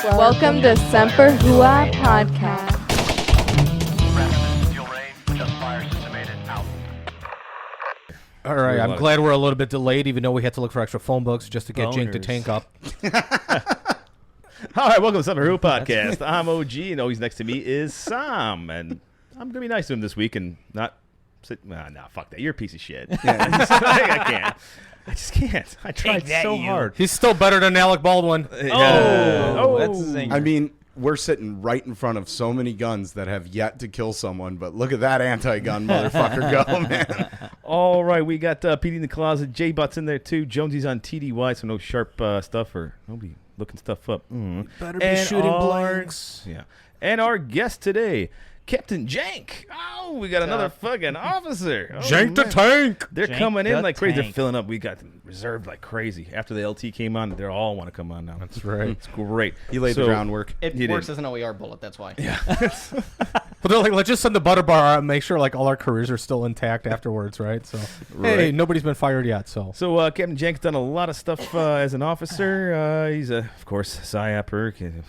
Welcome to Semper Hooah podcast. All right, I'm glad we're a little bit delayed, even though we had to look for extra phone books just to get Jank to tank up. All right, welcome to Semper Hooah podcast. I'm OG, and always next to me is Sam, and I'm gonna be nice to him this week and not sit. Nah, fuck that. You're a piece of shit. I can't. I just can't. I tried so hard. He's still better than Alec Baldwin. That's the thing. I mean, we're sitting right in front of so many guns that have yet to kill someone, but look at that anti-gun motherfucker go, man. All right, we got PD in the closet. J Butt's in there too. Jonesy's on TDY, so no sharp stuff or nobody looking stuff up. Better be shooting blanks. Yeah. And our guest today, Captain Jank. Oh, we got another fucking officer. Oh, Jank the tank. They're Jank coming in the like crazy. They're tank. filling up. We got them reserved like crazy. After the LT came on, they all want to come on now. That's right. It's great. He laid the groundwork. It He works did. as an OER bullet, that's why. Yeah. But they're like, let's just send the butter bar out and make sure like all our careers are still intact afterwards, right? So, hey, nobody's been fired yet. So Captain Jank's done a lot of stuff as an officer. He's, of course, PSYOPer.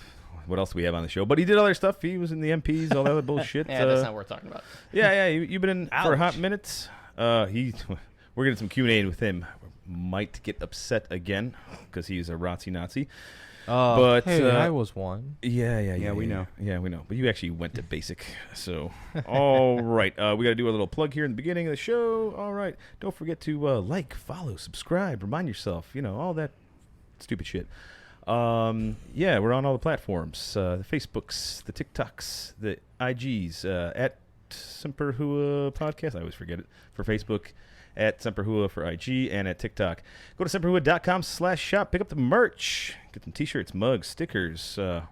What else do we have on the show? But he did other stuff. He was in the MPs, all that other bullshit. Yeah, that's not worth talking about. Yeah. You've been in for a hot minute. We're getting some Q&A with him. Might get upset again because he's a ROTC Nazi. But hey, I was one. Yeah, we know. Yeah, we know. But you actually went to basic. So, all right. We got to do a little plug here in the beginning of the show. All right. Don't forget to like, follow, subscribe, remind yourself, all that stupid shit. Yeah, we're on all the platforms. The Facebooks, the TikToks, the IGs, at Semper Hooah podcast. I always forget it. For Facebook, at Semper Hooah for IG, and at TikTok. Go to semperhooah.com/shop. Pick up the merch. Get some t-shirts, mugs, stickers. Yeah.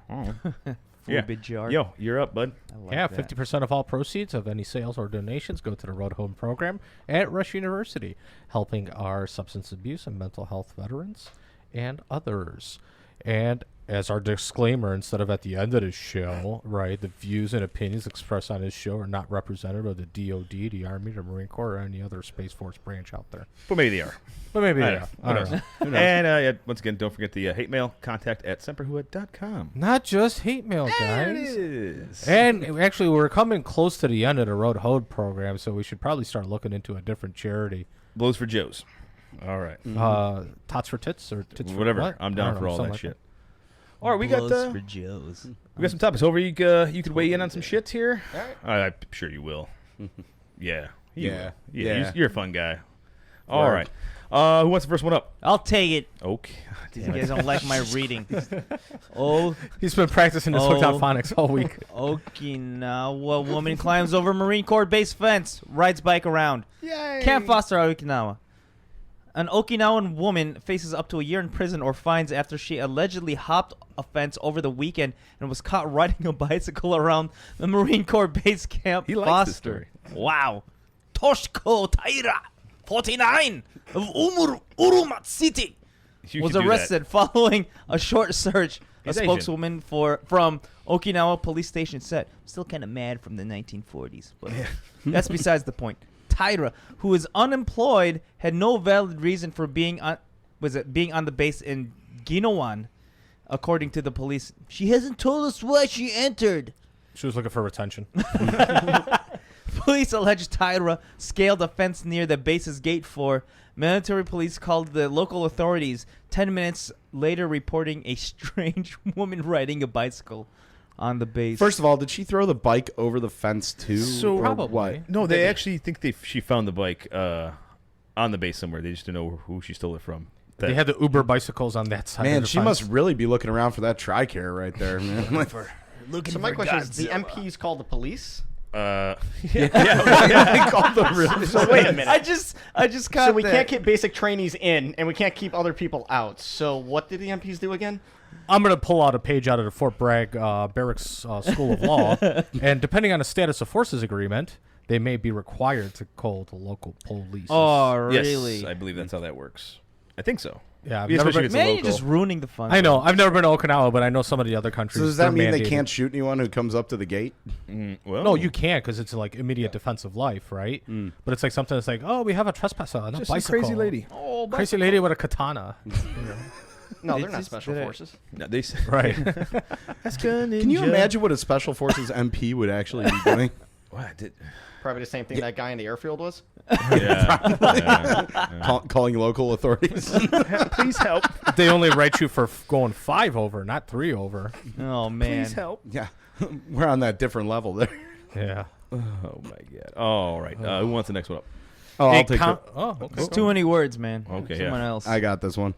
Yo, you're up, bud. Yeah, 50% of all proceeds of any sales or donations go to the Road Home program at Rush University, helping our substance abuse and mental health veterans and others. And as our disclaimer, instead of at the end of the show, right, the views and opinions expressed on this show are not representative of the DOD, the Army, the Marine Corps, or any other Space Force branch out there. But maybe they are. But maybe they are. Who knows? And once again, don't forget the hate mail, contact at semperhooah.com. Not just hate mail, guys. There it is. And actually, we're coming close to the end of the Road Home program, so we should probably start looking into a different charity. Blows for Joe's. All right. Tots for Tits or Tits for Whatever. what? I'm down for all that like shit. All right, we got for Joe's. we got some topics over. You could weigh in on some shits here. I'm sure you will. Yeah. You will. Yeah. You're a fun guy. All right. Who wants the first one up? I'll take it. Okay. You guys don't like my reading. He's been practicing his hooked on phonics all week. Okinawa woman climbs over Marine Corps base fence, rides bike around. Yay. Camp Foster, Okinawa. An Okinawan woman faces up to a year in prison or fines after she allegedly hopped a fence over the weekend and was caught riding a bicycle around the Marine Corps base camp. He likes this story. Wow. Toshiko Taira, 49, of Urumat City, You was could do arrested following a short search. A He's Asian. spokeswoman from Okinawa Police Station said, "I'm still kind of mad from the 1940s, but that's besides the point." Tyra, who is unemployed, had no valid reason for being on the base in Ginowan, according to the police. She hasn't told us why she entered. She was looking for retention. Police allege Tyra scaled a fence near the base's gate 4. Military police called the local authorities 10 minutes later, reporting a strange woman riding a bicycle on the base. First of all, did she throw the bike over the fence too? So or probably. what? No, they actually think she found the bike on the base somewhere. They just didn't know who she stole it from. They had the Uber bicycles on that side. Man, of the she fence. must really be looking around for that TRICARE right there, man. So my question is, the MPs call the police? Yeah. They called them really. So wait a minute. I just got So we that. can't keep basic trainees in, and we can't keep other people out. So what did the MPs do again? I'm going to pull out a page out of the Fort Bragg Barracks School of Law, and depending on the status of forces agreement, they may be required to call the local police. Oh, really? Yes, I believe that's how that works. I think so. Yeah, I've Yeah, never especially been, if it's a Man, you're local. just ruining the fun. I know. I've never been to Okinawa, but I know some of the other countries. So does that they're mean they mandated. can't shoot anyone who comes up to the gate? Well, No, you can't because it's like immediate defense of life, right? But it's like something that's like, oh, we have a trespasser on a just some bicycle. crazy lady. Crazy lady with a katana. You know. No, they're It's not just special that- forces. No, they Right. Can you imagine what a special forces MP would actually be doing? What? Probably the same thing that guy in the airfield was. Calling local authorities. Please help. They only write you for going 5 over, not 3 over. Oh man. Please help. Yeah, we're on that different level there. Yeah. Oh my god. All right. Who wants the next one up? Oh, I'll Hey, take it. Oh, okay. It's too many words, man. Okay, Someone yeah. else. I got this one.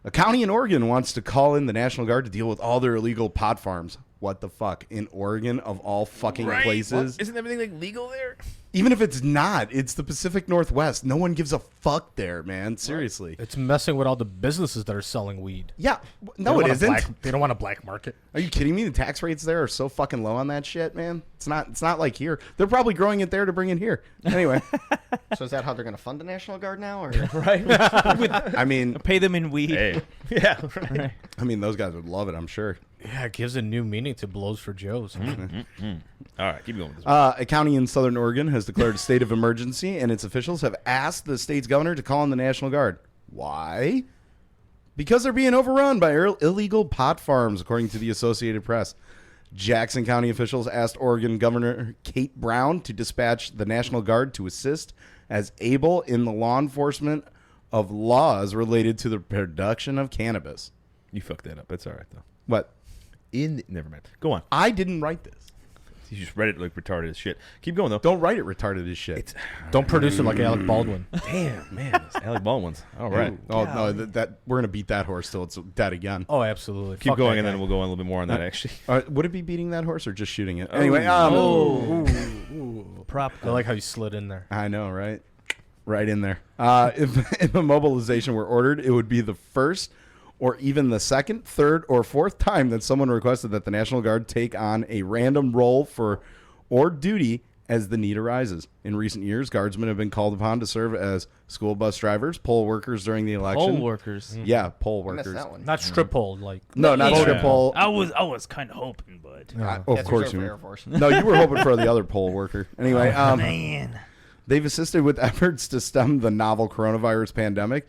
A county in Oregon wants to call in the National Guard to deal with all their illegal pot farms. What the fuck? In Oregon, of all fucking places? Isn't everything like legal there? Even if it's not, it's the Pacific Northwest. No one gives a fuck there, man. Seriously. It's messing with all the businesses that are selling weed. Yeah. They No, don't it want a isn't. they don't want a black market. Are you kidding me? The tax rates there are so fucking low on that shit, man. It's not like here. They're probably growing it there to bring it here. Anyway, So is that how they're going to fund the National Guard now? Or Right. I mean, Pay them in weed. Hey. Yeah. Right. those guys would love it, I'm sure. Yeah, it gives a new meaning to blows for Joes. All right. Keep going with this one. A county in southern Oregon has declared a state of emergency, and its officials have asked the state's governor to call in the National Guard. Why? Because they're being overrun by illegal pot farms, according to the Associated Press. Jackson County officials asked Oregon Governor Kate Brown to dispatch the National Guard to assist as able in the law enforcement of laws related to the production of cannabis. You fucked that up. That's all right though. What? Never mind. Go on. I didn't write this. You just read it like retarded as shit. Keep going though. Don't write it retarded as shit. Don't produce it like Alec Baldwin. Damn, man. It's Alec Baldwin's. All right. Oh no, that we're gonna beat that horse till it's dead again. Oh, absolutely. Keep Fuck going, that and then guy. we'll go on a little bit more on that actually. Would it be beating that horse or just shooting it? Anyway, Prop. I like how you slid in there. I know, right? Right in there. If a mobilization were ordered, it would be the first or even the second, third, or fourth time that someone requested that the National Guard take on a random role or duty as the need arises. In recent years, guardsmen have been called upon to serve as school bus drivers, poll workers during the election. Poll workers. Yeah, poll I missed workers. that one. Not strip pole, like. No, not Yeah. strip poll. I was kind of hoping, but Of That's course reserved you for were. Air Force. No, you were hoping for the other poll worker. Anyway, man. they've assisted with efforts to stem the novel coronavirus pandemic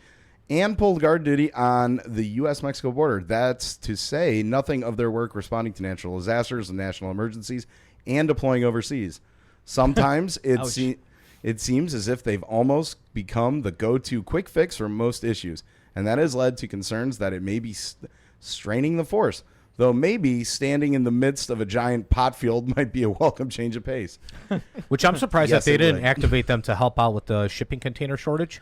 and pulled guard duty on the U.S.-Mexico border. That's to say nothing of their work responding to natural disasters and national emergencies and deploying overseas. Sometimes it seems as if they've almost become the go-to quick fix for most issues, and that has led to concerns that it may be straining the force, though maybe standing in the midst of a giant pot field might be a welcome change of pace. Which I'm surprised Yes, that they it didn't would. activate them to help out with the shipping container shortage.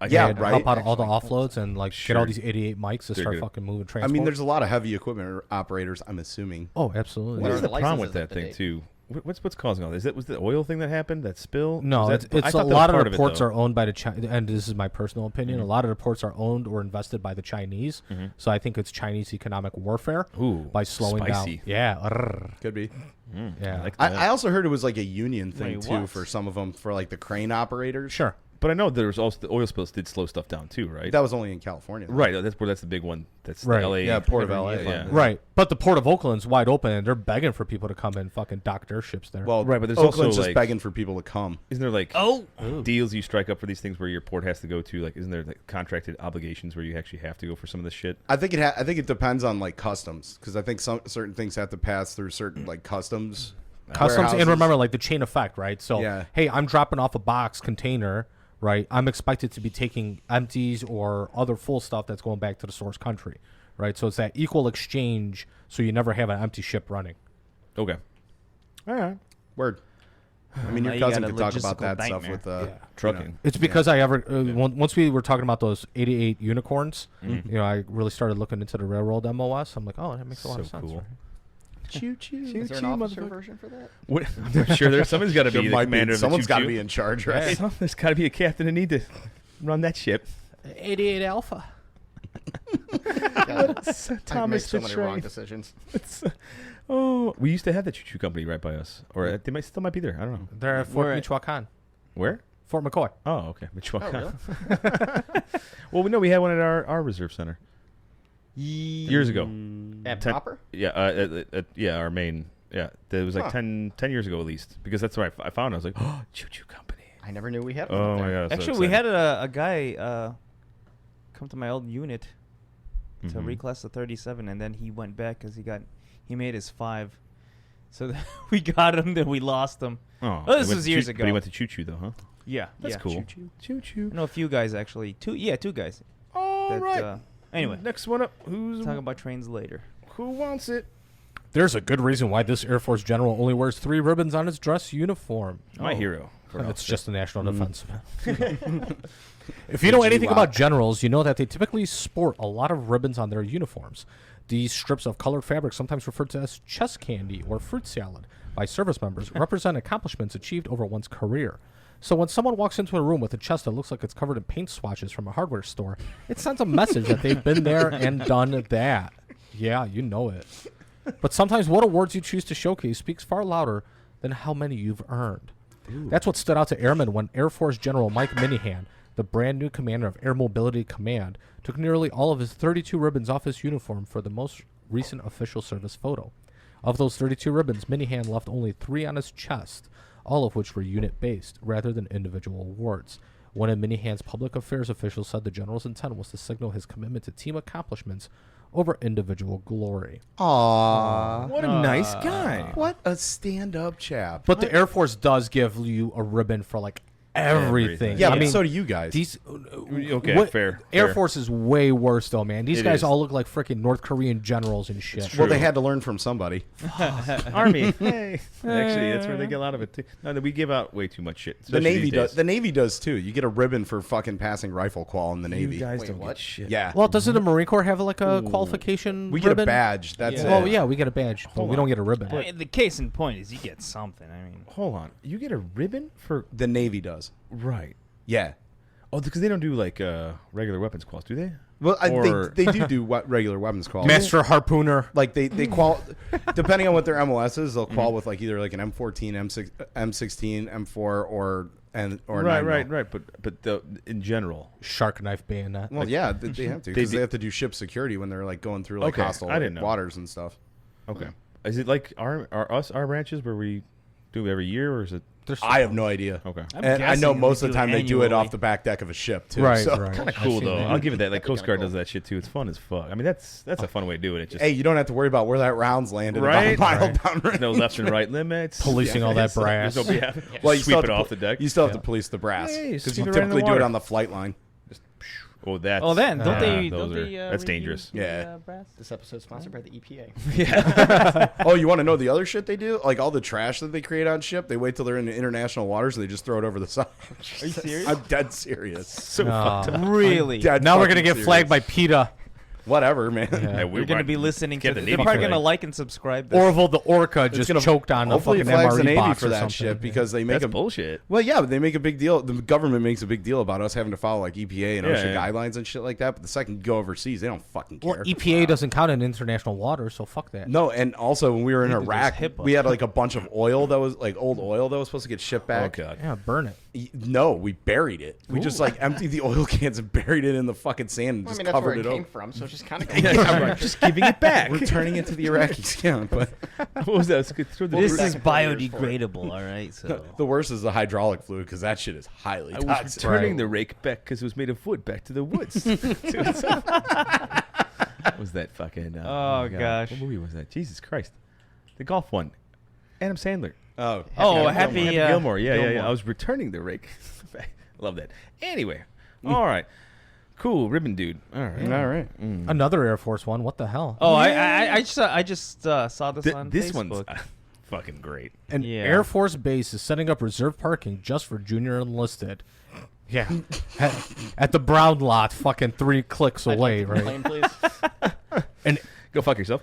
Yeah, And right. help out all the offloads and like get all Sure. these 88 mics to They're start good. fucking moving I transport. mean, there's a lot of heavy equipment operators, I'm assuming. Oh, absolutely. What Are is the the problem licenses with up that to thing date? too? What's causing all this? Was the oil thing that happened? That spill? No, Was that- I it's a thought that was lot of part the it, ports though. are owned by the Chinese, and this is my personal opinion. A lot of the ports are owned or invested by the Chinese, so I think it's Chinese economic warfare Ooh, by slowing spicy. down. Yeah, arrr. Could be. Yeah. like I that. also heard it was like a union thing Wait, too what? for some of them, for like the crane operators. Sure. But I know there was also the oil spills did slow stuff down too, right? That was only in California. though. Right. That's the big one. That's Right. the LA. Yeah, Port of LA. Yeah. Right, but the port of Oakland's wide open, and they're begging for people to come and fucking dock their ships there. Well, Right, but there's Oakland's also, just like- begging for people to come. Isn't there like Oh, deals you strike up for these things where your port has to go to? Like, isn't there like contracted obligations where you actually have to go for some of this shit? I think I think it depends on like customs, because I think some certain things have to pass through certain like customs. Customs, and warehouses. remember, like the chain effect, right? So, Yeah. hey, I'm dropping off a box container, right? I'm expected to be taking empties or other full stuff that's going back to the source country, right? So it's that equal exchange, so you never have an empty ship running. Okay. All right. Word. I mean, Now your you cousin got a could talk about logistical that stuff nightmare. with Trucking. It's because once we were talking about those 88 unicorns, you know, I really started looking into the railroad MOS. I'm like, oh, that makes a lot So of sense. cool. right? Choo choo. Is there an officer version for that? What, I'm sure there's somebody's got to be the commander of the Someone's got to choo-choo. be in charge, right? There's got to be a captain that need to run that ship. 88 Alpha. God, I make Thomas so the many Train. wrong decisions. Oh, we used to have that choo-choo company right by us, or they might still might be there. I don't know. They're at Fort Where- Michoacan. Where? Fort McCoy. Oh, okay. Michoacan. Oh, really? Well, we know we had one at our reserve center years ago. At Ten- Proper? Yeah, yeah, our main. Yeah, that was like Huh. 10 years ago at least, because that's where I found it. I was like, oh, choo-choo company. I never knew we had one. Oh up my there. god! so actually, we exciting. had a guy come to my old unit to reclass to 37, and then he went back because he made his 5. So we got him, then we lost him. Oh, This was years ago. But he went to Choo Choo though, huh? Yeah, That's yeah. cool. Choo Choo. I know a few guys actually. Two guys. All right. Anyway, Next one up. Who's talk about trains later. who wants it? There's a good reason why this Air Force general only wears 3 ribbons on his dress uniform. My hero. It's just the national defense. If you know anything about generals, you know that they typically sport a lot of ribbons on their uniforms. These strips of colored fabric, sometimes referred to as chest candy or fruit salad by service members, represent accomplishments achieved over one's career. So when someone walks into a room with a chest that looks like it's covered in paint swatches from a hardware store, it sends a message that they've been there and done that. Yeah, you know it. But sometimes what awards you choose to showcase speaks far louder than how many you've earned. That's what stood out to airmen when Air Force General Mike Minihan, the brand new commander of Air Mobility Command, took nearly all of his 32 ribbons off his uniform for the most recent official service photo. Of those 32 ribbons, Minihan left only 3 on his chest, all of which were unit-based rather than individual awards. One of Minihan's public affairs officials said the general's intent was to signal his commitment to team accomplishments over individual glory. Aww. What a nice guy. What a stand-up chap. But the Air Force does give you a ribbon for like everything. Yeah, I but mean, so do you guys. these Okay, fair. Air Force is way worse though, man. These It guys is. all look like freaking North Korean generals and shit. Well, they had to learn from somebody. Army. Hey. Actually, that's where they get a lot of it too. No, we give out way too much shit. The especially Navy these does. days. The Navy does too. You get a ribbon for fucking passing rifle qual in the Navy. You guys Wait, don't what? get shit. Yeah. Well, doesn't the Marine Corps have like a qualification? we get ribbon? a badge. That's Well, it. yeah, we get a badge, but we don't get a ribbon. I mean, the case in point is you get something. I mean, Hold on. You get a ribbon for The Navy does. right. Yeah. Oh, because they don't do like regular weapons quals, do they? Well, Or- they do what regular weapons qual. Master harpooner. Like they qual, depending on what their MLS is, they'll qual with like either like an M14, M16, M4, or right, 9mm. right. But in general, Shark knife bayonet. Well, yeah, they have to because they have to do ship security when they're like going through like Okay, hostile I didn't know. waters and stuff. okay. Is it like our branches where we do every year, or is it? I have no idea. Okay. I'm And I know guessing most they of the do time they do it annually. off the back deck of a ship too. Right, so. right. Kind of cool though. that. I'll give it that. Like Coast Guard cool. does that shit too. It's fun as fuck. I mean, that's a fun way to do it. It just Hey, you don't have to worry about where that round's landed. Right? About a mile Right. down range. no left and right limits. Policing all that brass. There's no, yeah. Well, you sweep still it have off to, the deck. You still have to police the brass Yeah, you because sweep you it right in the typically do it water. on the flight line. Oh, that's. oh, then don't they? those Don't are- they that's review dangerous. the, Yeah. brass? This episode sponsored by the EPA. Oh, you want to know the other shit they do? Like all the trash that they create on ship, they wait till they're in the international waters and they just throw it over the side. Are you serious? I'm dead serious. So No. fucked up. Really? Dead Now we're fucking gonna get serious. flagged by PETA. Whatever, man. Hey, We're going to be listening to get the They're Navy probably flag. going to like and subscribe. This. Orville the Orca just gonna- choked on a Hopefully, fucking it flags MRE the Navy box for or that something. shit because they make That's a bullshit. Well, yeah, but they make a big deal. The government makes a big deal about us having to follow like EPA and Yeah, OSHA yeah. guidelines and shit like that. But the second you go overseas, they don't fucking care. Well, EPA doesn't count in international waters, so fuck that. No, and also when we were in Neither does Iraq, HIPAA. we had like a bunch of oil that was like old oil that was supposed to get shipped Oh back. god. Yeah, burn it. No, we buried it. We just like emptied the oil cans and buried it in the fucking sand and I just mean, that's where covered it it came up. from, so it's just kind of Just giving it back. We're turning it to the Iraqis. Yeah, but What was that? Let's get through the This back is and 40 years for it. biodegradable, all right? So the worst is the hydraulic fluid because that shit is highly I was toxic. returning the rake back because it was made of wood back to the woods. What was that fucking? Oh, my gosh. What movie was that? Jesus Christ, the golf one. Adam Sandler. Oh, Happy Gilmore. Yeah, yeah, yeah. Gilmore. I was returning the rake. Love that. Anyway, all right, cool ribbon dude. All right, all right. Another Air Force one. What the hell? Oh, I just saw this on This Facebook. one's fucking great. An Yeah. Air Force base is setting up reserve parking just for junior enlisted. Yeah. at the Brown lot, fucking 3 clicks away, right? Complain, please. And Go fuck yourself.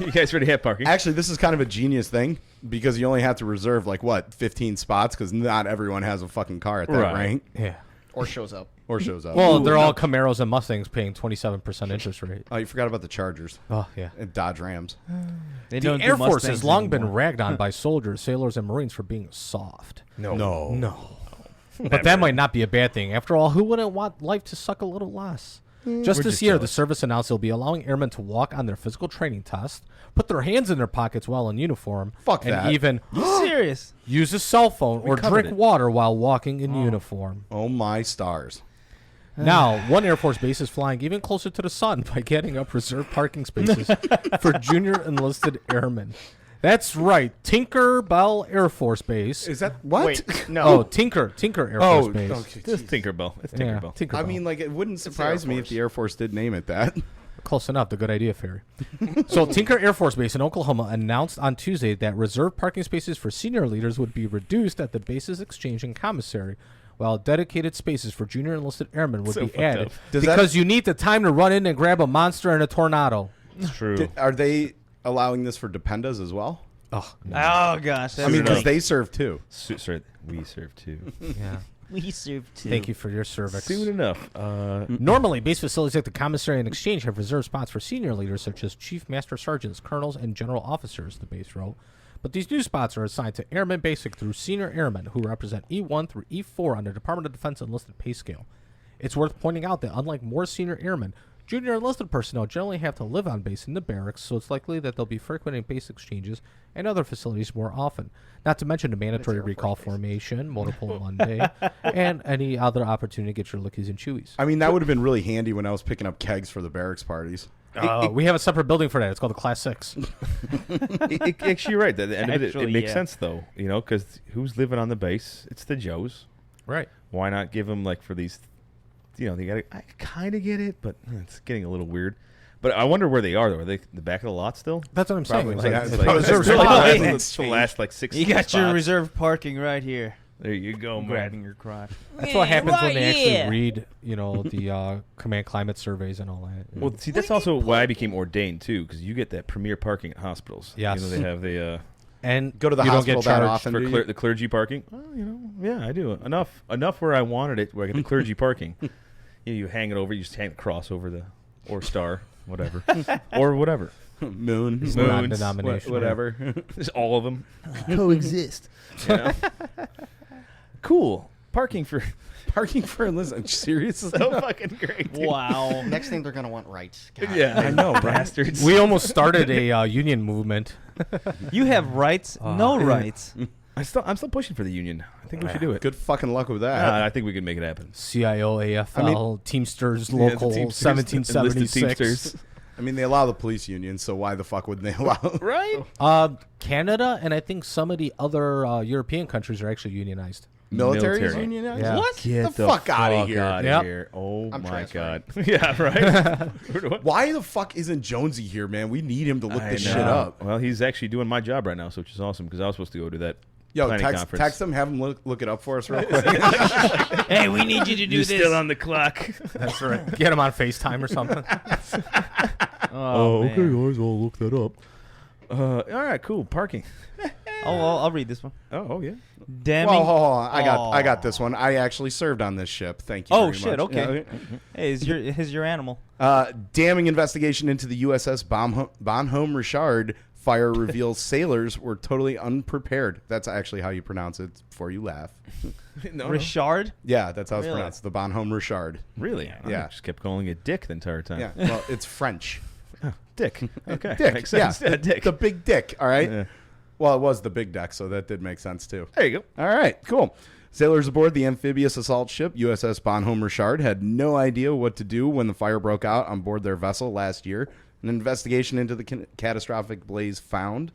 You guys already have parking. Actually, this is kind of a genius thing because you only have to reserve like what 15 spots because not everyone has a fucking car at that Right. rank yeah. Or shows up. or shows up. Well, they're all Camaros and Mustangs paying 27% interest rate. Oh, you forgot about the Chargers Oh, yeah. and Dodge Rams. They The don't do Air Force has Mustangs long been anymore. ragged on by soldiers, sailors, and Marines for being soft. No. No. But that might not be a bad thing. After all, who wouldn't want life to suck a little less? Just We're this just year, the jealous. service announced they'll be allowing airmen to walk on their physical training test, put their hands in their pockets while in uniform, Fuck and that. even You serious? use a cell phone or covered drink it. water while walking in uniform. Oh my stars. Now, one Air Force base is flying even closer to the sun by getting up reserved parking spaces for junior enlisted airmen. That's right, Tinker Bell Air Force Base. Is that what? Wait, no. Oh, Tinker Air Force Base. okay. It's Tinkerbell. It's Yeah, Tinkerbell. Tinkerbell. I mean, like, it wouldn't surprise me if the Air Force did name it that. Close enough. The good idea fairy. So Tinker Air Force Base in Oklahoma announced on Tuesday that reserved parking spaces for senior leaders would be reduced at the base's exchange and commissary, while dedicated spaces for junior enlisted airmen would So be fucked added up. because you need the time to run in and grab a monster and a tornado. It's true. Are they allowing this for dependas as well? Oh, no. Oh gosh. I mean, because enough. they serve too. Sorry, we serve too. Yeah. we serve too. Thank you for your service. Soon enough. Normally, base facilities like the commissary and exchange have reserved spots for senior leaders such as chief master sergeants, colonels, and general officers, the base wrote. But these new spots are assigned to airmen basic through senior airmen who represent E1 through E4 on the Department of Defense enlisted pay scale. It's worth pointing out that unlike more senior airmen, junior enlisted personnel generally have to live on base in the barracks, so it's likely that they'll be frequenting base exchanges and other facilities more often. Not to mention the mandatory recall formation, multiple Monday, and any other opportunity to get your lookies and chewies. I mean, that would have been really handy when I was picking up kegs for the barracks parties. We have a separate building for that. It's called the Class 6. Actually, you're right. At the end of it, it Actually, makes yeah. sense, though. You know, because who's living on the base? It's the Joes. Right. Why not give them, like, for these, you know, they got. I kind of get it, but it's getting a little weird. But I wonder where they are, though. Are they in the back of the lot still? That's what I'm saying. Probably. It's Like, like- it's reserve like- spot. it's the last, like, 6 You got your spots. reserve parking right here. There you go, man. Grabbing your crotch. That's what happens when they actually read, you know, the command climate surveys and all that. Well, see, that's also why I became ordained, too, because you get that premier parking at hospitals. Yes. You know, they have the... And Go to the you hospital don't get that charged often. for do you? the clergy parking. Well, you know, yeah, I do enough where I wanted it, where I get the clergy parking. You hang it over, you just hang the cross over the or star, whatever, or whatever. Moon. It's Moons, non-denominational. Whatever. Just all of them coexist. You know? Cool parking for Parking for enlisted. Seriously? so fucking great. dude. Wow. Next thing they're gonna want rights. God. Yeah, I know, bastards. We almost started a union movement. You have rights, no rights. I'm still pushing for the union. I think we should do it. Good fucking luck with that. I think we can make it happen. CIO, AFL, I mean- Teamsters, Yeah, the Local Teamsters, 1776. enlisted Teamsters. I mean, they allow the police union, so why the fuck wouldn't they allow? Right? Canada and I think some of the other European countries are actually unionized. Military Military. unionized? Yeah. What? Get the fuck out of here. outta Yep. here. Oh I'm my transferring. god. Yeah, right. Why the fuck isn't Jonesy here, man? We need him to look I this know. shit up. Well, he's actually doing my job right now, so which is awesome because I was supposed to go to that Yo, planning text conference. him, have him look it up for us real quick. Hey, we need you to do You're this. still on the clock. That's right. Get them on FaceTime or something. Oh, man. guys, I'll look that up. All right, cool. Parking. Oh, well, I'll read this one. Oh yeah. Damning. Well, hold on. I got this one. I actually served on this ship. Thank you. Oh, very shit, much. okay. Hey, here's your animal. Damning investigation into the USS Bonhomme Richard fire reveals sailors were totally unprepared. That's actually how you pronounce it before you laugh. No, Richard? Yeah, that's how it's Really? pronounced. The Bonhomme Richard. Really? Yeah. I just kept calling it Dick the entire time. Yeah. Well, it's French. Dick. Okay. Dick. Makes sense. Yeah. Dick. The big dick. All right. Yeah. Well, it was the big deck, so that did make sense too. There you go. All right, cool. Sailors aboard the amphibious assault ship USS Bonhomme Richard had no idea what to do when the fire broke out on board their vessel last year. An investigation into the catastrophic blaze found.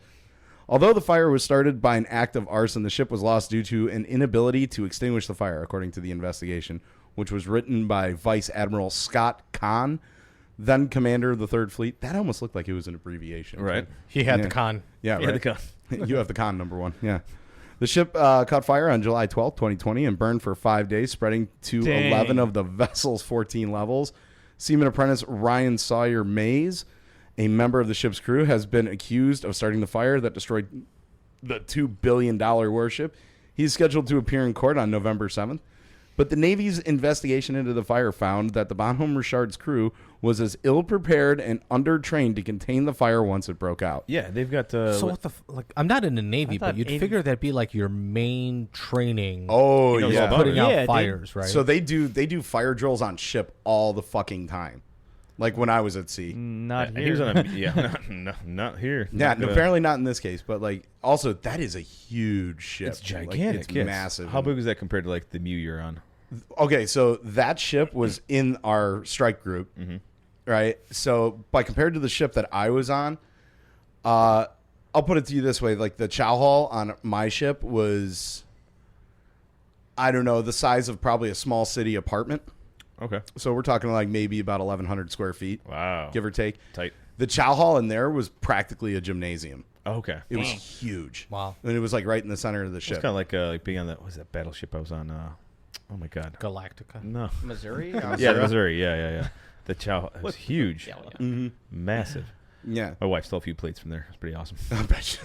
Although the fire was started by an act of arson, the ship was lost due to an inability to extinguish the fire, according to the investigation, which was written by Vice Admiral Scott Kahn, then commander of the Third Fleet. That almost looked like it was an abbreviation. Right. He had Yeah. the con. Yeah, Yeah, right. the gun. You have the con number one. Yeah. The ship caught fire on July 12th, 2020, and burned for 5 days, spreading to Dang. 11 of the vessel's 14 levels. Seaman apprentice Ryan Sawyer Mays, a member of the ship's crew, has been accused of starting the fire that destroyed the $2 billion warship. He's scheduled to appear in court on November 7th. But the Navy's investigation into the fire found that the Bonhomme Richard's crew was as ill-prepared and under-trained to contain the fire once it broke out. Yeah, they've got. So what the like? I'm not in the Navy, I but thought you'd 80 figure that'd be like your main training. Oh, He knows all yeah. about putting it. out Yeah, dude. fires, right? So they do fire drills on ship all the fucking time. Like when I was at sea. Not He here. was on a, yeah, not here. Yeah, Not no, gonna- apparently not in this case, but like also that is a huge ship. It's Like, gigantic. it's yes. massive. How big was that compared to like the Mew you're on? Okay, so that ship was in our strike group, right? So by compared to the ship that I was on, I'll put it to you this way: like the chow hall on my ship was, I don't know, the size of probably a small city apartment. Okay. So we're talking like maybe about 1,100 square feet, Wow. give or take. Tight. The chow hall in there was practically a gymnasium. Okay. It was huge. Wow. And it was like right in the center of the It's ship. kind of like being on that. What was that battleship I was on? Oh my god. Galactica. No. Missouri? Yeah, the Missouri. Yeah. The chow it was huge. Yeah. Massive. Yeah. My wife stole a few plates from there. It's pretty awesome.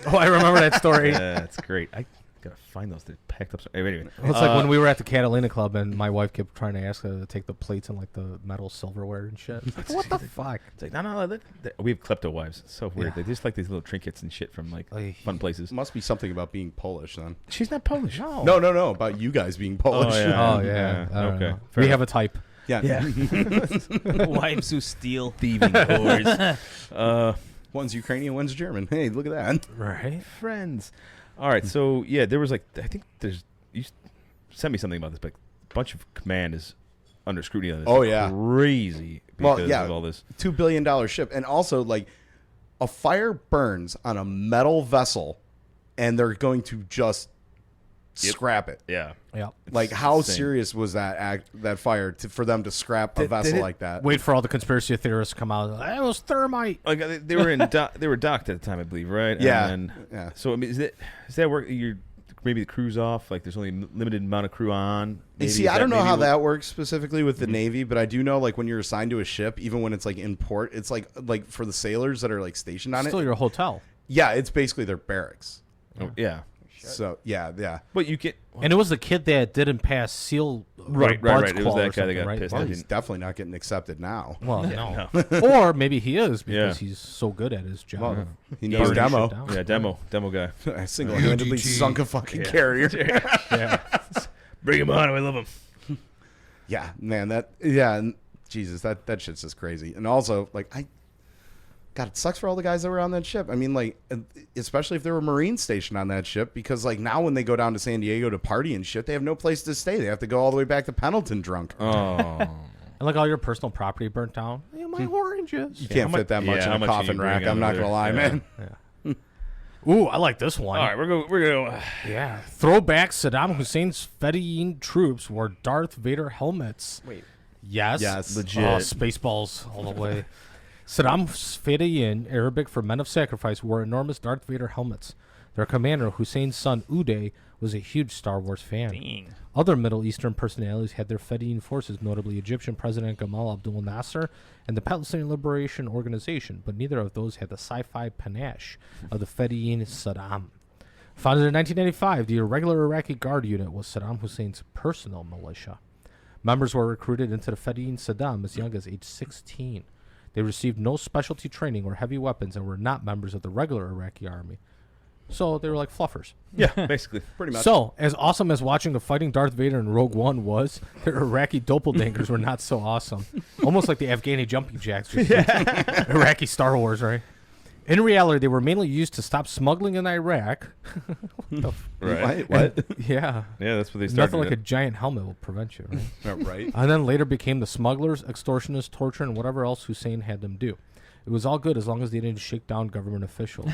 Oh, I remember that story. Yeah, it's great. I gotta find those. They're packed up. Anyway, It's like when we were at the Catalina Club and my wife kept trying to ask her to take the plates and like the metal silverware and shit. What the fuck? It's like no. We have klepto wives. It's so weird. Yeah. They just like these little trinkets and shit from like Ay. fun places. Must be something about being Polish then. She's not Polish. No. No. About you guys being Polish. yeah. Oh yeah. I don't Okay. know. Fair We enough. have a type. Yeah. Wives who steal. Thieving whores. One's Ukrainian, one's German. Hey, look at that. Right. Friends. All right. So yeah, there was like I think there's you sent me something about this, but a bunch of command is under scrutiny on this. Oh, It's yeah. crazy Well, because yeah. of all this. $2 billion ship. And also, like, a fire burns on a metal vessel, and they're going to just scrap it. Yeah. Yeah. Like, how insane. serious was that for them to scrap a vessel it- like that? Wait for all the conspiracy theorists to come out. It was thermite. Like they were they were docked at the time, I believe, right? Yeah. And Yeah. So I mean, is that work? You're maybe the crew's off. Like there's only a limited amount of crew on. Maybe, See, is I don't know maybe how what- that works specifically with the Navy, but I do know, like, when you're assigned to a ship, even when it's, like, in port, it's, like for the sailors that are, like, stationed on Still it. your hotel. Yeah, it's basically their barracks. Oh, yeah. So, yeah. But you get And it was the kid that didn't pass SEAL. Right. It was Qual that or guy that got something, right? pissed. Well, I he's didn't- definitely not getting accepted now. Well, Yeah, no. Or maybe he is because Yeah. he's so good at his job. Well, he Burning knows shit demo. down. Yeah, demo guy. I single-handedly sunk a fucking carrier. Yeah. Bring him on. I love him. Yeah, man, Jesus, that shit's just crazy. And also, like, God, it sucks for all the guys that were on that ship. I mean, like, especially if there were Marines stationed on that ship, because, like, now when they go down to San Diego to party and shit, they have no place to stay. They have to go all the way back to Pendleton drunk. Oh. And like all your personal property burnt down. Yeah, my oranges. You can't fit that much how in a much coffin you rack. bring I'm out not of gonna there? lie, Yeah. man. Ooh, I like this one. All right, we're going. Yeah. Throwback Saddam Hussein's Fedayeen troops wore Darth Vader helmets. Wait. Yes. Yes. Legit. Oh, Spaceballs all the way. Saddam's Fedayeen, Arabic for men of sacrifice, wore enormous Darth Vader helmets. Their commander, Hussein's son Uday, was a huge Star Wars fan. Dang. Other Middle Eastern personalities had their Fedayeen forces, notably Egyptian President Gamal Abdel Nasser and the Palestinian Liberation Organization, but neither of those had the sci-fi panache of the Fedayeen Saddam. Founded in 1995, the irregular Iraqi Guard unit was Saddam Hussein's personal militia. Members were recruited into the Fedayeen Saddam as young as age 16. They received no specialty training or heavy weapons and were not members of the regular Iraqi army. So they were like fluffers. Yeah, basically. Pretty much. So, as awesome as watching the fighting Darth Vader in Rogue One was, their Iraqi doppelgangers were not so awesome. Almost like the Afghani jumping jacks. Iraqi Star Wars, right? In reality, they were mainly used to stop smuggling in Iraq. Right. What? Yeah. Yeah, that's what they started. Nothing like a giant helmet will prevent you, right? Right. And then later became the smugglers, extortionists, torture, and whatever else Hussein had them do. It was all good as long as they didn't shake down government officials.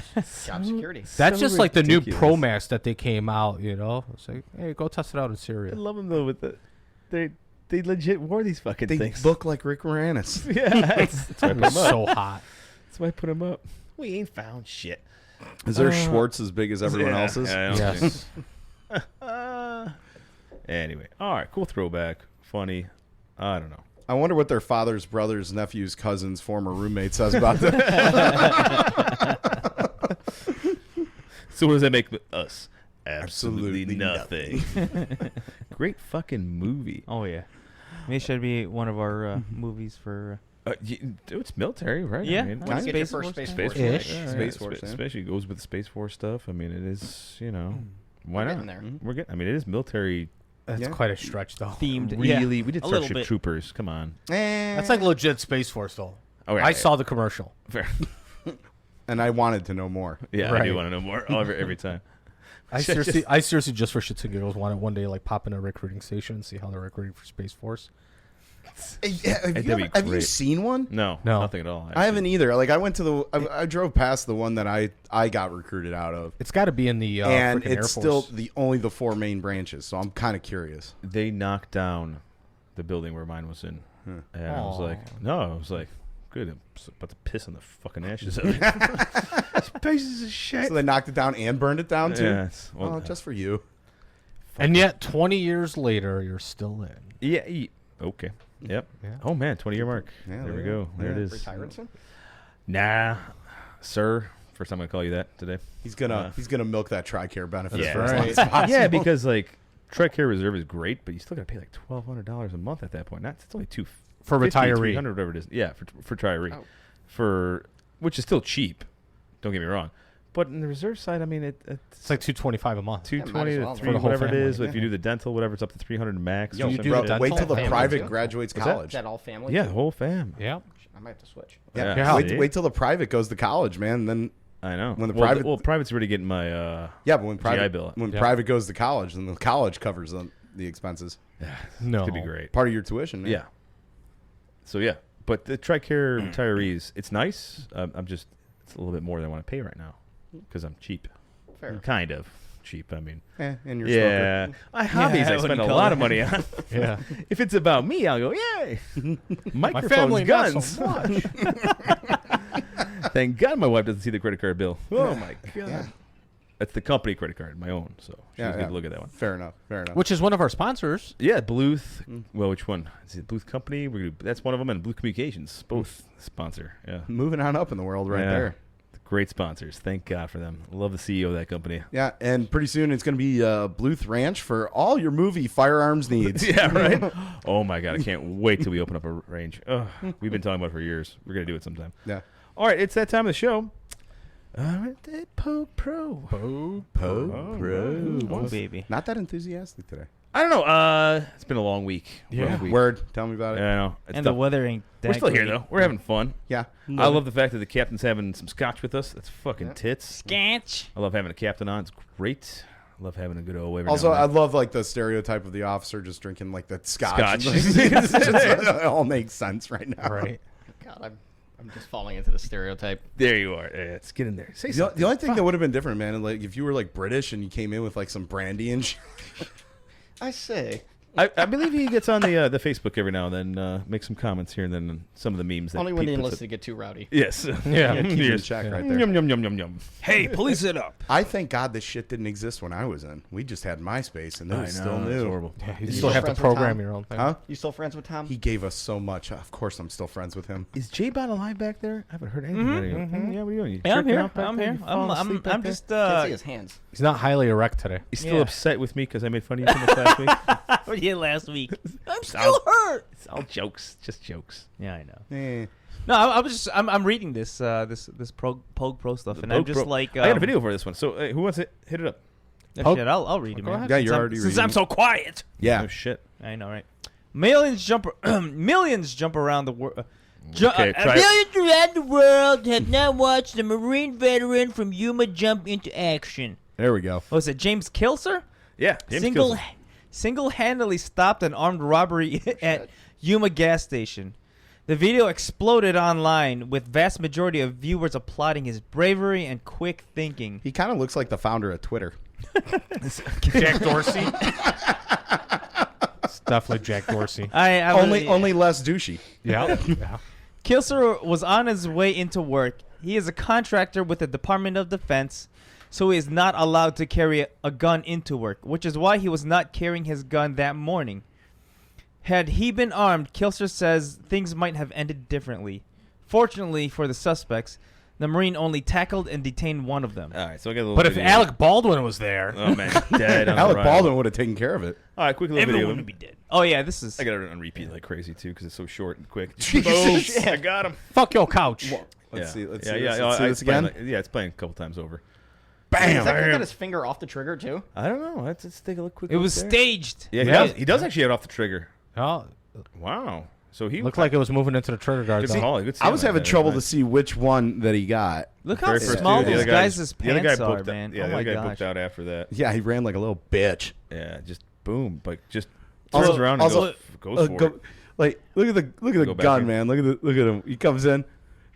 Job security. That's just like the new ridiculous. Pro Max that they came out, you know? It's like, hey, go test it out in Syria. I love them though. With they legit wore these fucking They things. look like Rick Moranis. Yeah, that's why I put 'em up. So hot. That's why I put them up. We ain't found shit. Is their Schwartz as big as everyone Yeah, else's? yeah, I don't Yes. think- Anyway, all right, cool throwback. Funny. I don't know. I wonder what their father's brothers, nephews, cousins, former roommate says about them. So what does that make us? Absolutely Absolutely nothing. Great fucking movie. Oh yeah. Maybe it should be one of our movies for. It's military, right? Yeah. I mean, When you get your first Space Space Force. Force. Ish. right? Space Force, yeah. especially goes with the Space Force stuff. I mean, it is, why We're not? getting there. We're getting. I mean, it is military. That's Yeah. quite a stretch, though. Themed. Really, we did a little Starship bit. Troopers. Come on. That's like legit Space Force, though. Oh, I saw the commercial. Fair. And I wanted to know more. Yeah, I Right. do want to know more every time. I seriously, just for shits and giggles, want to one day like pop in a recruiting station and see how they're recruiting for Space Force. Have you seen one? No, No. nothing at all. I actually. haven't either. Like I went to I drove past the one that I got recruited out of, It's got to be in the and frickin' Air it's Force. still only the 4 main branches. So I'm kind of curious. They knocked down the building where mine was in, and I was like, no, I was like, good. I'm about to piss on the fucking ashes of it. These pieces of shit. So they knocked it down and burned it down too. Yeah, Oh, just for you. And yet, 20 years later, you're still in. yeah. Okay. Yep. Yeah. Oh man, 20-year mark. Yeah, there we yeah. go. There it Yeah. is. Retired soon? Nah, sir. First time I call you that today. He's gonna milk that TRICARE benefit Yeah. for as Right. long as possible. Yeah, because like TRICARE Reserve is great, but you still got to pay like $1,200 a month at that point. It's only For retiree. $300, whatever it is. Yeah, for retiree, which is still cheap. Don't get me wrong, but in the reserve side, I mean, It's like $225 a month. 220 might as to well, 3, for the whole whatever it family. is. If you do the dental, whatever, it's up to 300 max. Yo, or you something. do the Bro, dental? wait till the Family private too? graduates What's that? college. Is that all family? Yeah, too? the whole fam. Yeah. I might have to switch. Yeah. Yeah. See? Wait till the private goes to college, man. Then I know. When the well, private- private's already getting my yeah, but when private bill. Yeah. private goes to college, then the college covers the expenses. No. could be great. Part of your tuition. Man. Yeah. So yeah, but the TRICARE retirees, it's nice. It's a little bit more than I want to pay right now because I'm cheap. Fair. Kind of cheap. I mean, And you're yeah, my hobbies I I spend wouldn't a call lot it. of money on. Yeah. If it's about me, I'll go, yay! My Microphones, family, not guns. so much. Thank God my wife doesn't see the credit card bill. Oh my God. Yeah. That's the company credit card, my own. So she Yeah, doesn't get yeah. to look at that one. Fair enough. Which is one of our sponsors. Yeah, Bluth. Well, which one? Is it Bluth Company? That's one of them, and Bluth Communications. Both sponsor. Yeah. Moving on up in the world right Yeah. there. Great sponsors. Thank God for them. Love the CEO of that company. Yeah, and pretty soon it's going to be Bluth Ranch for all your movie firearms needs. Yeah, right? Oh, my God. I can't wait till we open up a range. Ugh, we've been talking about it for years. We're going to do it sometime. Yeah. All right, it's that time of the show. POG Pro. Pro. Oh, baby. Not that enthusiastic today. I don't know. It's been a long week. Yeah. Rough week. Word. Tell me about it. Yeah, I know. It's And the tough. weather ain't that We're still here, great. though. We're having fun. Yeah. I love the fact that the captain's having some scotch with us. That's fucking Yeah. tits. Scotch. I love having a captain on. It's great. I love having a good old every Also, now I and love like the stereotype of the officer just drinking like the scotch. Scotch. It all makes sense right now. Right. God, I'm just falling into the stereotype. then. There you are. Yeah, let's get in there. Say The something. only thing that would have been different, man, like if you were like British and you came in with like some brandy and shit. I say. I believe he gets on the Facebook every now and then, makes some comments here and then some of the memes that Only when the Pete puts enlisted get too rowdy. up. Yes. Yeah. Keep it in Yes. check Yeah. right there. Yum, yum, yum, yum, yum. Hey, police it up. I thank God this shit didn't exist when I was in. We just had MySpace and it was still It's new. horrible. Yeah, you You still still have to friends with program Tom? your own thing. Huh? You still friends with Tom? He gave us so much. Of course, I'm still friends with him. Is J-Bot alive back there? I haven't heard anything about him. Yeah, what are you doing? You Yeah, I'm jerking here. out back I'm there? here. You falling asleep back I'm there? just Can't see his hands. He's not highly erect today. He's still Yeah. upset with me because I made fun of you so much last week? yeah, last week. I'm all- still hurt. It's all jokes. Just jokes. Yeah, I know. Eh. No, I was just I'm reading this POG Pro stuff, and I'm POG just Pro. like I got a video for this one. So who wants to hit it up? Poke- shit. I'll read it, Go man. ahead. Yeah, Since you're I'm- already since reading. I'm so quiet. Yeah. Oh, shit. I know, right? Millions jump around the world. Okay, try it. Millions around the world have now watched a Marine veteran from Yuma jump into action. There we go. Was it James Kilser? Yeah. James Kilson. Single-handedly stopped an armed robbery at Yuma gas station. The video exploded online, with vast majority of viewers applauding his bravery and quick thinking. He kind of looks like the founder of Twitter. Jack Dorsey. It's definitely Jack Dorsey. Only less douchey. Yeah. Yeah. Kilser was on his way into work. He is a contractor with the Department of Defense, so he is not allowed to carry a gun into work, which is why he was not carrying his gun that morning. Had he been armed, Kilser says things might have ended differently. Fortunately for the suspects, the Marine only tackled and detained one of them. All right, so I got a little But if video. Alec Baldwin was there, Oh, man. Dead on Alec arrival. Baldwin would have taken care of it. All right, quick little video. of him. dead. Oh yeah, this is. I got it on repeat like crazy, too, because it's so short and quick. Jesus. Boom. I got him. fuck your couch. Let's see. Let's yeah, see yeah, this, yeah, let's see I- this it's playing again. like- yeah, it's playing a couple times over. Has that guy got his finger off the trigger too? I don't know. Let's take a look quick. It was look there. staged. Yeah, Yeah. he does actually have it off the trigger. Oh, Wow. So he Looked like it was moving into the trigger guard. Good though. call. Good I was stand having like that, trouble right? to see which one that he got. Look how Very first small dude, the those other guys' the other guy pants are, booked out- man. Yeah, Oh the my other guy gosh. booked out after that. Yeah, he ran like a little bitch. Yeah, just boom, like just Also- turns around and also- goes for it. Like, look at the Go back gun, in. man. Look at him. He comes in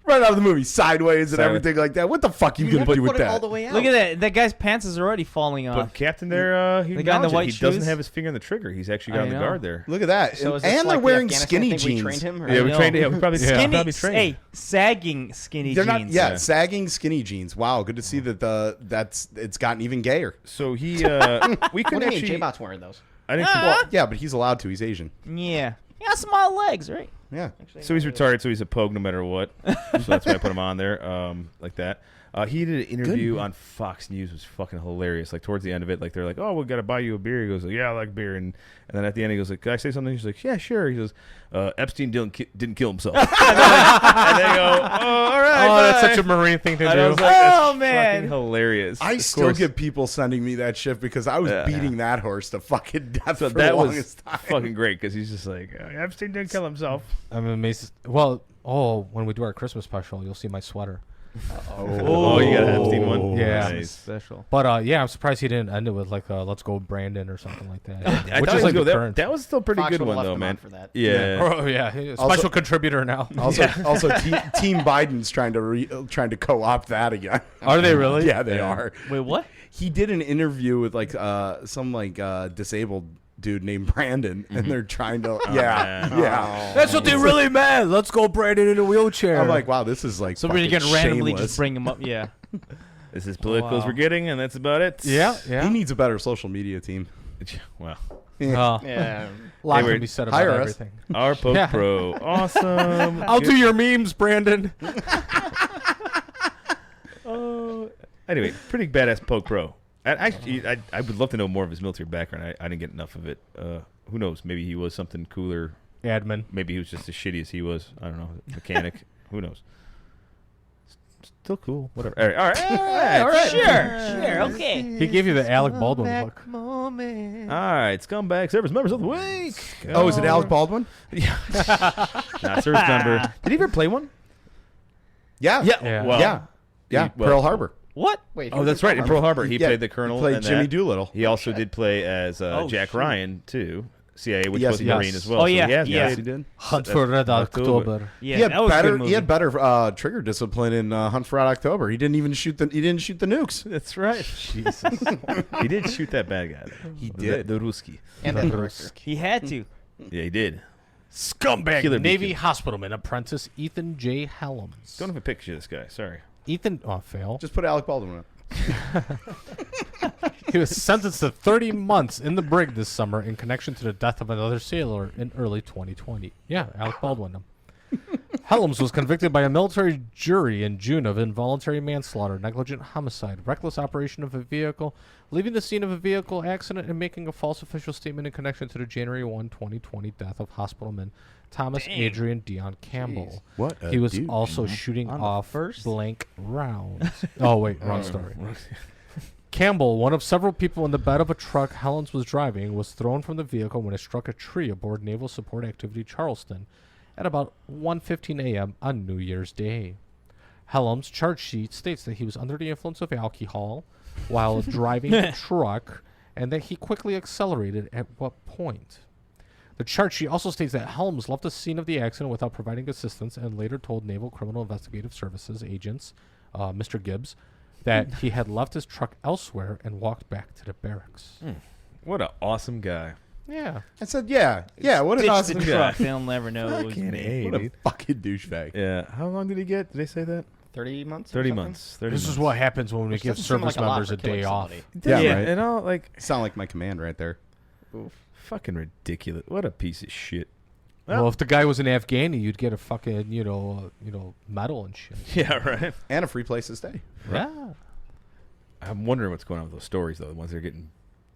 right out of the movie, sideways and Sideways. everything like that. What the fuck you gonna do with that? all the way out. Look at that. That guy's pants is already falling But off. Captain there, he The guy in the acknowledged it. white He doesn't shoes? have his finger on the trigger. He's actually got I on the know. guard there. Look at that. So is and this they're like the wearing Afghanistan skinny thing we jeans. trained him, or- Yeah, we know. trained. Yeah, we probably Skinny, probably trained. hey, sagging skinny They're jeans. not, sagging skinny jeans. Wow, good to see that it's gotten even gayer. So he, we What couldn't do you mean? actually. J-Bot's wearing those. I didn't. Ah. Yeah, but he's allowed to. He's Asian. Yeah. He got small legs, right? Yeah. So he's retarded. So he's a pogue no matter what. So that's why I put him on there, like that. He did an interview on Fox News. It was fucking hilarious. Like towards the end of it, like they're like, "Oh, we got to buy you a beer." He goes, "Yeah, I like beer." And then at the end, he goes, like, "Can I say something?" He's like, "Yeah, sure." He goes, "Epstein didn't kill himself." and they go, "Oh, all right." Oh, that's bye." such a Marine thing to And do. I was like, that's Oh, man. fucking hilarious. I Of still course. get people sending me that shit because I was Yeah. beating that horse to fucking death So for that the was longest time. fucking great because he's just like, Epstein didn't kill himself. I'm amazed. Well, when we do our Christmas special, you'll see my sweater. Oh, you got an Epstein one? Yeah. Nice. Special. But yeah, I'm surprised he didn't end it with like "Let's go Brandon" or something like that. I Which thought is he like was the good. current. That was still a pretty Fox good would've one left though, him man. on for that. Yeah. Oh yeah, he's a special Also- contributor now. Also, Team Biden's trying to co-opt that again. Are they really? Yeah, they are. Wait, what? He did an interview with like some disabled dude named Brandon, and they're trying to man. yeah. That's what they really meant. Let's go, Brandon, in a wheelchair. I'm like, wow, this is like So we're fucking gonna randomly shameless. just bring him up. Yeah. This is political as Wow. we're getting, and that's about it. yeah, yeah. He needs a better social media team. Well, Yeah. A lot Hey, can be said about hire us. everything. our POG Yeah. Pro, awesome. I'll do your memes, Brandon. Anyway, pretty badass POG Pro. I would love to know more of his military background. I didn't get enough of it. Who knows? Maybe he was something cooler. Admin. Maybe he was just as shitty as he was. I don't know. Mechanic. Who knows? Still cool. Whatever. All right. Sure. Okay. He gave you the Alec Baldwin look. All right. Scumbag Service Members of the Week. Oh, is it Alec Baldwin? Not service member. Did he ever play one? Yeah. Yeah. Well, Yeah. well, Pearl Harbor. What? Wait. Oh, that's right. In Pearl Harbor, he Yeah, played the colonel. He played and Jimmy that. Doolittle. He also did play as Jack shit. Ryan too, CIA, which Yes, was a yes. Marine as well. Oh, so yeah, he has yeah. played- He did. Hunt for Red October. Yeah, he had that was a better. good movie. He had better trigger discipline in Hunt for Red October. He didn't even shoot the. He didn't shoot the nukes. That's right. Jesus, he did shoot that bad guy. Though. He The- did. the Ruski. And that director. He had to. Yeah, he did. Scumbag Killer Navy beacon. hospitalman apprentice Ethan J. Helms. Don't have a picture of this guy. Sorry. Ethan, fail. Just put Alec Baldwin on. He was sentenced to 30 months in the brig this summer in connection to the death of another sailor in early 2020. Yeah, Alec Baldwin. Helms was convicted by a military jury in June of involuntary manslaughter, negligent homicide, reckless operation of a vehicle, leaving the scene of a vehicle accident, and making a false official statement in connection to the January 1, 2020 death of hospitalman Thomas Adrian Dion Campbell. What? He was also shooting off blank rounds. Oh, wait, wrong story. Campbell, one of several people in the bed of a truck Helms was driving, was thrown from the vehicle when it struck a tree aboard Naval Support Activity Charleston at about 1:15 a.m. on New Year's Day. Helms' charge sheet states that he was under the influence of alcohol while driving the truck and that he quickly accelerated at what point. The charge sheet also states that Helms left the scene of the accident without providing assistance and later told Naval Criminal Investigative Services agents, Mr. Gibbs, that he had left his truck elsewhere and walked back to the barracks. What an awesome guy. Yeah. I said, yeah. What an Ditch awesome the guy. truck. They'll never know it was Fucking me. A, What a dude. fucking douchebag. Yeah. How long did he get? Did they say that? 30 months? or 30 something? months. 30 This months. is what happens when we Which give doesn't seem service like a lot members for a killing day off. somebody. Yeah, right. And all like Sound like my command right there. fucking ridiculous. What a piece of shit. Well, if the guy was an Afghani, you'd get a fucking, medal and shit. Yeah, right. And a free place to stay. Yeah. I'm wondering what's going on with those stories though. The ones that are getting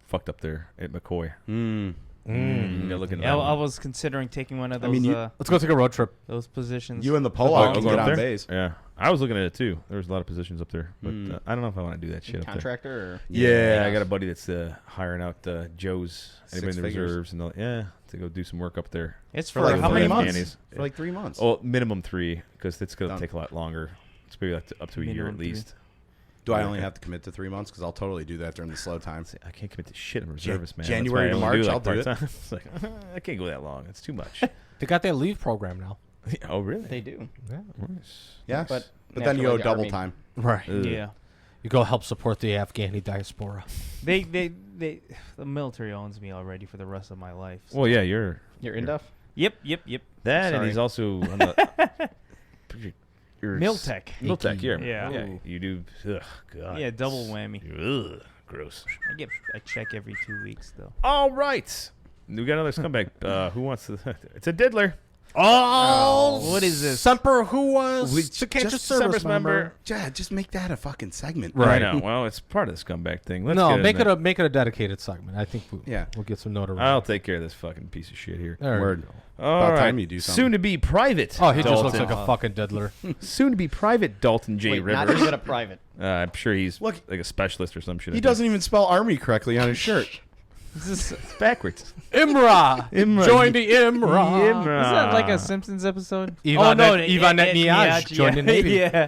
fucked up there at McCoy. You gotta look into Yeah, that I one. was considering taking one of I those mean, Let's go take a road trip. those positions. You and the Oh, Pollock can going get up on there? base. Yeah, I was looking at it too. There was a lot of positions up there, but I don't know if I want to do that shit up there. Contractor or? Yeah, I got a buddy that's hiring out Joe's, anybody in the figures. reserves, and to to go do some work up there. It's For like how many months? Afghanis. For like 3 months. Oh, minimum 3, because it's going to Done. take a lot longer. It's maybe like up to a year Minimum at 3. least. Do I only have to commit to 3 months? Because I'll totally do that during the slow time. I can't commit to shit. I'm a reservist, man. January That's to why I only March, I'll do it. part-time. It's like, I can't go that long. It's too much. They got that leave program now. Oh, really? They do. Yeah. Nice. Yes. But But then you go after, like, double Army- time. Right. Ugh. Yeah. You go help support the Afghani diaspora. They the military owns me already for the rest of my life. So. Well, yeah, you're You're in Duff? Yep. that, and Sorry. he's also on the. you're Miltech. Miltech, yeah. Yeah. Yeah. Ooh. You do. Ugh, God. Yeah, double whammy. Ugh, gross. I get a check every 2 weeks though. All right. We got another scumbag. Who wants to? It's a diddler. Oh, what is this? Semper Hooah, We second just service member. Yeah, just make that a fucking segment. Right. I know. Well, it's part of the scumbag thing. Let's No, get make it a dedicated segment. I think we'll get some notoriety. I'll take care of this fucking piece of shit here. There we Word. go. All About right. time you do something. Soon to be private. Oh, he just Dalton. looks like a fucking diddler. Soon to be private Dalton J. Wait, not Rivers. even a private. I'm sure he's Look, like a specialist or some shit. He doesn't even spell army correctly on his shirt. It's backwards. Imra. Imra. Join the Imra. Imra. Is that like a Simpsons episode? Ivan Ivan Niaz joined the Navy. Yeah.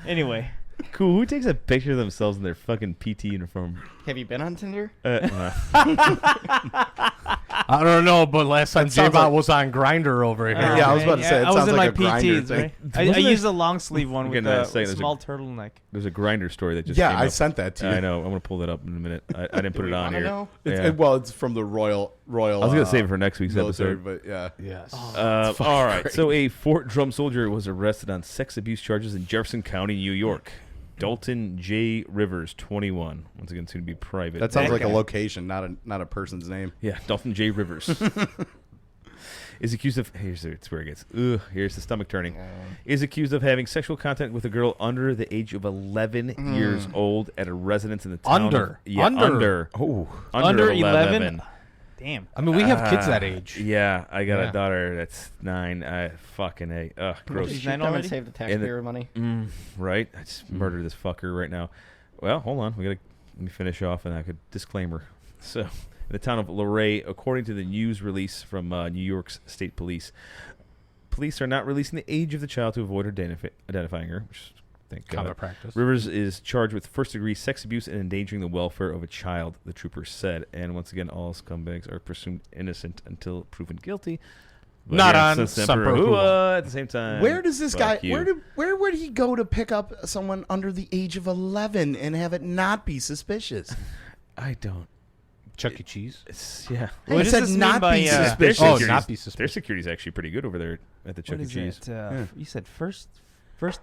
Anyway, Cool. Who takes a picture of themselves in their fucking PT uniform? Have you been on Tinder? I don't know, but last time sounds J-Bot like- was on Grinder over here. Yeah, I was about to say, it I was sounds in like my a Grindr PTs, thing. right? I Wasn't used the long sleeve one I'm with gonna the say there's a- small turtleneck. There's a Grinder story that just Yeah, came I up. sent that to you. I know. I'm gonna pull that up in a minute. I didn't put Do it we on wanna here. know? Yeah. Well, it's from the Royal. I was gonna save it for next week's military, episode. but yeah. Yes. All right. So a Fort Drum soldier was arrested on sex abuse charges in Jefferson County, New York. Dalton J. Rivers, 21. Once again, soon to be private. That sounds like a guy. location, not a person's name. Yeah, Dalton J. Rivers. Is accused of it's where it gets. Here's the stomach turning. Is accused of having sexual contact with a girl under the age of 11 years old at a residence in the town. Under. Under. Oh, Under 11? Damn. I mean, we have kids that age. Yeah, I got Yeah. a daughter that's 9. Fucking A. Ugh, gross. She's Shoot 9 them and already? save the taxpayer money. Right? I just murdered this fucker right now. Well, hold on. Let me finish off and I could disclaimer. So, in the town of Luray, according to the news release from New York's state police are not releasing the age of the child to avoid identifying her, which thank God. Common practice. Rivers is charged with first-degree sex abuse and endangering the welfare of a child, the troopers said. And once again, all scumbags are presumed innocent until proven guilty. But Not yeah, on so Semper Semper Hooah. Hooah at the same time. where does this guy? Fuck you. Where would he go to pick up someone under the age of 11 and have it not be suspicious? I don't. Chuck E. Cheese. Yeah. Hey, What I does said this mean not by, be uh, suspicious. Oh, security's- not be Their suspicious. security's actually pretty good over there at the Chuck What E. is Cheese. that? You said first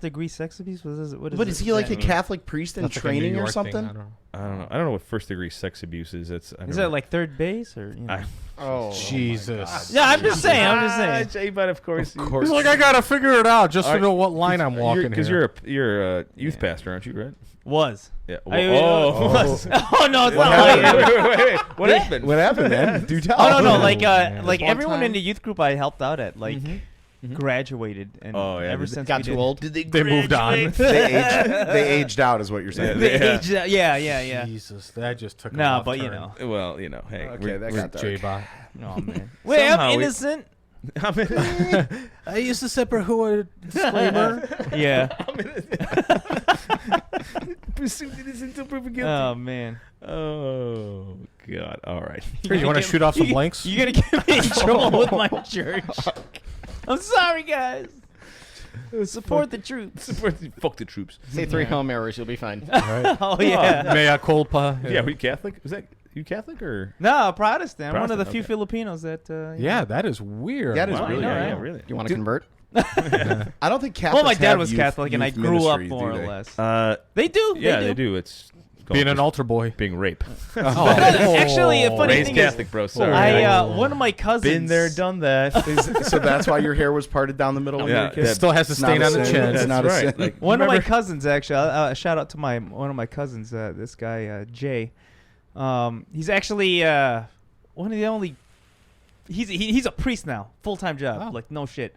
degree sex abuse? What is But is he like a that? Catholic priest in That's like a New training or York thing, something? I don't know. I don't know. I don't know what first-degree sex abuse is. That's. Is that like third base or? You know? Oh, Jesus. Yeah, I'm just saying. I'm just saying. Jay, but of course. Of course. He's like, I gotta figure it out just to Alright, know what line I'm walking Because here. you're a youth pastor, aren't you? Right? Was. Yeah. Was. Oh no, it's What not like. wait. What happened? What happened, man? Do tell. Oh no, like man. like One everyone in time- the youth group I helped out at graduated, and Oh, yeah. ever Did they- since got we too did- old. They moved on. They aged out, is what you're saying. They Yeah. aged out- yeah. Jesus, that just took a No, left but you turn. know, Well, you know, hey. Okay, that got dark. J-Bot. oh man. Wait, Somehow I'm we- innocent. I used the Semper Hooah disclaimer. Yeah. Presumed innocent until proven guilty. Oh man. Oh God! All right. Here, you want to shoot off some blanks? You're gonna get me in trouble with my church. I'm sorry, guys. Support the troops. Fuck the troops. Say 3 Hail Marys, you'll be fine. Oh yeah. Mea culpa. Yeah, were you Catholic? Was that you Catholic or? No, Protestant. I'm one of the Protestant, few okay. Filipinos that. Yeah, that is weird. That is Wow, really yeah, weird. yeah, really. You want to convert? I don't think Catholics Well, my dad have was youth- Catholic, and I youth grew up ministries, more do or they? less. They do. Yeah, they do. It's called Being an altar boy. being rape. Actually, a funny Raised thing Catholic, is, bro. Sorry. one of my cousins. Been there, done that. So that's why your hair was parted down the middle when you were a kid? It still has to It's not stain a on the sin. chin. It's not a right. sin. Like, One of my remember- cousins, actually, shout out to one of my cousins, this guy Jay. He's actually one of the only. He's a priest now, full-time job, Oh. like no shit.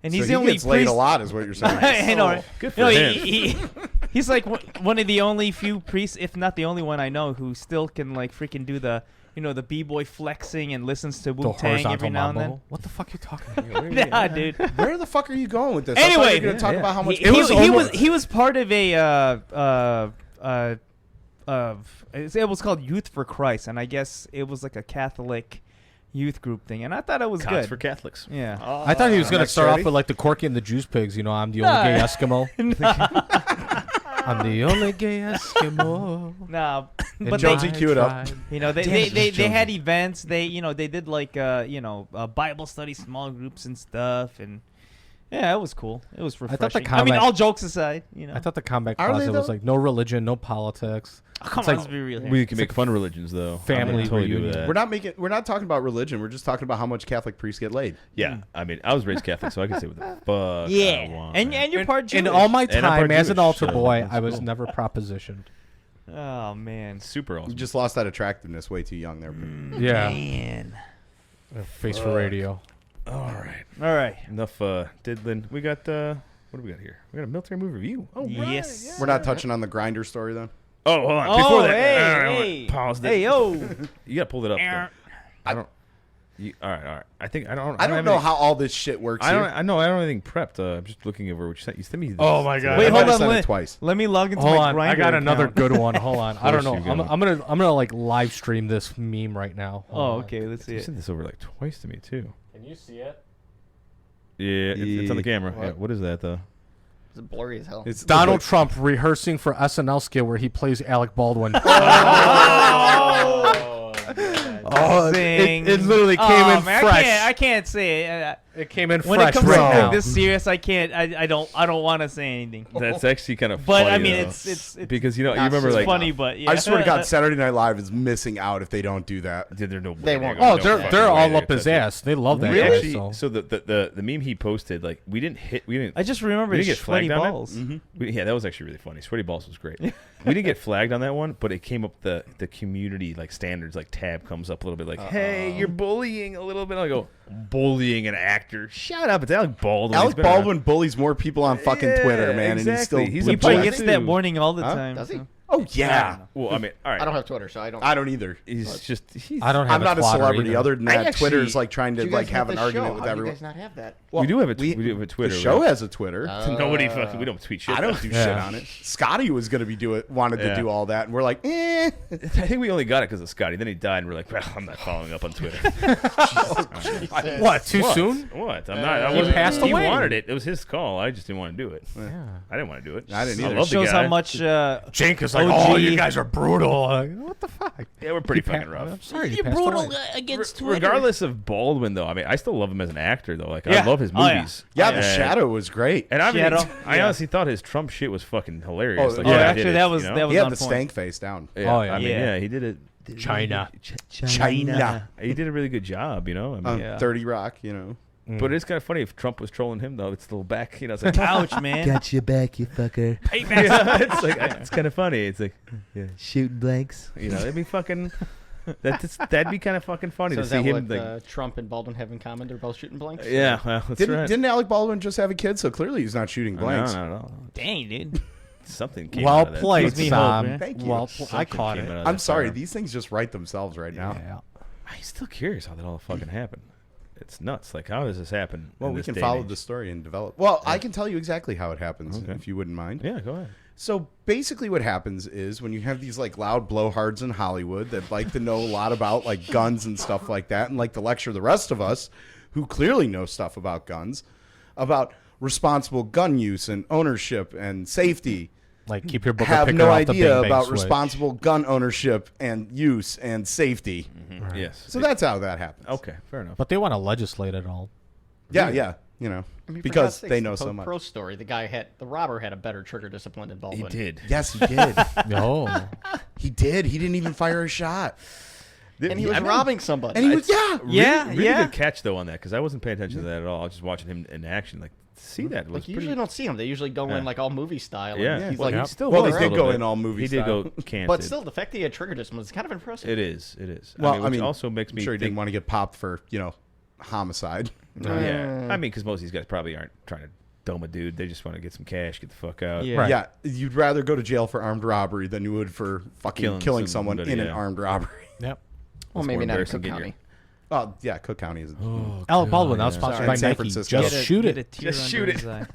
And So he's he the only gets laid priest. a lot, is what you're saying. I know, right? Good for No, him. he's like one of the only few priests, if not the only one I know, who still can like freaking do the the b-boy flexing and listens to The Wu Tang horizontal every now and then. mambo. What the fuck are you talking about? Nah, dude. Where the fuck are you going with this? Anyway. I thought you were going to talk about how much. He was part of it was called Youth for Christ, and I guess it was like a Catholic youth group thing, and I thought it was Cops good. for Catholics. Yeah. I thought he was going to Next start charity? off with like the Corky and the Juice Pigs. I'm the only gay Eskimo. I'm the only gay Eskimo. Nah, in but Jonesy, my cue it up. tribe. they had events. They did like Bible study small groups and stuff, and yeah, it was cool. It was thought refreshing. the I mean, combat- all jokes aside, I thought the combat Are they, closet was though? like no religion, no politics. Oh, come It's on, like- let's be real here. We can make fun of religions, though. Family I'm totally good with reunion. that. We're not talking about religion. We're just talking about how much Catholic priests get laid. Yeah, I mean, I was raised Catholic, so I can say what the fuck I Yeah, want. and man. you're part Jewish. In all my And I'm part time as an Jewish, altar so boy, that's I was cool. never propositioned. Oh man, super awesome. You just lost that attractiveness way too young there. Yeah. man. Face for radio. all right, All right. enough diddling. We got what do we got here? We got a military movie review. Oh, Yes. right, We're not touching on the grinder story then. Oh, hold on. Oh, Before that, hey, all right, hey. pause that. Hey, yo. You gotta pull it up. Though. I don't. All right. I think I don't. I don't have know any- how all this shit works. I don't. here. I know. I don't have anything prepped. I'm just looking over what you sent. You sent me. This, Oh, my God. Wait, I might hold have on. said it Let, twice. let me log into Hold my on, Grindr I got another account. good one. Hold on, I don't know. course you I'm got gonna like live stream this meme right now. Oh, Hold on. okay. Let's see You it. sent this over like twice to me too. Can you see it? Yeah, it's on the camera. What? Yeah, what is that though? It's blurry as hell. It's Donald Trump rehearsing for SNL skit where he plays Alec Baldwin. Oh, Sing. it literally came Oh, in man, fresh. I can't say it. It came in When fresh it comes right to now. something this serious, I can't. I don't want to say anything. That's actually kind of But funny. I mean, though. it's because you not remember so like funny, but yeah. I swear to God, Saturday Night Live is missing out if they don't do that. Dude, there's no way They won't. gonna- Oh, no they're fucking all way up they're his touching it. ass. They love that We guy. actually, So. so the meme he posted, like we didn't I just remember we his didn't get sweaty flagged on it? balls. yeah, that was actually really funny. Sweaty balls was great. We didn't get flagged on that one, but it came up the community like standards like tab comes up a little bit like, hey, you're bullying a little bit. I go, bullying an actor? Shut up! It's Alec Baldwin. He's Alec been around- Baldwin bullies more people on fucking Yeah, Twitter, man, and exactly. he's He's still. a He probably bully gets too. that warning all the Huh? time. Does he? so. Oh yeah, Well, I mean, all right. I don't have Twitter, so I don't. I don't either. He's just he's. I don't have I'm not a Twitter celebrity. either. Other than I that, actually- Twitter's like trying to You guys like have an this argument show. with How do everyone. you guys not have that? we do have a we have a Twitter. The show right? has a Twitter. Nobody fucking. We don't tweet shit. I don't do Yeah. shit on it. Scotty was gonna be wanted to Yeah. do all that, and we're like, eh. I think we only got it because of Scotty. Then he died, and we're like, well, I'm not following up on Twitter. What? Too What? soon? What? I'm not. I He wasn't. passed He away. wanted it. It was his call. I just didn't want to do it. Yeah. I didn't want to do it. I didn't either. love the Shows guy. how much. Jake is like, OG. oh, you guys are brutal. Like, what the fuck? Yeah, we're pretty He fucking pa- rough. I'm sorry, he You're passed brutal away. against Twitter. Regardless of Baldwin, though, I mean, I still love him as an actor, though. Like, I Yeah. love his Oh, yeah. movies. Yeah, The And- Shadow was great. And I mean, Shadow. I Yeah. honestly thought his Trump shit was fucking hilarious. Oh, Like, yeah. how he Actually, did it, that was you know? that was He had on the point. stank face down. Yeah, Oh, yeah. I mean, Yeah. yeah, he did it. China. China. He did a really good job, you know. I mean, Yeah. 30 Rock, you know. but it's kind of funny if Trump was trolling him, though. It's a little back, you know. It's like, Ouch, man. Got your back, you fucker. yeah, it's like it's kind of funny. It's like, yeah, Shooting blanks. you know, it'd be fucking. That'd be kind of fucking funny So to is see that him. what Like, Trump and Baldwin have in common? They're both shooting blanks? yeah, well, that's right. Didn't Alec Baldwin just have a kid? So clearly he's not shooting blanks. No. Dang, dude. Something came Well out of that. played, Gives me hope, Sam. man. Thank you. Well, I Something caught came it. out of I'm that sorry. fire. These things just write themselves right now. Yeah. I'm still curious how that all fucking happened. It's nuts. Like, how does this happen? Well, in we this can day follow and the age? story and develop. Well, I can tell you exactly how it happens, Okay. if you wouldn't mind. Yeah, go ahead. So basically what happens is when you have these like loud blowhards in Hollywood that like to know a lot about like guns and stuff like that and like to lecture the rest of us who clearly know stuff about guns, about responsible gun use and ownership and safety, Like, keep your booger have picker no off the idea bang bang about switch. responsible gun ownership and use and safety. Yes. So that's how that happens. okay. Fair enough. But they want to legislate it all. Yeah, you know, I mean, for because God's sakes, they know the so POG much. Pro story. The robber had a better trigger discipline than he Baldwin. did. Yes, he did. Oh. He did. He didn't even fire a shot. And he was I mean, robbing somebody. And he was, yeah. Really good catch though on that because I wasn't paying attention to that at all. I was just watching him in action. Like, to see that was Like, you pretty. usually don't see him. They usually go Yeah. in like all movie style. Yeah, And he's well, like, he still Well, was they a did little go bit. in all movie He did style. go canted. but still, the fact that he had trigger discipline is kind of impressive. it is. It is. Well, which also makes I'm me sure he think. didn't want to get popped for, homicide. Yeah, I mean, because most of these guys probably aren't trying to dome a dude. They just want to get some cash, get the fuck out. Yeah. Right. Yeah, you'd rather go to jail for armed robbery than you would for fucking killing someone somebody, in an yeah. armed robbery. Yep. Well, That's maybe more not in embarrassing Cook getting County. Oh yeah, Cook County is. Alec Baldwin, that was yeah. sponsored Sorry. by San Nike. Francisco. Just shoot Get a it. tear Just under shoot his eye.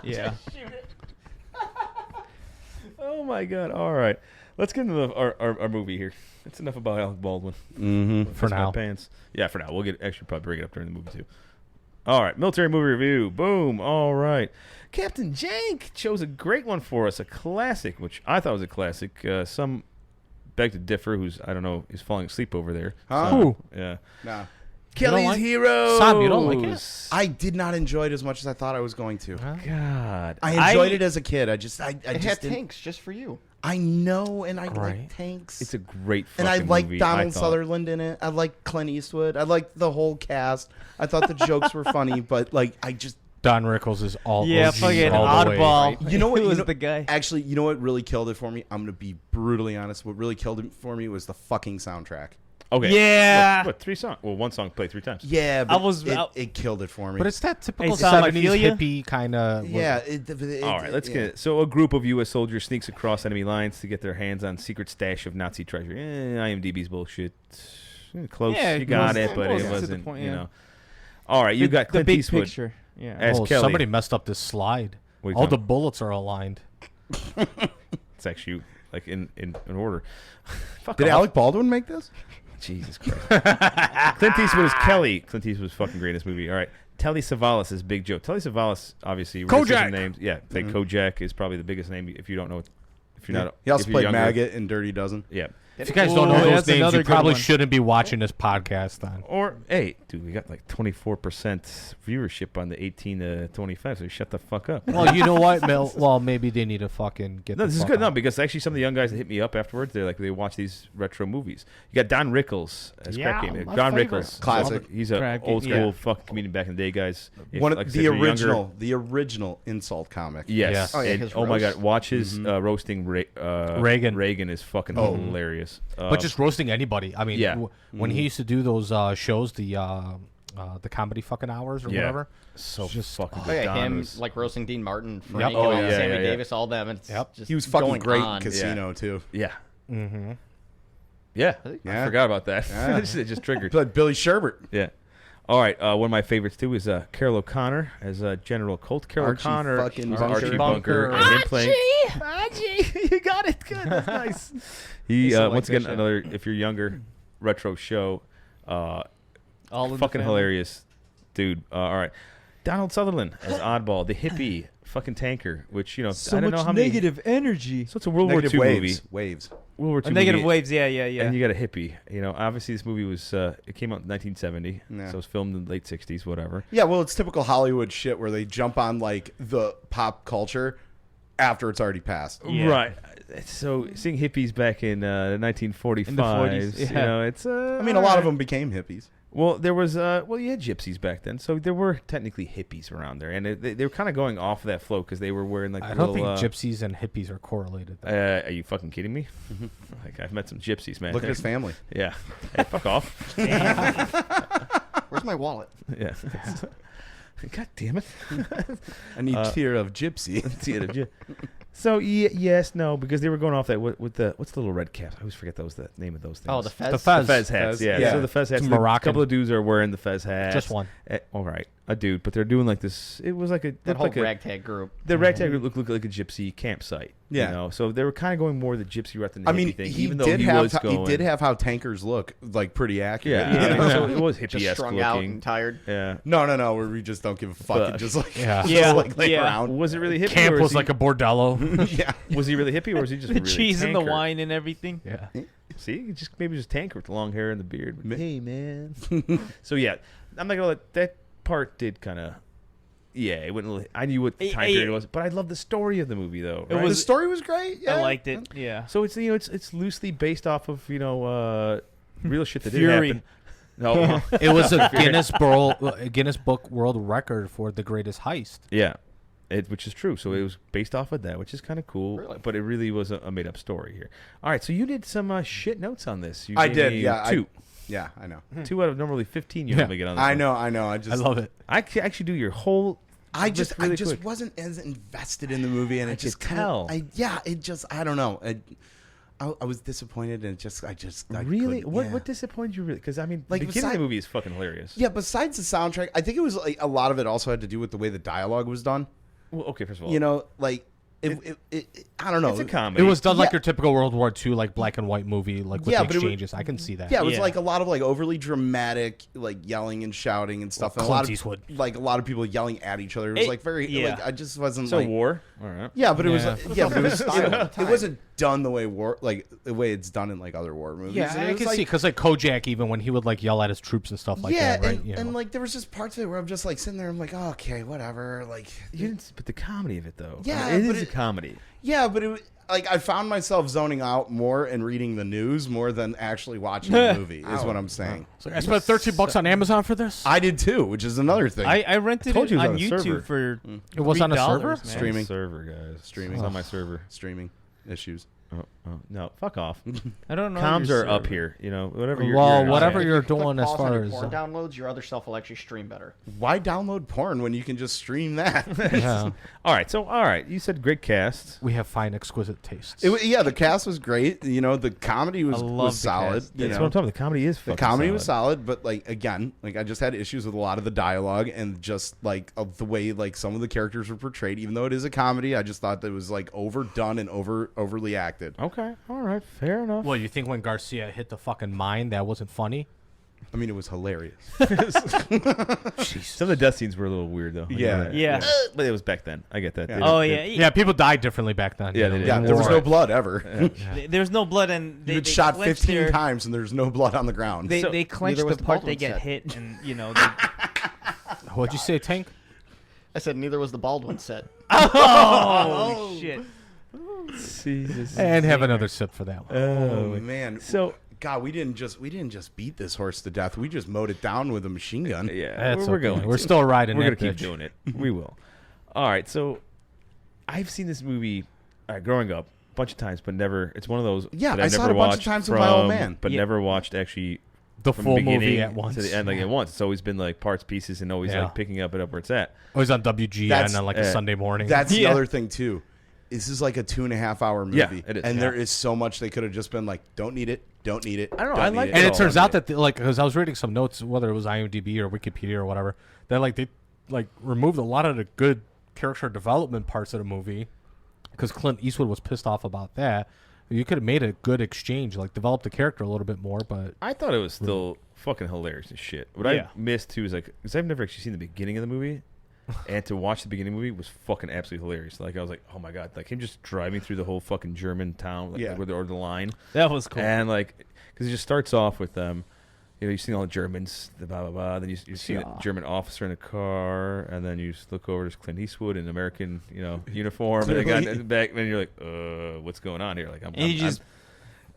Yeah. Oh my God! All right, let's get into our movie here. That's enough about Alec Baldwin. Mm-hmm. For Piss my now. pants. Yeah, for now. We'll actually probably bring it up during the movie too. All right, military movie review. Boom. All right, Captain Jank chose a great one for us, a classic, which I thought was a classic. Some beg to differ. Who's I don't know is falling asleep over there. Huh? Who? Yeah. Nah. Kelly's like- Heroes. Sam, you don't like it? I did not enjoy it as much as I thought I was going to. God. I enjoyed it as a kid. I just It just had didn't. tanks just for you. I know, and I Right. like tanks. It's a great and fucking I like movie, Donald thought. Sutherland in it. I like Clint Eastwood. I like the whole cast. I thought the jokes were funny, but like I just Don Rickles is all Yeah, OG fucking all the way. oddball. You know what? Who You was know- the guy? actually, you know what really killed it for me? I'm gonna be brutally honest. What really killed it for me was the fucking soundtrack. Okay. Yeah. What 3 songs? Well, one song played 3 times. Yeah, I but was- it killed it for me. But it's that typical Sam, I 70s feel ya. hippie kind of. yeah. All right, let's get it. So a group of U.S. soldiers sneaks across enemy lines to get their hands on secret stash of Nazi treasure. IMDb's bullshit. Close, Yeah, you got close- it, but close it to the wasn't, point, you yeah. know. All right, you got the Clint big Eastwood picture. Yeah. as Oh, Kelly. somebody messed up this slide. What are you All the talking bullets are aligned. It's actually like in order. Fuck Did off. Alec Baldwin make this? Jesus Christ. Clint Eastwood is Kelly. Clint Eastwood was fucking great in this movie. All right. Telly Savalas is Big Joe. Telly Savalas, obviously, Kojak. names. Yeah, like Kojak is probably the biggest name if you don't know. If you're not, He also if you're played younger. Maggot in Dirty Dozen. Yeah. If you guys Ooh, don't know those that's names, another you good probably one. shouldn't be watching this podcast then. Or hey, dude, we got like 24% viewership on the 18 to 25. So shut the fuck up. Well, you know what, Mel? Well, maybe they need to fucking get. No, the this is fuck good. No, out. because actually some of the young guys that hit me up afterwards, they're like they watch these retro movies. You got Don Rickles as Yeah, Crack Game. my Don favorite. Rickles, Classic. He's a Crack old Game, school yeah. fucking comedian back in the day, guys. If, One of like I said, the if you're original, younger- the original insult comic. Yes. Yes. Oh, yeah, And- his oh my roast. God, watch his roasting Reagan. Reagan is fucking Oh. hilarious. But just roasting anybody. I mean, Yeah. When he used to do those shows, the comedy fucking hours or Yeah. whatever. so just- fucking Oh, good. yeah, Don him was- like roasting Dean Martin, Frank, Oh, and yeah, Sammy yeah, yeah. Davis, all them. It's Yep. just He was fucking going great in on. Casino too. yeah. Mm-hmm. Yeah. I Yeah. forgot about that. Yeah. it just triggered. But Billy Sherbert. Yeah. All right. One of my favorites too is Carol O'Connor as General Colt. Carol Archie O'Connor, fucking Archie Bunker. Bunker, and him playing. Archie, you got it. Good. That's nice. He used to like once that again show. another if you're younger retro show. All in the Fucking family. hilarious, dude. All right. Donald Sutherland as Oddball, the hippie fucking tanker, which I don't know how many. energy. So it's a World Negative War II waves. movie. Waves. World War II Negative movie. waves. Yeah, yeah, yeah. And you got a hippie. Obviously this movie was it came out in 1970, Yeah. so it was filmed in the late 60s, whatever. Yeah, well, it's typical Hollywood shit where they jump on like the pop culture after it's already passed. Yeah. Right. So seeing hippies back in 1945, In the 40s, yeah. it's. I mean, a lot of them became hippies. Well, there was you had gypsies back then, so there were technically hippies around there, and they were kind of going off of that flow because they were wearing like. I the don't think little, gypsies and hippies are correlated. though. Are you fucking kidding me? Like I've met some gypsies, man. Look at his family. Yeah. Hey, fuck off. Where's my wallet? Yeah. God damn it. I need tear of gypsy. So yes, no, because they were going off that with the what's the little red cap? I always forget that was the name of those things. Oh, the Fez. The Fez. The Fez hats, Fez, yeah. yeah. So the Fez hats. It's A Moroccan. couple of dudes are wearing the Fez hats. Just one. All right, a dude, but they're doing like this. It was like a That whole like a, ragtag group. the ragtag group looked like a gypsy campsite. Yeah. So they were kind of going more the gypsy route than the I mean, hippie thing. he Even though did he have was going, he did have how tankers look like pretty accurate. yeah. you know? So it was Just hippie-esque strung out looking. and tired. Yeah. No, where we just don't give a fuck and just like Yeah. Yeah, like lay yeah. around. Was it really hippie? Camp or was he- like a bordello. Yeah. Was he really hippie or was he just The really cheese and the tanker? wine and everything. yeah. See, maybe just tanker with the long hair and the beard. Hey man. So yeah, I'm not gonna let that part did kind of. Yeah, it wouldn't. Really, I knew what time period it was, but I love the story of the movie though. It right? The was- story was great. Yeah. I liked it. Yeah. So it's it's loosely based off of real shit that did Fury. happen. No, It was a Guinness Book World Record for the greatest heist. yeah, which is true. So it was based off of that, which is kind of cool. Really? But it really was a made up story here. All right, so you did some shit notes on this. You I gave did. me Yeah. two. Yeah, I know. 2 out of normally 15 you Yeah. only get on this I one. know. I I just love it. I could actually do your whole. I list just really quick. wasn't as invested in the movie, and I it just could kinda- tell. I don't know. I was disappointed and I Really? couldn't- What yeah. what disappointed you? Really? Because I mean, Like, the beginning of beside- the movie is fucking hilarious. Yeah, besides the soundtrack, I think it was like a lot of it also had to do with the way the dialogue was done. Well, okay, first of all, You know, like I don't know. it's a comedy. It was done like Yeah. your typical World War II, like black and white movie, like with Yeah, the but it was- exchanges. I can see that. Yeah, it was Yeah. like a lot of like overly dramatic, like yelling and shouting and stuff. Well, And a lot Clint of Eastwood. like a lot of people yelling at each other. It was It- like very yeah. like I just wasn't so like war. All right. yeah, but it was Yeah. like, yeah, but it was Style. it wasn't done the way the way it's done in like other war movies. Yeah, And it I was can like, see because like Kojak, even when he would like yell at his troops and stuff like yeah, that, right? and, You know. and like there was just parts of it where I'm just like sitting there. I'm like, oh, okay, whatever. Like, You didn't, but the comedy of it though. Yeah, I mean, but it is a comedy. yeah, but it like I found myself zoning out more and reading the news more than actually watching the movie. Is what I'm saying. So I spent $13 on Amazon for this. I did too, which is another thing. I rented Told it you it was on on a YouTube server. for It was on a $3, server? man. Streaming. Server, guys. Streaming. It's on my server. Streaming issues. Oh, no, fuck off. I don't know. Comms your are up server. here. You know, whatever you're. Well, you're whatever saying. you're If you click doing as pause on far your as porn downloads, your other stuff will actually stream better. Why download porn when you can just stream that? yeah, All right. You said great cast. we have fine, exquisite tastes. Yeah, the cast was great. You know, the comedy was love the solid. cast. You That's know? what I'm talking about. The comedy is The fucking comedy solid. was solid, but like again, like I just had issues with a lot of the dialogue and just like of the way like some of the characters were portrayed. Even though it is a comedy, I just thought that it was like overdone and overly acted. Okay. All right. Fair enough. Well, you think when Garcia hit the fucking mine, that wasn't funny? I mean, it was hilarious. Some of the death scenes were a little weird though. I Yeah. know that. Yeah. But it was back then. I get that. Yeah. They Oh just- yeah. Yeah, people died differently back then. Yeah, you know, they did. Yeah, in there was war. no blood ever. There was no blood, and They they shot clenched 15 their- times and there's no blood on the ground. They So, they clench neither was the the part they Baldwin get set. hit, and you know. What'd you say, Tank? I said neither was the Baldwin set. Oh shit! Jesus. And have another sip for that one. oh man. So God, we didn't just beat this horse to death. We just mowed it down with a machine gun. yeah, That's we're okay. going. We're still riding We're that gonna keep bitch. doing it. We will. All right. So I've seen this movie growing up a bunch of times, but never. It's one of those. Yeah, that I I've saw never it a bunch of watched times with my old from- man. but Yeah. never watched actually The from full beginning movie at once. to the end, like at once. It's always been like parts, pieces, and always Yeah. like picking up where it's at. Always on WGN That's- on like a Sunday morning. That's the Yeah. other thing too. This is like a 2.5 hour movie. Yeah, it is. And Yeah. there is so much they could have just been like, don't need it, don't need it. I don't know, don't I need like it. and it all turns of out it. that like because I was reading some notes, whether it was IMDb or Wikipedia or whatever, that like they like removed a lot of the good character development parts of the movie because Clint Eastwood was pissed off about that. You could have made a good exchange, like developed the character a little bit more, but I thought it was still fucking hilarious as shit. What Yeah. I missed too is like, because I've never actually seen the beginning of the movie, and to watch the beginning of the movie was fucking absolutely hilarious. Like I was like, oh my god, like him just driving through the whole fucking German town, like Yeah. where the line, That was cool. and like, because it just starts off with you know, you see all the Germans, the blah blah blah. Then you see a German officer in a car, and then you just look over to Clint Eastwood in American, you know, uniform, and the guy in the back, and you're like, what's going on here? Like And he just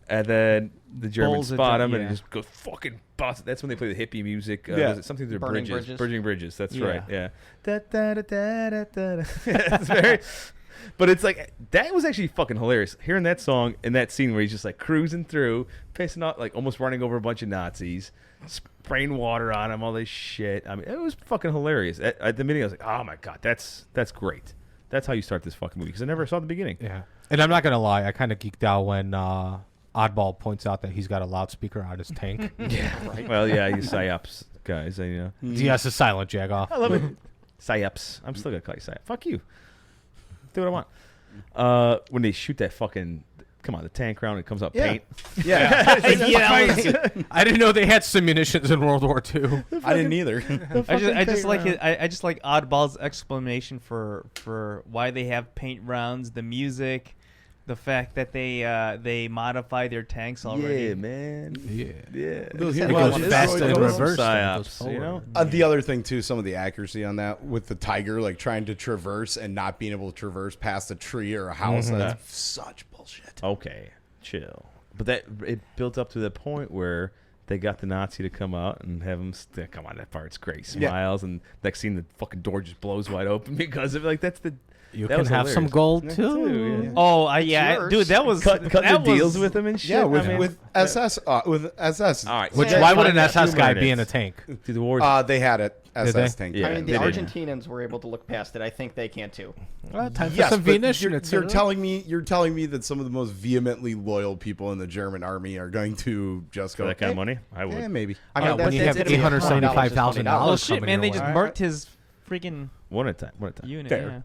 and then the Germans bowls it spot down, him and yeah. he just goes fucking boss. That's when they play the hippie music. Yeah. Was it something to the Burning bridges. Bridges. Burning Bridges. That's Yeah. right. Yeah. Da, da, da, da, da, da, da. It's very, but it's like that was actually fucking hilarious. Hearing that song in that scene where he's just like cruising through, pissing off, like almost running over a bunch of Nazis, spraying water on him, all this shit. I mean, it was fucking hilarious. At the beginning, I was like, oh my god, that's great. That's how you start this fucking movie because I never saw the beginning. yeah. And I'm not gonna lie, I kind of geeked out when Oddball points out that he's got a loudspeaker on his tank. Well, yeah, you psyops guys, you know. He has a silent jag off. I love it. Psyops. I'm still gonna call you psyop. Fuck you. Do what I want. When they shoot that fucking, come on, the tank round, it comes out Yeah. paint. Yeah. I didn't know they had some munitions in World War II. I didn't either. I just like it. I just like Oddball's explanation for why they have paint rounds, the music, the fact that they modify their tanks already. Yeah, man. Yeah. Yeah. It Well, goes it's fast really in cool. reverse. then it goes Psyops, you know? forward. The other thing too, some of the accuracy on that with the tiger, like trying to traverse and not being able to traverse past a tree or a house. That's such bullshit. Okay, chill. But that it built up to the point where they got the Nazi to come out and have him. Come on, that part's great. Yeah. Smiles, and next scene, the fucking door just blows wide open because of like that's the. You That can was have some hilarious. gold Yeah, too. too, yeah. Oh, yours. dude, that was Cut that the deals was- with him and shit. Yeah, with I mean, with SS. With SS. all right. Which so why that's would an fine. SS 2 guy be in a minutes. tank? Dude, the war. They had it. SS tank. Yeah, I mean, the they did. Argentinians were able to look past it. I think they can too. Time for Yes, some but Venus. you're telling me that some of the most vehemently loyal people in the German army are going to just For go that kind of money, I would. Yeah, maybe. I mean, when you have it'd be $875,000 Oh shit, coming man! They your just way. murked his freaking One at a time. One at a time. unit. Fair.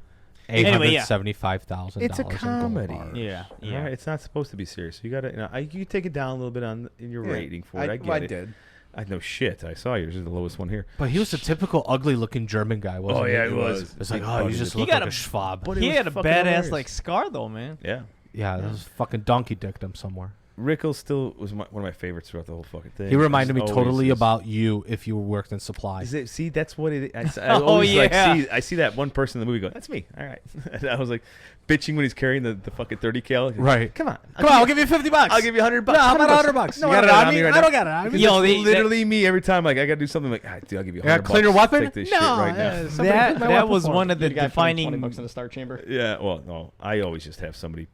Anyway, yeah. $875,000. It's a comedy. Yeah, Yeah. yeah. It's not supposed to be serious. You got to, you take it down a little bit in your Yeah, rating for it. I get it. did. I know shit. I saw yours is the lowest one here. But he was a typical ugly-looking German guy, wasn't he? he was. It's like, Big oh, you body. just He look got like a a- schwab. But it He was had a fucking badass hilarious. like scar though, man. Yeah. Yeah, that was fucking donkey dicked him somewhere. Rickles still was one of my favorites throughout the whole fucking thing. He reminded me Just totally always is. about you if you worked in supply. Is it? See, that's what it. I Oh, always yeah. I see that one person in the movie go, "That's me." All right, and I was like, bitching when he's carrying the fucking 30 cal. Right. Come on, Come on, I'll give you $50. I'll give you $100. No, how about $100? No, You got I it don't on have me? right I now. don't got it on me. Because Yo, it's they- literally me every time. Like I gotta do something. Like, dude, I'll give you. $100 You gotta clean your weapon? Take this No, shit right yeah, now. somebody clean my That weapon was for one me. of the The guy $20 defining. in the start chamber. Yeah. Well, no, I always just have somebody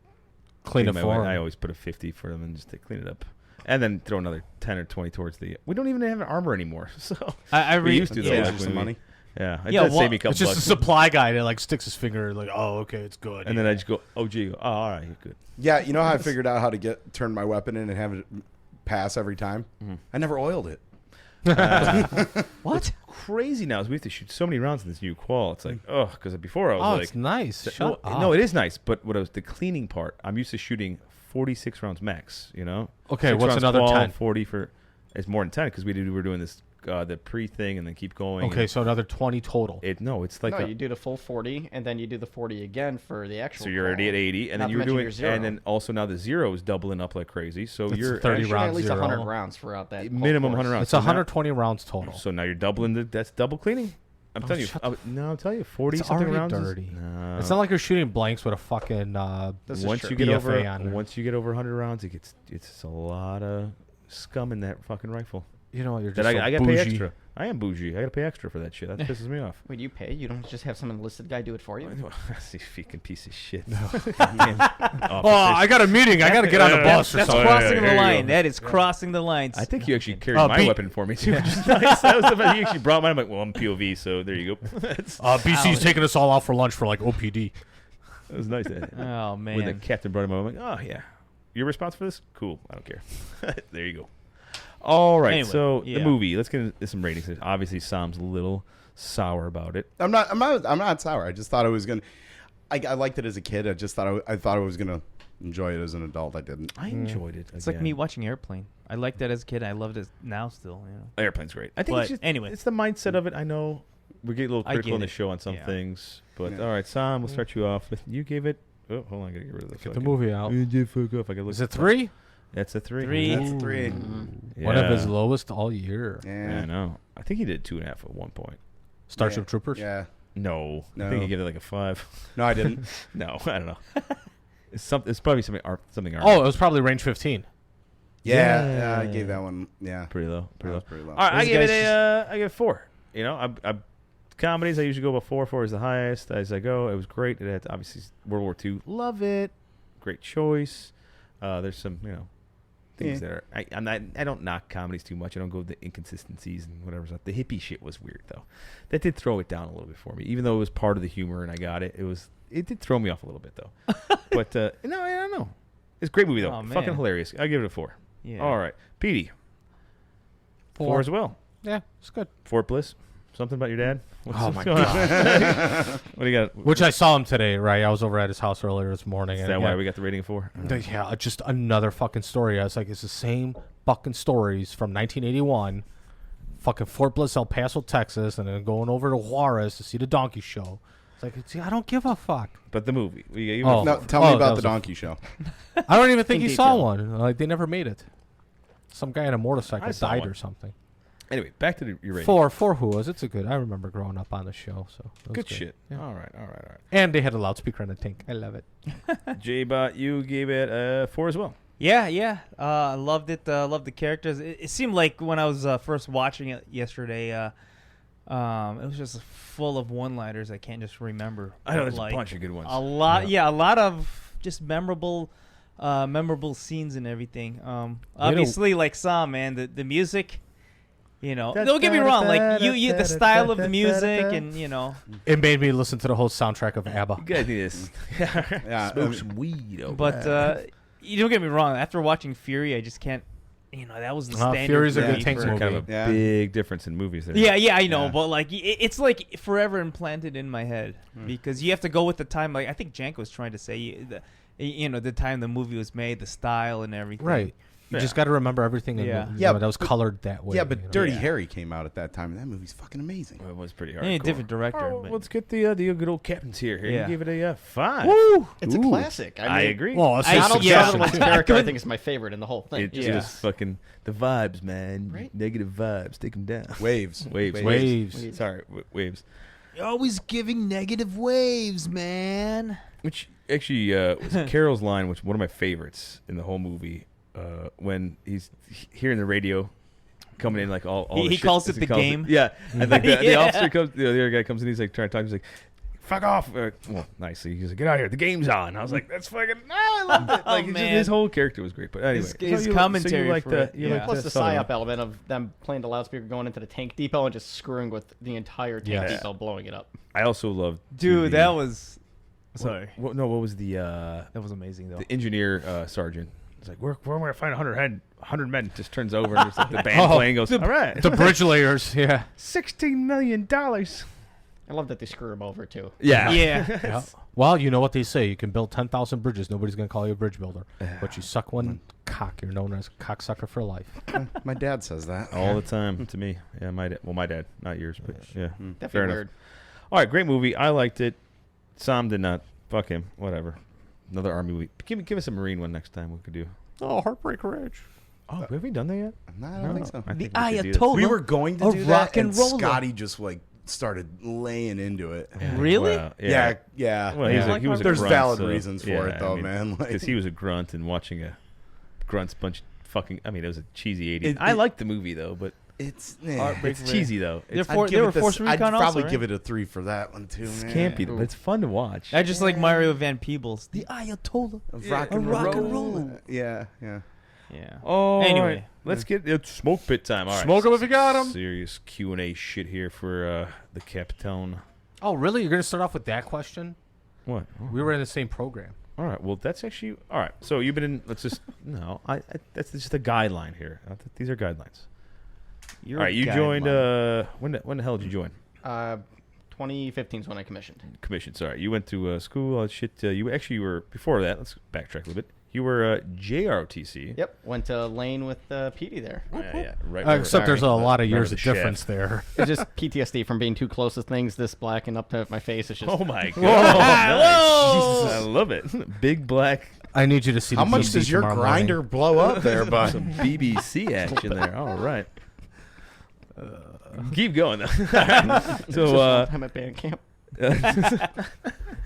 Clean it my for way. him. I always put a 50 for them and just to clean it up, and then throw another 10 or 20 towards the. We don't even have an armor anymore, so I we used to though. yeah. like, Saves you some when we- money. Yeah, it Yeah, does well, save me a couple It's just a bucks. supply guy that like sticks his finger like, oh, okay, it's good. And then I just go, oh, gee, oh, all right, you're good. Yeah, you know how I figured out how to turn my weapon in and have it pass every time? I never oiled it. What? Crazy now is we have to shoot so many rounds in this new qual. It's like, oh, because before I was oh, like, it's nice. Shut up. no, it is nice, but what I was the cleaning part. I'm used to shooting 46 rounds max. You know. Okay, 6 what's rounds another qual, 10? 40 for. It's more than 10 because we're doing this the pre thing and then keep going. Okay, so another 20 total. It's like No, you do the full 40, and then you do the 40 again for the actual. so you're already at 80, and Not then to you're mention doing, your zero. and then also now the zero is doubling up like crazy. So That's you're 30 Shoot rounds. at least zero. 100 rounds throughout that. whole minimum course. 100 rounds. It's So now- 120 rounds total. So now you're doubling that's double cleaning. I'm Oh, telling you. shut I'm telling you, 40 It's something already rounds. dirty. No. It's not like you're shooting blanks with a fucking This is once true. you get over BFA on there. once you get over 100 rounds, it's a lot of scum in that fucking rifle. You know, you're That just so I got to pay bougie. extra. I am bougie. I got to pay extra for that shit. That pisses me off. Wait, you pay? You don't just have some enlisted guy do it for you? See, fucking piece of shit. Oh, I got a meeting. I got to get on the bus or That's something. crossing there the you go. line. That is crossing the line. I think you actually carried Oh, my B- weapon for me too, which is nice. That was the fact he actually brought mine. I'm like, well, I'm POV, so there you go. That's- BC's taking us all out for lunch for like OPD. that was nice. Oh When the man. captain brought him over, I'm like, oh yeah, your response for this? Cool. I don't care. There you go. All right. Anyway, So yeah. the movie. Let's get into some ratings. Obviously, Sam's a little sour about it. I'm not sour. I just thought I was gonna. I liked it as a kid. I just thought I thought I was gonna enjoy it as an adult. I didn't. I enjoyed it. It's like me watching Airplane. I liked that as a kid. I loved it now still. You know. Airplane's great. I think But it's just, anyway. it's the mindset of it. I know we get a little I critical get on the it. show on some Yeah. things, but Yeah. all right, Sam, we'll start you off. You gave it. Oh, hold on, I gotta get rid of the Get the movie out. Fuck off. I gotta look Is at it 3? That's a 3. Three. That's a 3. One of Yeah. his lowest all year. Yeah, I Yeah. know. I think he did 2.5 at one point. Starship Yeah. Troopers. Yeah. No, I No. think he gave it like a 5. No, I didn't. No, I don't know. It's probably something something. Oh, it was probably range 15. Yeah, I gave that one. Yeah, pretty low. that Pretty low. was pretty low. All right, I Those give it guys I give it 4. You know, I comedies I usually go about 4. 4 is the highest as I go. It was great. It had obviously World War II. Love it. Great choice. There's some things that are I don't knock comedies too much. I don't go with the inconsistencies and whatever's up. The hippie shit was weird though. That did throw it down a little bit for me. Even though it was part of the humor and I got it. It did throw me off a little bit though. But no, I don't know. It's a great movie though. Oh, man. Fucking hilarious. I give it a 4. Yeah. All right, Petey. 4 as well. Yeah, it's good. Fort Bliss. Something about your dad? Oh, my going on? What do you got? Which I saw him today, right? I was over at his house earlier this morning. Is and that why yeah, we got the rating of 4? Yeah, just another fucking story. I was like, it's the same fucking stories from 1981. Fucking Fort Bliss, El Paso, Texas, and then going over to Juarez to see the donkey show. It's like, see, I don't give a fuck. But the movie. Oh. No, tell me that about was the a- donkey show. I don't even think In he saw detail. one. Like, they never made it. Some guy on a motorcycle I saw died one. or something. Anyway, back to your rating. Four Hooahs. It's a good. I remember growing up on the show. So it was Good shit. Yeah. All right. And they had a loudspeaker on the tank. I love it. J-Bot, you gave it 4 as well. Yeah. I loved it. Loved the characters. It seemed like when I was first watching it yesterday, it was just full of one-liners I can't just remember. I know But, there's like, a bunch of good ones. A lot of just memorable scenes and everything. Obviously, like Sam, man, the music Don't get me wrong. Like the style of the music, and It made me listen to the whole soundtrack of ABBA. You guys need this. Yeah, Smoke some weed. But you don't get me wrong. After watching Fury, I just can't. That was the standard. Fury's a for good me tank for- movie. kind of a Yeah. big difference in movies there. Yeah, I know, Yeah. but like it's like forever implanted in my head because you have to go with the time. Like I think Jank was trying to say, the time the movie was made, the style and everything. Right. You just got to remember everything Yeah. that was colored that way. Yeah, but you know? Dirty Yeah. Harry came out at that time, and that movie's fucking amazing. Well, it was pretty hard. Yeah, different director. Oh, but let's get the good old captains here. Yeah. You gave it a 5. It's a classic. I mean, agree. Well, it's I- just Donald yeah. Sutherland's character, I think, is my favorite in the whole thing. It just Yeah. was fucking the vibes, man. Right? Negative vibes. Take them down. Waves. Waves. Sorry, waves. You're always giving negative waves, man. Which actually was Carol's line, which one of my favorites in the whole movie. When he's hearing the radio coming in, like all He the shit calls as it the calls game. Yeah, and like the Yeah. officer comes, the other guy comes in, he's like trying to talk. He's like, "Fuck off!" Well, nicely, he's like, "Get out of here! The game's on." I was like, "That's fucking." I loved it. Like, man. his whole character was great. But anyway, His commentary you like for the, it, you yeah. like Plus the Sutherland. psyop element of them playing the loudspeaker going into the tank depot and just screwing with the entire tank Yes. depot, blowing it up. I also loved Dude, that was. Sorry, What was the that was amazing though. the engineer sergeant? It's like, we're going to find 100 men. Just turns over and there's like the band playing. Goes, all right, The bridge layers, yeah. $16 million. I love that they screw him over too. Yeah. Yeah. Yeah. Well, you know what they say. You can build 10,000 bridges. Nobody's going to call you a bridge builder. But you suck one cock. You're known as cocksucker for life. My dad says that. All the time to me. Yeah, my dad, not yours, but yeah. Definitely Fair enough. weird. All right, great movie. I liked it. Sam did not. Fuck him. Whatever. Another Army movie. Give us a Marine one next time. We could do. Oh, Heartbreak Ridge. Oh, have we done that yet? No, I don't think so. I think The we should do that. Ayatollah. We were going to A do rock that, and and roller. Scotty just like started laying into it. Really? Well, Yeah. Well, Yeah. he was a There's grunt, valid so- reasons for yeah, it, though, I mean, man. Like, Because he was a grunt and watching a grunt's bunch fucking. I mean, it was a cheesy 80s. It- I it- liked the movie though, but it's it's cheesy though. They're It's, for- they were Force I'd Recon probably also, give right? it a 3 for that one too. it's Man. campy, but it's fun to watch. I just like Mario Van Peebles. The Ayatollah. Rock and rock roll. and roll. Yeah. Yeah. Oh, Anyway. let's get it's smoke pit time. All right, Smoke 'em if you got 'em. Serious Q&A shit here for the Capitone. Oh, really? You're going to start off with that question? What? We were in the same program. All right. Well, that's actually all right. So you've been in. Let's just no. That's just a guideline here. These are guidelines. You're All right. a You guy, joined. man. When the hell did you join? 2015 is when I commissioned. Commission. Sorry. You went to school. All that shit. You were before that. Let's backtrack a little bit. You were JROTC. Yep, went to Lane with Petey there. Yeah. Right. Except there's a lot of right years over of the difference shaft. there. It's just PTSD from being too close to things this black and up to my face. It's just Oh my god! Nice. Jesus, I love it. Big black. I need you to see How the much DVD does your tomorrow grinder morning. blow up there, bud? Some BBC action there. All right. Keep going though. So I'm at band camp.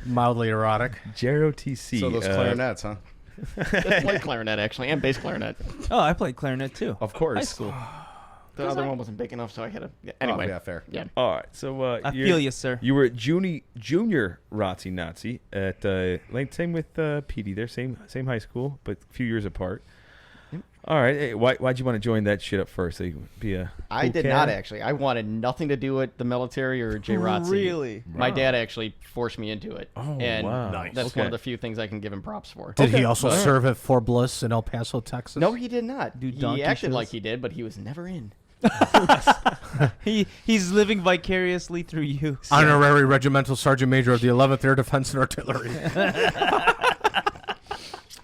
Mildly erotic. JROTC. So those clarinets, huh? I played clarinet actually, and bass clarinet. Oh, I played clarinet too. Of course. High school. The other one wasn't big enough, so I had to. Yeah, anyway, yeah, fair. yeah. All right. So I feel you, sir. You were junior ROTC Nazi at Lane. Same with PD. They're same high school, but a few years apart. All right. Hey, why'd you want to join that shit up first? So you could be a I cool did cat? not actually. I wanted nothing to do with the military or JROTC. Really? My Wow. dad actually forced me into it. Oh, and wow. Nice. that's Okay. one of the few things I can give him props for. Did he Okay. also All right. serve at Fort Bliss in El Paso, Texas? No, he did not. Do He donkey acted shows? like he did, but he was never in. He's living vicariously through you. Honorary Regimental Sergeant Major of the 11th Air Defense and Artillery.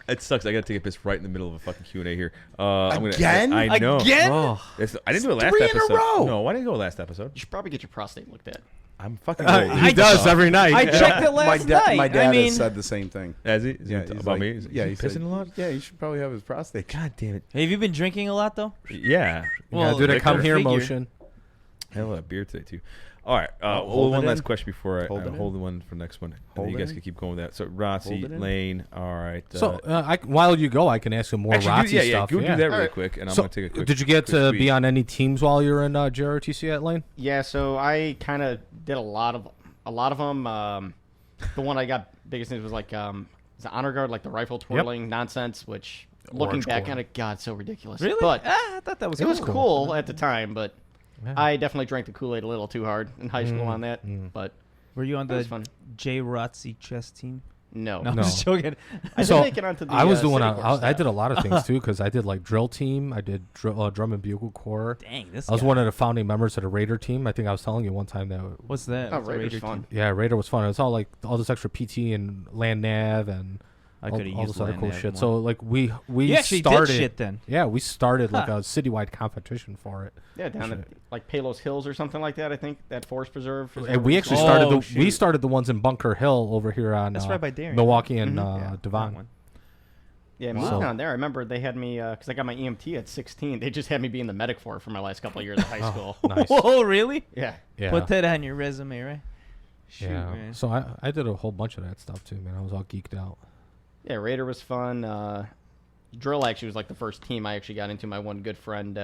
It sucks. I got to take a piss right in the middle of a fucking Q&A here. Again? I know. Again? Oh. I didn't do it last 3 in a episode. row. No, why didn't I go last episode? You should probably get your prostate looked at. I'm fucking. He does every night. I checked it last night. My dad I mean, has said the same thing. Has he? Is he he's about like- me? Is yeah, he he's pissing a lot? Yeah, you should probably have his prostate. God damn it. have you been drinking a lot though? Yeah. Yeah, do the liquor. come here Figure. motion. Hell of a beer today too. All right. hold One it last in. question before I Hold it hold the one for next one. And Hold then you it guys in. can keep going with that. So Hold Rossi, it in. Lane. All right. So while you go, I can ask you more actually, ROTC yeah, stuff. go do that real All right. quick, and I'm So, gonna take a quick. did you get quick to tweet. be on any teams while you were in JROTC at Lane? Yeah, so I kind of did a lot of them. The one I got biggest news was like the honor guard, like the rifle twirling nonsense, which looking Orange back Corps. on it, God, so ridiculous. Really? But I thought that was it cool. was cool at the time, but Yeah. I definitely drank the Kool-Aid a little too hard in high school on that, mm. but Were you on that was the fun. ROTC chess team? No. No, I'm No. just joking. I did So, make it onto the I was doing. City Corps I staff. did a lot of things too because I did like drill team. I did drum and bugle corps. Dang, this I was guy. one of the founding members of the Raider team. I think I was telling you one time that. What's that? Oh, What's a Raider's Raider fun. team? Yeah, Raider was fun. It was all like all this extra PT and land nav and I all, could have all used this other land cool nav shit. more. So like we You actually started. did shit then. Yeah, we started like Huh. a citywide competition for it. Yeah, down at like Palos Hills or something like that. I think that forest preserve. is And where we actually Oh, started the ones in Bunker Hill over here on That's right by Darien. Milwaukee and Mhm. Yeah, Devon. that one. Yeah, Wow. moving on there. I remember they had me because I got my EMT at 16. They just had me be in the medic for my last couple of years of high school. Nice. Whoa, really? Yeah. Yeah. Put that on your resume, right? Shoot, yeah. man. So I did a whole bunch of that stuff too, man. I was all geeked out. Yeah, Raider was fun. Drill actually was like the first team I actually got into. My one good friend,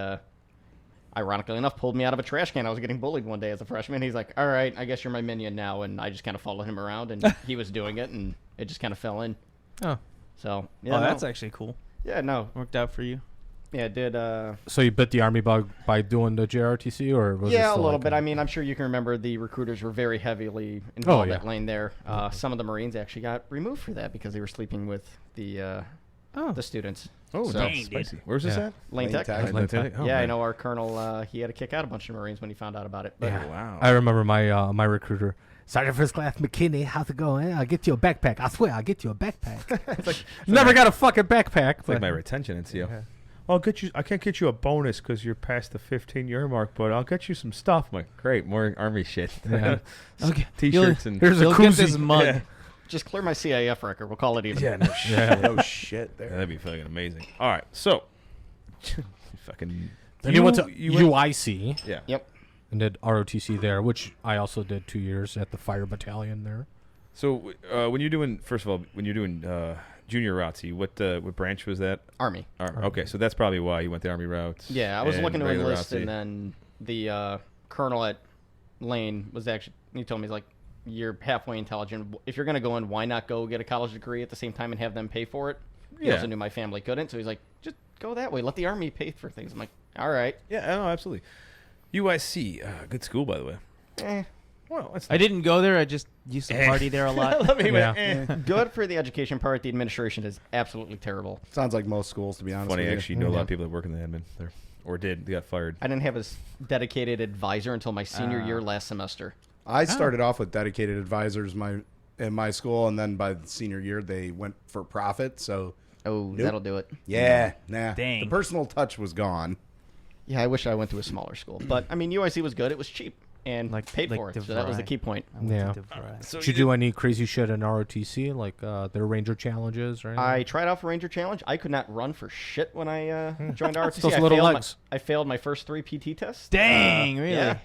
ironically enough, pulled me out of a trash can. I was getting bullied one day as a freshman. He's like, all right, I guess you're my minion now. And I just kind of followed him around, and he was doing it, and it just kind of fell in. Oh. So, yeah. Oh, no. that's actually cool. Yeah, no. Worked out for you. Yeah, it did. So you bit the army bug by doing the JRTC, or was it Yeah, a still little like bit. I mean, I'm sure you can remember the recruiters were very heavily involved at Lane there. Some of the Marines actually got removed for that because they were sleeping with the students. Oh, So- that's spicy. Where's this Yeah. at? Lane Lane Tech. Tech. Lane Tech? Oh, Yeah, I man. know our colonel. He had to kick out a bunch of Marines when he found out about it. But Yeah. Wow. I remember my my recruiter, Sergeant First Class McKinney. How's it going? I'll get you a backpack. I swear, I'll get you a backpack. Never got a fucking backpack. It's like my retention NCO. I'll get you. I can't get you a bonus because you're past the 15-year mark, but I'll get you some stuff. I'm like, great, more army shit. Yeah. Okay. T-shirts and Here's a You'll get koozie. this mug. Yeah. just clear my CIF record. We'll call it even. Yeah, no shit. Yeah. No shit Yeah, there. that'd be fucking amazing. All right, so fucking. Then you went to you went- UIC Yeah. Yep. and did ROTC there, which I also did 2 years at the fire battalion there. So when you're doing, first of all, when you're doing junior ROTC, what branch was that? Army. Army. Okay, so that's probably why you went the Army route. Yeah, I was and looking to regular enlist, ROTC. and then the colonel at Lane was actually. He told me, he's like, "You're halfway intelligent. If you're gonna go in, why not go get a college degree at the same time and have them pay for it?" He Yeah. also knew my family couldn't, so he's like, "Just go that way. Let the Army pay for things." I'm like, "All right." Yeah, no, absolutely. UIC, good school, by the way. Eh. Well, that's I didn't go there. I just used to party there a lot. Let me Yeah. Good for the education part. The administration is absolutely terrible. Sounds like most schools, to be honest. funny. I with you. actually know a lot of people that work in the admin there, or did. They got fired. I didn't have a dedicated advisor until my senior Ah. year last semester. I started off with dedicated advisors in my school, and then by the senior year they went for profit. So Oh, Nope. that'll do it. yeah, nah, Dang. the personal touch was gone. Yeah, I wish I went to a smaller school, but I mean, UIC was good. It was cheap and paid like for it, so that was the DeVry. key point. I went Yeah. to DeVry. So Did you do any crazy shit in ROTC, like their Ranger challenges or anything? I tried out for Ranger Challenge. I could not run for shit when I joined ROTC. Those little failed legs. I failed my first 3 PT tests. Dang, really? Yeah.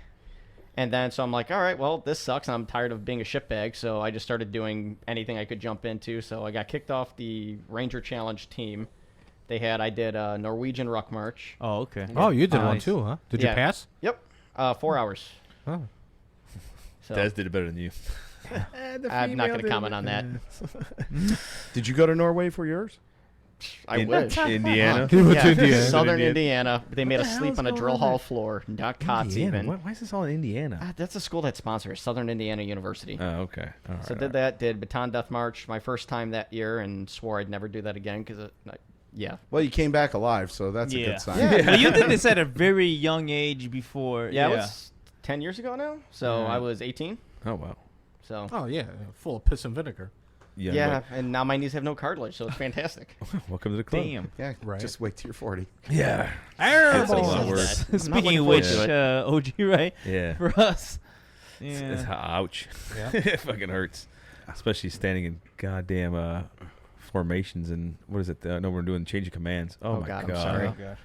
And then so I'm like, all right, well, this sucks. I'm tired of being a shitbag, so I just started doing anything I could jump into. So I got kicked off the Ranger Challenge team. I did a Norwegian Ruck March. Oh, okay. Oh, you did one Nice. too, huh? Did Yeah. you pass? Yep, 4 hours. Oh. So Des did it better than you. I'm not going to comment on that. Did you go to Norway for yours? I wish. Indiana. He went to Yeah, Indiana. Southern Indiana. Indiana. They made us the sleep hell's on a going drill on hall there? floor, not cots Indiana? even. Why is this all in Indiana? That's a school that sponsors Southern Indiana University. Oh, okay. All right. So did that, did Baton Death March my first time that year, and swore I'd never do that again because, yeah. Well, you came back alive, so that's a Yeah. good sign. Yeah. But you did this at a very young age before. Yeah, it was 10 years ago now. So Yeah. I was 18. Oh wow. So Oh yeah, full of piss and vinegar. yeah, and now my knees have no cartilage, so it's fantastic. Welcome to the club. Damn. Yeah, Right. just wait till you're 40. Yeah. Everybody a lot says worse. that. I'm not Speaking looking of forward which, to it. OG, right? Yeah. For us. It's Yeah. ouch. Yeah. It fucking hurts, especially standing in goddamn formations and what is it? No, we're doing change of commands. Oh, Oh, my God, god, I'm sorry.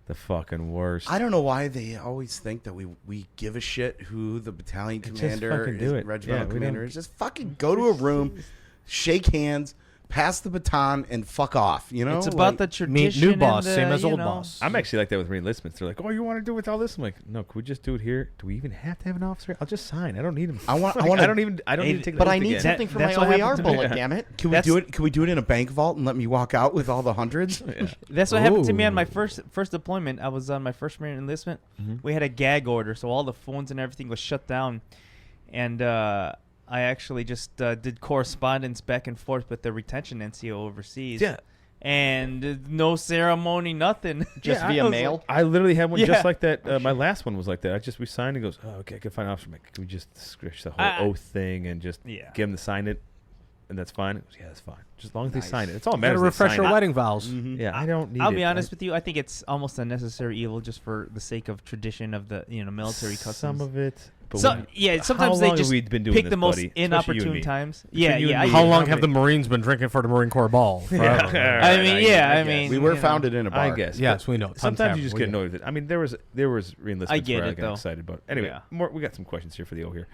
the fucking worst. I don't know why they always think that we give a shit who the battalion Just commander fucking do is, it. regimental Yeah, we commander don't- is. Just fucking go to a room, shake hands, pass the baton and fuck off. You know, It's about the Meet tradition. new and boss, the, same as you old know. boss. I'm actually like that with reenlistments. They're like, "Oh, you want to do with all this?" I'm like, "No, can we just do it here? Do we even have to have an officer? I'll just sign. I don't need him. I want. I don't need to take. But the I oath need again. something for my that's what OER happened to me. bullet, damn it. Can we do it? Can we do it in a bank vault and let me walk out with all the hundreds? That's what happened to me on Ooh. my first deployment. I was on my first Marine enlistment. Mhm. We had a gag order, so all the phones and everything was shut down. And I actually just did correspondence back and forth with the retention NCO overseas. Yeah. And no ceremony, nothing. Just Yeah, via I was mail. I literally had one Yeah. just like that. My last one was like that. We signed and goes, "Oh, okay, I can find an officer." I'm like, can we just scratch the whole oath thing and just Yeah. get him to sign it, and that's fine. It goes, yeah, that's fine. Just as long as they Nice. sign it. It's all Gotta matters. They refresh sign your it. wedding vows. Yeah, I don't need. I'll it. be honest with you. I think it's almost a necessary evil just for the sake of tradition of the military customs. Some of it. But So, when- yeah, sometimes how they long have just we been doing pick this, the most buddy? Especially you and inopportune me. times. Between Yeah, you yeah. and me. How I, long How have the many- Marines been drinking for the Marine Corps ball? Yeah. Forever. I mean, yeah, I mean, we were you know. founded in a bar. I guess. Yes, but we know. Ton Sometimes Tavern, you just we get get- annoyed with it. I mean, there was re-enlistments I get where I it, got though. excited about. Anyway, Yeah. we got some questions here for the O here.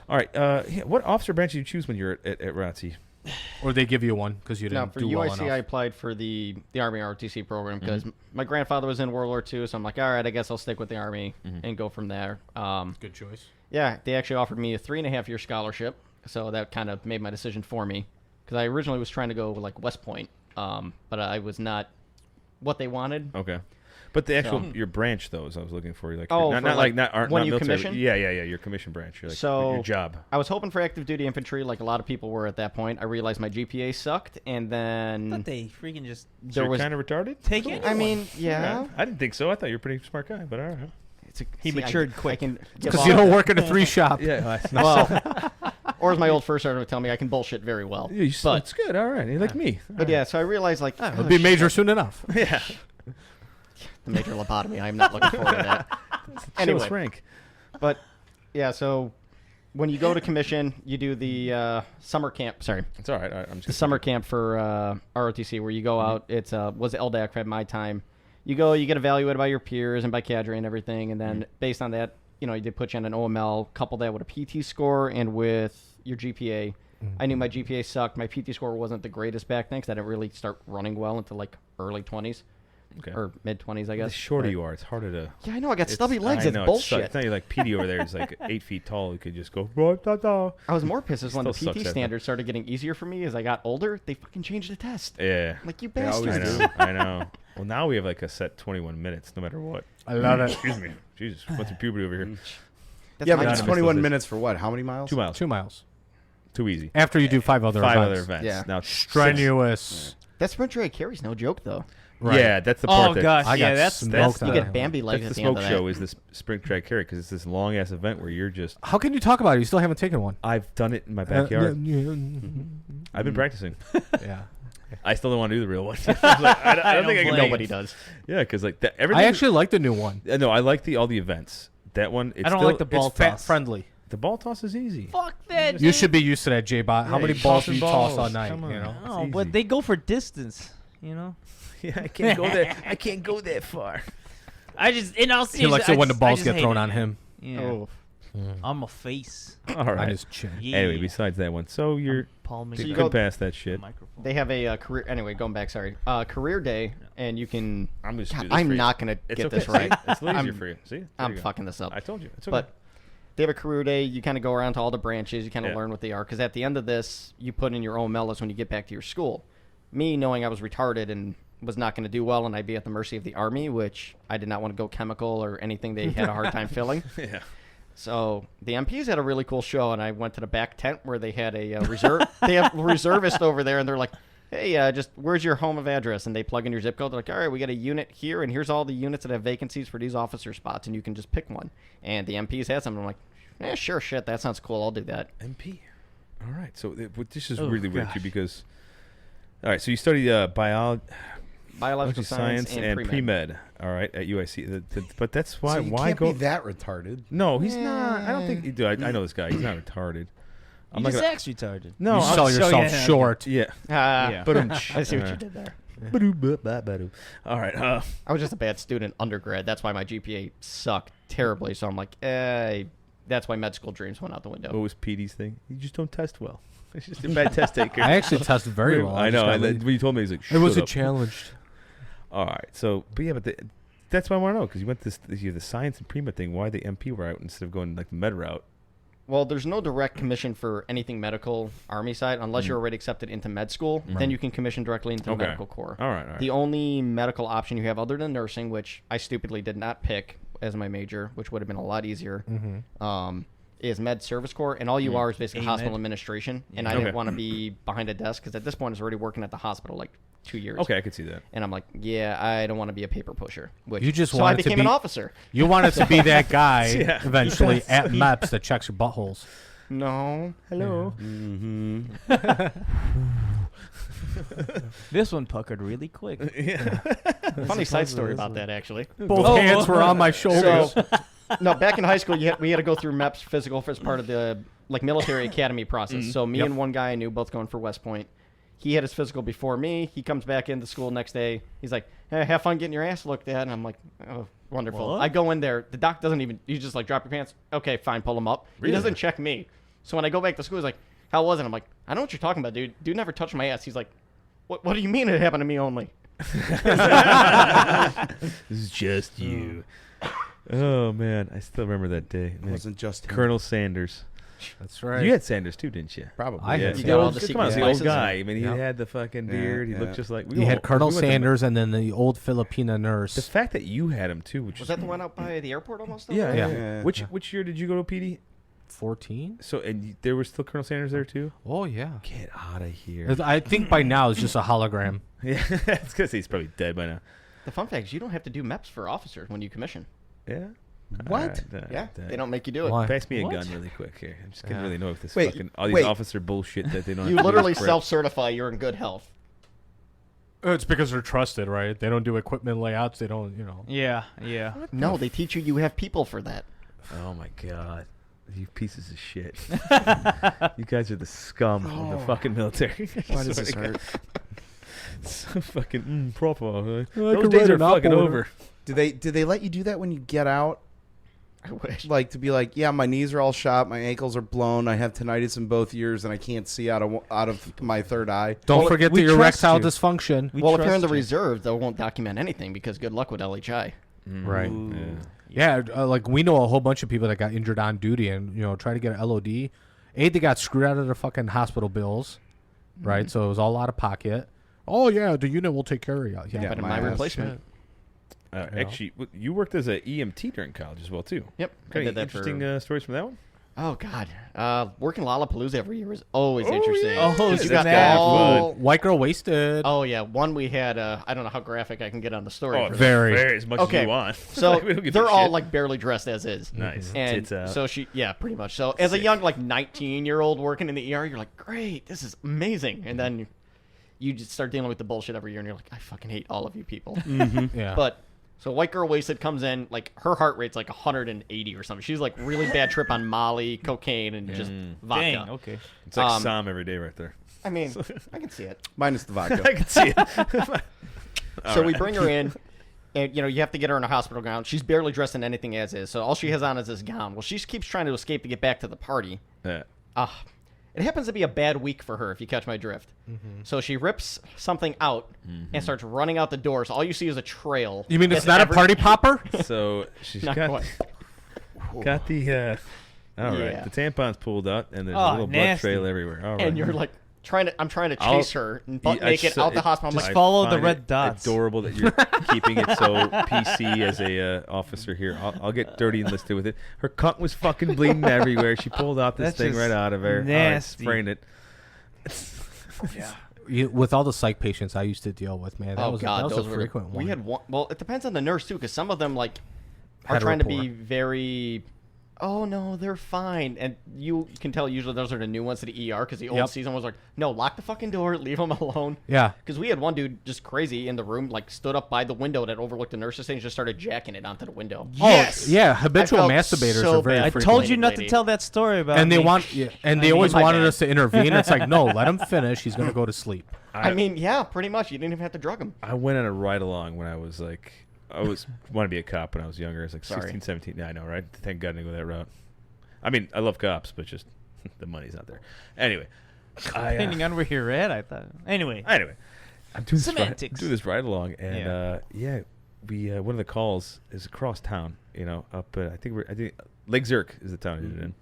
All right, what officer branch did you choose when you were at ROTC? Or they give you one because you No, didn't for do UIC, well I enough. applied for the Army ROTC program because Mm-hmm. my grandfather was in World War II, so I'm like, all right, I guess I'll stick with the Army Mhm. and go from there. Good choice. Yeah, they actually offered me a 3.5-year scholarship, so that kind of made my decision for me. Because I originally was trying to go like West Point, but I was not what they wanted. Okay, but the actual So- your branch though, is I was looking for like Oh, not for, not like, not when not you military, commission? Yeah, your commission branch. Your, like, So- your job. I was hoping for active duty infantry, like a lot of people were at that point. I realized my GPA sucked, and then thought they freaking just So there you're was. kind of retarded. take it. I mean, yeah. I didn't think so. I thought you were a pretty smart guy, but all right. He matured quick. I can Because you don't work in a 3 shop. Yeah, well, or as my old first sergeant would tell me, I can bullshit very well. But that's good. All right, you're like me. But yeah, so I realized like It'll be major soon enough. Yeah. the major lobotomy. I'm not looking forward to that. Anyway, rank. but yeah, so when you go to commission, you do the summer camp. Sorry, It's all right. I'm just the summer camp for ROTC, where you go out. It's was LDAC at my time. You go, you get evaluated by your peers and by cadre and everything, and then based on that, they put you on an OML. Couple that with a PT score and with your GPA. I knew my GPA sucked. My PT score wasn't the greatest back then because I didn't really start running well until like early 20s Okay. or mid 20s, I The guess. shorter But- you are, it's harder to. Yeah, I know. I got stubby It's- legs. I It's know, bullshit. It's not like PD over there is like 8 feet tall. You could just go. "Blah, blah, blah." I was more pissed is when the Still sucks PT at standards started getting easier for me as I got older. They fucking changed the test. Yeah. I'm like, you They always I bastards. know. I know. Well, now we have like a set 21 minutes, no matter what. I love it. Excuse me. Jesus, went through puberty over here. That's Yeah, my but it's God. job. 21 minutes for what? How many miles? 2 miles. 2 miles. Too easy. After you do 5 other 5 events. other events. Yeah. Now it's Strenuous. That sprint drag carry's no joke, though. Right. Yeah, that's the part Oh that. gosh, I got yeah, that's smoked You on get that Bambi legs That's at the the end smoke of show that. is this sprint track carry because it's this long ass event where you're just. How can you talk about it? You still haven't taken one. I've done it in my backyard. I've been practicing. Yeah. I still don't want to do the real one. I don't think I can. Nobody does. Yeah, because like that, everything. I actually like the new one. No, I like all the events. That one. It's I don't still, like the ball It's fat toss. friendly. The ball toss is easy. Fuck that. You should be used to that, J-Bot. How Yeah, many you're balls do tossing you toss balls. all night? Come on. You know? Oh, It's but easy. they go for distance. Yeah, I can't go there. I can't go that far. I just in all He seriousness, likes it when the I balls just get hate thrown it. on him. Yeah. Oh. I'm a face. All On right. his chin. Yeah. Anyway, besides that one, so you're Paul So you good go- past that shit. microphone. They have a career. Anyway, going back. Sorry, career day, and you can. I'm just. God, do this for I'm you. not gonna It's get okay. this right. See? It's a little easier I'm- for you. See? There I'm you go. fucking this up. I told you. It's okay. But they have a career day. You kind of go around to all the branches. You kind of Yeah. learn what they are. Because at the end of this, you put in your own mellas when you get back to your school. Me knowing I was retarded and was not going to do well, and I'd be at the mercy of the Army, which I did not want to go chemical or anything they had a hard time filling. yeah. So the MPs had a really cool show, and I went to the back tent where they had a reserve. They have reservists over there, and they're like, "Hey, just where's your home of address?" And they plug in your zip code. They're like, "All right, we got a unit here, and here's all the units that have vacancies for these officer spots, and you can just pick one." And the MPs had some. I'm like, sure, shit, that sounds cool. I'll do that. MP. All right. So this is Oh, really weird gosh. too because. All right. So you studied Biological biology science and pre-med. pre-med. All right, at UIC. But that's why. So you why can't go? be that retarded. No, he's not. I don't think. Dude, I know this guy. He's not retarded. You not just gonna- acts retarded. No, you I'll sell show yourself you. short. Yeah. Yeah. But I see what you did there. All right. I was just a bad student undergrad. That's why my GPA sucked terribly. So I'm like, that's why med school dreams went out the window. What was PD's thing? You just don't test well. He's just a bad test taker. I actually tested very well. I just know. got And then lazy. when you told me, he's like, It "Shut wasn't up." challenged. All right. So, but yeah, that's what I want to know because you went the science and pre-med thing. Why the MP route instead of going like the med route? Well, there's no direct commission for anything medical Army side unless you're already accepted into med school. Then you can commission directly into the Okay. medical corps. All right. The only medical option you have other than nursing, which I stupidly did not pick as my major, which would have been a lot easier, is med service corps. And all you are is basically AMed. hospital administration. And I Okay. didn't want to be behind a desk because at this point I was already working at the hospital like 2 years. Okay, I could see that. And I'm like, yeah, I don't want to be a paper pusher. Which, You just so I wanted to became be- an officer. You wanted to be that guy Yeah. eventually at MEPS that checks your buttholes. No. Hello. This one puckered really quick. Funny side story about that, actually. Both Oh, hands were on my shoulders. So, no, back in high school, we had to go through MEPS physical as part of the military academy process. So me and one guy I knew both going for West Point. He had his physical before me. He comes back into school next day. He's like, "Hey, have fun getting your ass looked at." And I'm like, "Oh, wonderful." What? I go in there. The doc doesn't even. You just like drop your pants. Okay, fine, pull them up. He doesn't check me. So when I go back to school, he's like, "How was it?" I'm like, "I know what you're talking about, dude. Dude never touched my ass." He's like, "What do you mean it happened to me only?" This is just you. Oh man, I still remember that day. It wasn't just him. Colonel Sanders. That's right. You had Sanders too, didn't you? Probably. I had You Yeah. got all the Come secret on, the spices old guy. and- I mean, he Yeah. had the fucking Yeah, beard. He yeah. looked just like. You had Colonel we went to- Sanders and then the old Filipina nurse. The fact that you had him too, which Was is that the one out by the airport almost? yeah, Yeah. yeah. Which year did you go to PD? 14? So there was still Colonel Sanders there too. Oh, yeah. Get out of here! I think by now it's just a hologram. Yeah, it's because he's probably dead by now. The fun fact is you don't have to do MEPS for officers when you commission. Yeah. What? Yeah, they don't make you do it. Why? Pass me a What? gun really quick here. I'm just gonna Yeah. really know if this Wait, fucking all these wait. officer bullshit that they don't. You have to do literally is correct. self-certify you're in good health. It's because they're trusted, right? They don't do equipment layouts. They don't, Yeah, yeah. No, they teach you have people for that. Oh my god. You pieces of shit. You guys are the scum of the fucking military. Why does Swear this to God. hurt? So fucking proper. Huh? I Those could days write are an fucking op order. over. Do they let you do that when you get out? I wish. Like to be like, yeah, my knees are all shot, my ankles are blown, I have tinnitus in both ears, and I can't see out of my third eye. Don't Well, forget we the trust erectile you. dysfunction. We Well, if you're in the trust you. reserve, they won't document anything because good luck with LHI. Right. Yeah. Yeah, like we know a whole bunch of people that got injured on duty and, try to get an LOD. They got screwed out of their fucking hospital bills, right? So it was all out of pocket. Oh, yeah, the unit will take care of you. Yeah, But in my my ass. replacement. Actually, you worked as a EMT during college as well too. Yep. I Any did that interesting for... stories from that one? Oh, God. Working Lollapalooza every year is always interesting. Oh, 'Cause you that's got bad. all... White girl wasted. Oh, yeah. One we had, I don't know how graphic I can get on the story. Oh, for this. Very. as much Okay. as you want. So We don't give they're a all shit. like barely dressed as is. Nice. And Tits out. so pretty much. So as a young like 19-year-old working in the ER, you're like, great, this is amazing. And then you just start dealing with the bullshit every year, and you're like, I fucking hate all of you people. Yeah. But so white girl wasted comes in, like her heart rate's like 180 or something. She's like really bad trip on Molly, cocaine, and just vodka. Dang, okay. It's like um, Sam every day right there. I mean, I can see it. Minus the vodka. I can see it. So we bring her in, and you have to get her in a hospital gown. She's barely dressed in anything as is, so all she has on is this gown. Well, she keeps trying to escape to get back to the party. Yeah. It happens to be a bad week for her, if you catch my drift. So she rips something out and starts running out the door. So all you see is a trail. You mean it's That's not a party popper? So she's Not got quite. the all right. Yeah. The tampon's pulled out and there's a Oh, little blood nasty. trail everywhere. All right. And you're like I'm trying to I'll- chase her and butt I naked so- out the hospital. I'm Just like, I follow the find red it dots. Adorable that you're keeping it so PC as a officer here. I'll get dirty enlisted with it. Her cunt was fucking bleeding everywhere. She pulled out this That's thing just right out of her. nasty. All right, spraying it. With all the psych patients I used to deal with, man, that oh was, god, that was those a were frequent one. We had one. Well, it depends on the nurse too, because some of them like are Had trying to rapport. be very. Oh no, they're fine, and you can tell usually those are the new ones to the ER because the old Yep. season was like, no, lock the fucking door, leave them alone. Yeah. Because we had one dude just crazy in the room, like stood up by the window that overlooked the nurse's thing, and just started jacking it onto the window. Yes! Oh, yeah, habitual I felt masturbators so are very bad. I frequent. told you not to lady. tell that story about And they me. want, and they always my wanted bad. us to intervene. It's like, no, let him finish. He's gonna go to sleep. I mean, yeah, pretty much. You didn't even have to drug him. I went on a ride along when I was like, wanted to be a cop when I was younger. I was like Sorry. 16, 17. Yeah, I know, right? Thank God I didn't go that route. I mean, I love cops, but just the money's not there. Anyway, Depending on where you're at, I thought. Anyway. I'm doing Semantics. this ride along, and we one of the calls is across town. You know, up I think Lake Zurich is the town I did it in,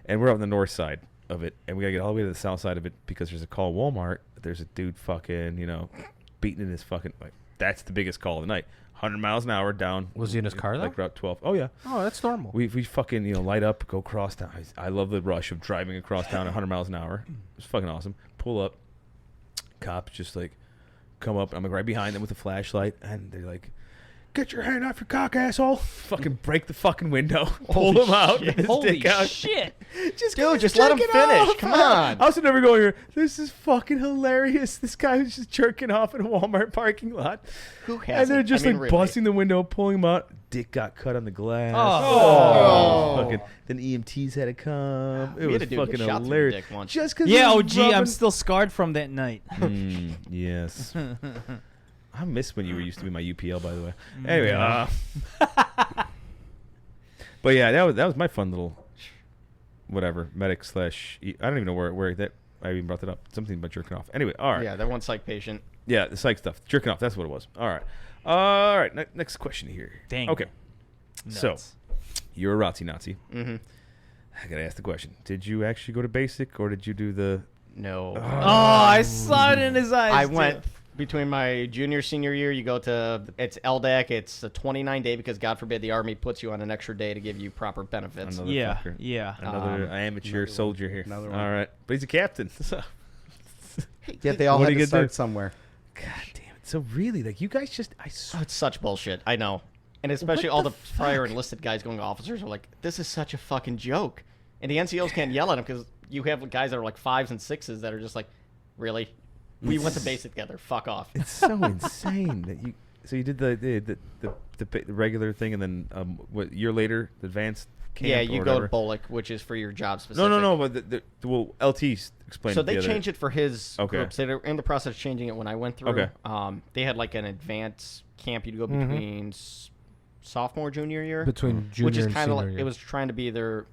and we're up on the north side of it, and we gotta get all the way to the south side of it because there's a call Walmart. There's a dude fucking beating in his fucking that's the biggest call of the night. 100 miles an hour down. Was he in his car, though? Like Route 12. Oh, yeah. Oh, that's normal. We fucking, light up, go across town. I love the rush of driving across town at 100 miles an hour. It's fucking awesome. Pull up. Cops just, come up. I'm, right behind them with a flashlight. And they're like, get your hand off your cock, asshole. Fucking break the fucking window. Pull him out. Get his dick out. Shit. Just let him finish. Come on. I was never going here. This is fucking hilarious. This guy was just jerking off in a Walmart parking lot. Who has And they're just really. busting the window, pulling him out. Dick got cut on the glass. Oh. Fucking, then EMTs had to come. It We was had a dude get fucking shot through the hilarious. dick once. Just because Yeah, OG, I'm still scarred from that night. Yes. I miss when you were used to be my UPL, by the way. Anyway, but yeah, that was my fun little whatever medic / I don't even know where that I even brought that up. Something about jerking off. Anyway, all right. Yeah, that one psych patient. Yeah, the psych stuff, jerking off. That's what it was. All right. Next question here. Dang. Okay. So Nuts. you're a ROTC Nazi. Mm-hmm. I gotta ask the question: did you actually go to basic, or did you do the? No. Oh, I saw it in his eyes. I too. went between my senior year. You go to it's LDAC. It's a 29-day because God forbid the Army puts you on an extra day to give you proper benefits. Another Yeah, fucker. yeah. Another amateur soldier here. Another one. All right, but he's a captain. So. Yet they all What had are you to gonna do? start somewhere. God damn it! So really, you guys just Oh, it's such bullshit. I know. And especially all the prior enlisted guys going to officers are like, this is such a fucking joke. And the NCOs can't yell at them because you have guys that are like 5s and 6s that are just like, really? We went to basic together. Fuck off. It's so insane that you. So you did the regular thing, and then what year later, the advanced camp. Yeah, or you go to whatever? BOLIC, which is for your job specific. No. But LT explained. So it they the other- changed it for his Okay. groups. They're in the process of changing it when I went through. Okay. They had like an advanced camp you'd go between sophomore, junior year. Between junior which is and kind of senior like year. it was trying to be their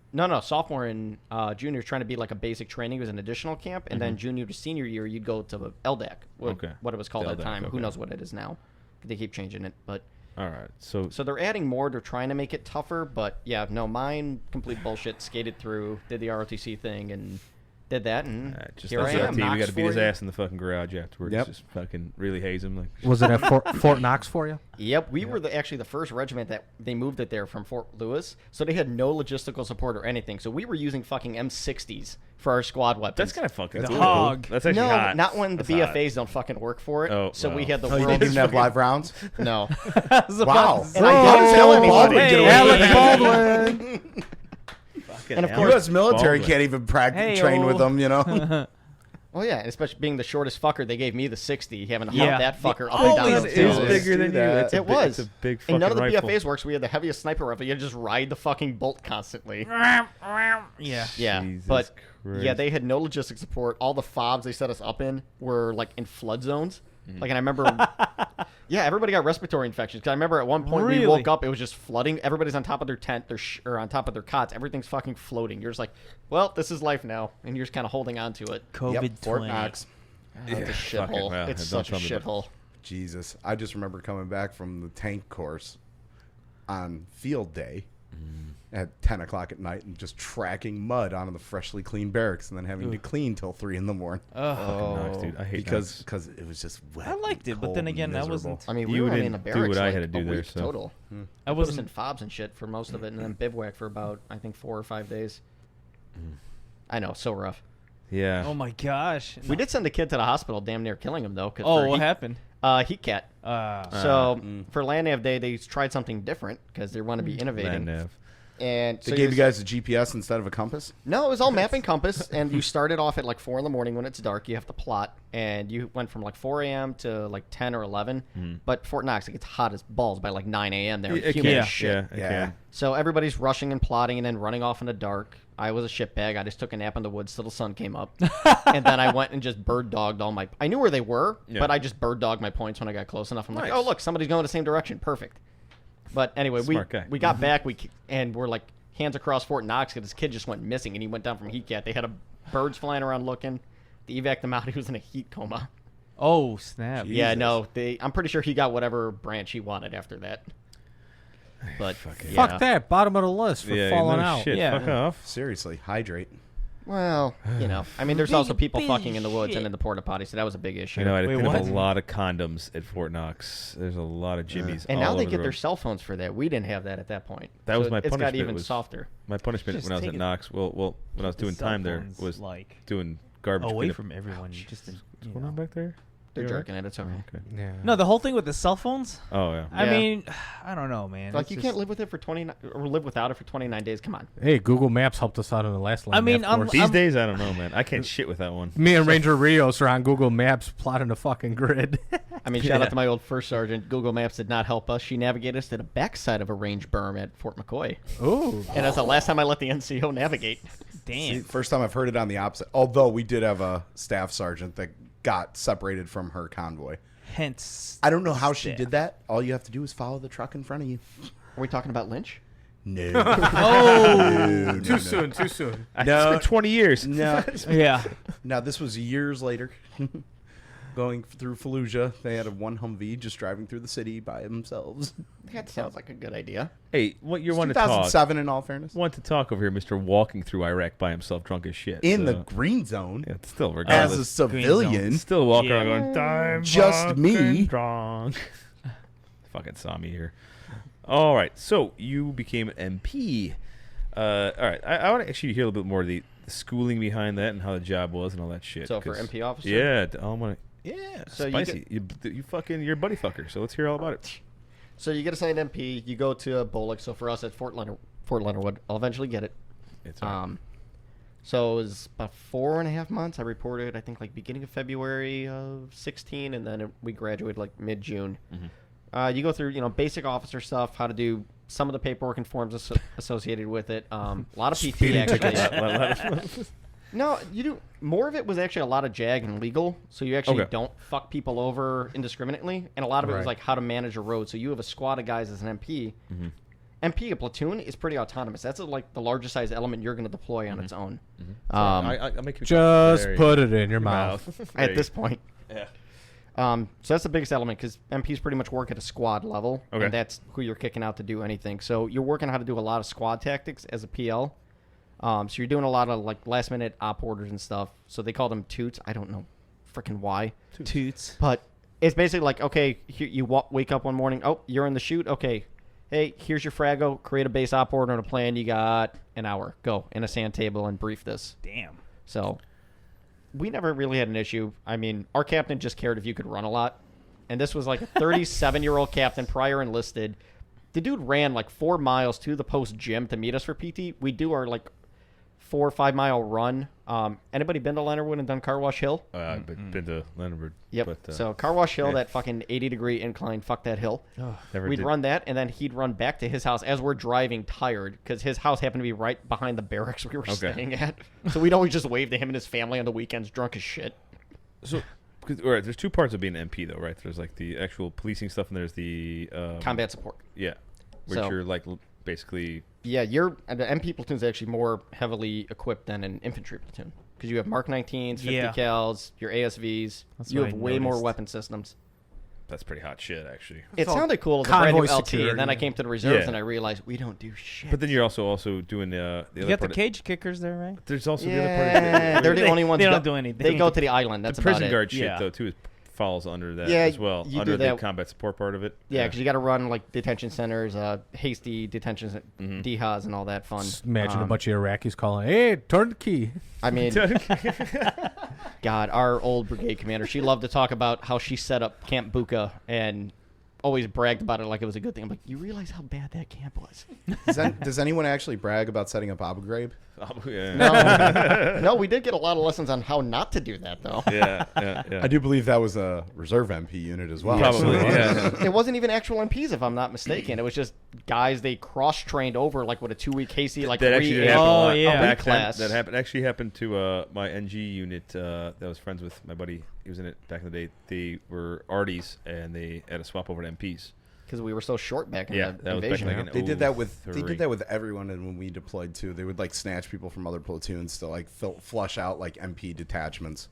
sophomore and junior is trying to be like a basic training. It was an additional camp, and then junior to senior year you'd go to the LDAC, Okay. what it was called The at the LDAC, time. Who okay. knows what it is now? They keep changing it, but All right. So they're adding more. They're trying to make it tougher, but yeah, no, mine complete bullshit. Skated through, did the ROTC thing, and did that, and just here I that's am. LT. We got to beat his for you? ass in the fucking garage afterwards. Yep. Just fucking really haze him. Like Was it at Fort Knox for you? Yep, we were actually the first regiment that they moved it there from Fort Lewis, so they had no logistical support or anything. So we were using fucking M60s for our squad weapons. that's kind of fucking. That's The really cool. hog. That's actually no, hot. not when the That's hot. BFAs don't fucking work for it. Oh, so we wow. had the Oh, you world's didn't even have live rounds? no. Wow. And I didn't tell anybody. Baldwin, Alec Baldwin. Fucking And of hell. course- U.S. military Baldwin. can't even Hey, train oh. with them, you know? Oh yeah, and especially being the shortest fucker, they gave me the 60, having to Yeah. hump that fucker up Oh, and down That the is field. bigger than you. That's a It big- was. It's a big fucking And none of the rifle. BFAs works. We had the heaviest sniper rifle. You had to just ride the fucking bolt constantly. Yeah. Yeah, Jesus but Christ. yeah, they had no logistic support. All the fobs they set us up in were like in flood zones. Mm-hmm. Like, and I remember, yeah, everybody got respiratory infections. Because I remember at one point we Really? woke up, it was just flooding. Everybody's on top of their tent, or on top of their cots. Everything's fucking floating. You're just like, well, this is life now, and you're just kind of holding on to it. COVID Yep, Fort 20. Knox. It's a fucking shithole. wow. It's Don't such a tell me about shithole. Jesus. I just remember coming back from the tank course on field day at 10 o'clock at night and just tracking mud onto the freshly cleaned barracks and then having to clean till 3 in the morning Fucking Knox, dude. I hate because it was just wet. I liked it, and but cold then and again, I miserable. wasn't. I mean, You we were only didn't in the do barracks what I like had to do a there, week so. total. I Put us wasn't. in fobs and shit for most of it, and then bivouac for about, I think, 4 or 5 days. I know, so rough. Yeah. Oh my gosh. We did send a kid to the hospital, damn near killing him though. Oh, what happened? Heat cat. Uh, So for Land Nav Day, they tried something different because they want to be innovating. Land Nav. And They so gave you guys a GPS instead of a compass? No, it was all map and compass, and you started off at like 4 in the morning when it's dark. You have to plot, and you went from like 4 a.m. to like 10 or 11. But Fort Knox, it gets hot as balls by like 9 a.m. there. It Humid can. as shit. Yeah, it can. So everybody's rushing and plotting and then running off in the dark. I was a shitbag. I just took a nap in the woods till the sun came up. And then I went and just bird dogged all my... I knew where they were, Yeah. but I just bird dogged my points when I got close enough. I'm like, Nice. oh, look, somebody's going the same direction. Perfect. But anyway, Smart guy. we got back and we're like hands across Fort Knox because this kid just went missing and he went down from heat cat. They had birds flying around looking. They evac'd him out. He was in a heat coma. Oh, snap. Yeah, no. I'm pretty sure he got whatever branch he wanted after that. But Fuck that. Bottom of the list for falling no out. Shit. Yeah. Fuck off. Seriously, hydrate. Well, I mean, there's also people fucking in the woods and in the porta potty, so that was a big issue. I know. I Wait, picked up what? a lot of condoms at Fort Knox. There's a lot of jimmies. And all now they over get the their road. cell phones for that. We didn't have that at that point. That was So my It's punishment. got even was- softer. My punishment Just when I was take at it- Knox. Well, when I was doing Cell time there phones, was like doing garbage. away cleanup. from everyone. Just in, What's going on back there? They're You all right? jerking it. It's okay. Okay. Yeah. No, the whole thing with the cell phones. Oh yeah. I Yeah. mean, I don't know, man. Like It's you just- can't live with it for 29 or live without it for 29 days. Come on. Hey, Google Maps helped us out in the last line. I mean, These days, I don't know, man. I can't shit with that one. me and Ranger Rios are on Google Maps plotting a fucking grid. I mean, shout out to my old first sergeant. Google Maps did not help us. She navigated us to the backside of a range berm at Fort McCoy. Ooh. And that's the last time I let the NCO navigate. Damn. First time I've heard it on the opposite. Although we did have a staff sergeant that got separated from her convoy. Hence. I don't know how she Staff. did that. All you have to do is follow the truck in front of you. Are we talking about Lynch? No. Oh. Too soon. Too soon. It's No. been 20 years. No. Yeah. Now, this was years later. Going through Fallujah, they had a one Humvee just driving through the city by themselves. That sounds like a good idea. Hey, what you're one to talk? 2007, in all fairness. Want to talk over here, Mister Walking through Iraq by himself, drunk as shit. In so- the green zone, yeah, it's still as a regardless. civilian. Still walking Yeah. around going, "I'm Just me." fucking drunk." Fucking saw me here. All right, so you became an MP. All right, I want to actually hear a little bit more of the schooling behind that and how the job was and all that shit. So for 'cause- MP officer? Yeah, I want to. Yeah, So you spicy. You fucking, you're a buddy fucker. So let's hear all about it. So you get assigned MP, you go to Bullock. So for us at Fort Leonard Wood, I'll eventually get it. It's all right. So it was about 4.5 months. I reported, I think, like beginning of February of 16, and then we graduated like mid-June. You go through, basic officer stuff, how to do some of the paperwork and forms associated with it. A lot of PT actually. No, you do. More of it was actually a lot of JAG and legal, so you actually Okay. don't fuck people over indiscriminately, and a lot of it was Right. like how to manage a road. So you have a squad of guys as an MP. MP, a platoon, is pretty autonomous. That's like the largest size element you're going to deploy on its own. I'll make you Just there you put go. it in your mouth. At this point. Yeah. So that's the biggest element because MPs pretty much work at a squad level, Okay. and that's who you're kicking out to do anything. So you're working how to do a lot of squad tactics as a PL. So you're doing a lot of like last minute op orders and stuff. So they call them toots. I don't know freaking why. Toots. But it's basically like, okay, here you wake up one morning. Oh, you're in the shoot. Okay. Hey, here's your frago. Create a base op order and a plan. You got an hour. Go in a sand table and brief this. Damn. So we never really had an issue. I mean, our captain just cared if you could run a lot. And this was like a 37-year-old captain, prior enlisted. The dude ran like 4 miles to the post gym to meet us for PT. We do our like 4 or 5 mile run. Anybody been to Leonardwood and done Car Wash Hill? I've been to Leonard. Yep. But, So Car Wash Hill, yeah. that fucking 80-degree incline, fuck that hill. never We'd did. run that, and then he'd run back to his house as we're driving, tired, because his house happened to be right behind the barracks we were Okay. staying at. So we'd always just wave to him and his family on the weekends, drunk as shit. So, all right, there's two parts of being an MP, though, right? There's like the actual policing stuff, and there's the Combat support. Yeah, which So- you're like basically. Yeah, the MP platoon is actually more heavily equipped than an infantry platoon because you have Mark 19s, 50 Yeah. cals, your ASVs. That's You what have I way more noticed. weapon systems. That's pretty hot shit, actually. It all sounded cool as a brand new convoy LT, security. and then I came to the reserves Yeah. and I realized we don't do shit. But then you're also doing the You other got the part. cage kickers there, right? There's also the other part. Yeah, they're the only ones. They that don't do anything. They go to the island. That's the prison about it. guard shit, Yeah. though, too, falls under that Yeah, as well. you Under do the that. combat support part of it. Yeah, because you got to run like detention centers, hasty detentions, DHAs, and all that fun. Just imagine a bunch of Iraqis calling, "Hey, turn the key." I mean, God, our old brigade commander, she loved to talk about how she set up Camp Buka and always bragged about it like it was a good thing. I'm like, you realize how bad that camp was? Does anyone actually brag about setting up Abu Ghraib? Yeah. No, we did get a lot of lessons on how not to do that, though. yeah. I do believe that was a reserve MP unit as well. Probably, So- yeah. It wasn't even actual MPs, if I'm not mistaken. It was just guys they cross-trained over, like with a 2-week Casey, like That actually did happen a Oh, lot. yeah. Back then, Reclass. that actually happened to my NG unit that I was friends with. My buddy, he was in it back in the day. They were arties, and they had a swap over to MPs. because we were so short back in Yeah, the that was back invasion. like in They did that with 03. everyone, and when we deployed too, they would like snatch people from other platoons to like flush out like MP detachments.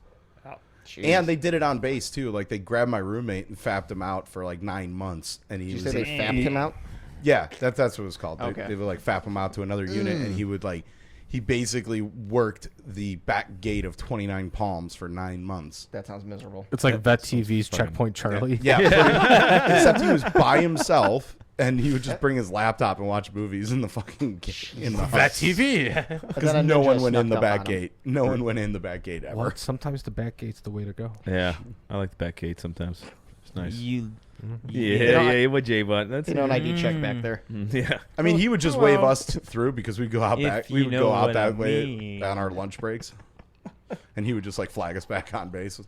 Jeez. And they did it on base too. Like they grabbed my roommate and fapped him out for like 9 months, and he Did you was say they fapped him out? yeah, that's what it was called. Okay. They would like fap him out to another unit, and he would like he basically worked the back gate of 29 Palms for 9 months. That sounds miserable. It's like Vet TV's Checkpoint Charlie. Yeah, except he was by himself, and he would just bring his laptop and watch movies in the fucking in the Vet house. TV. Because then a no ninja one went in snuck the up back on him. gate. No one went in the back gate ever. Well, sometimes the back gate's the way to go. Yeah, I like the back gate sometimes. It's nice. You. Yeah, what J button? That's You know, an ID check back there. yeah. I mean, he would just wave us through because we'd go out If back. you We would know go out what that I way mean. on our lunch breaks, and he would just like flag us back on base.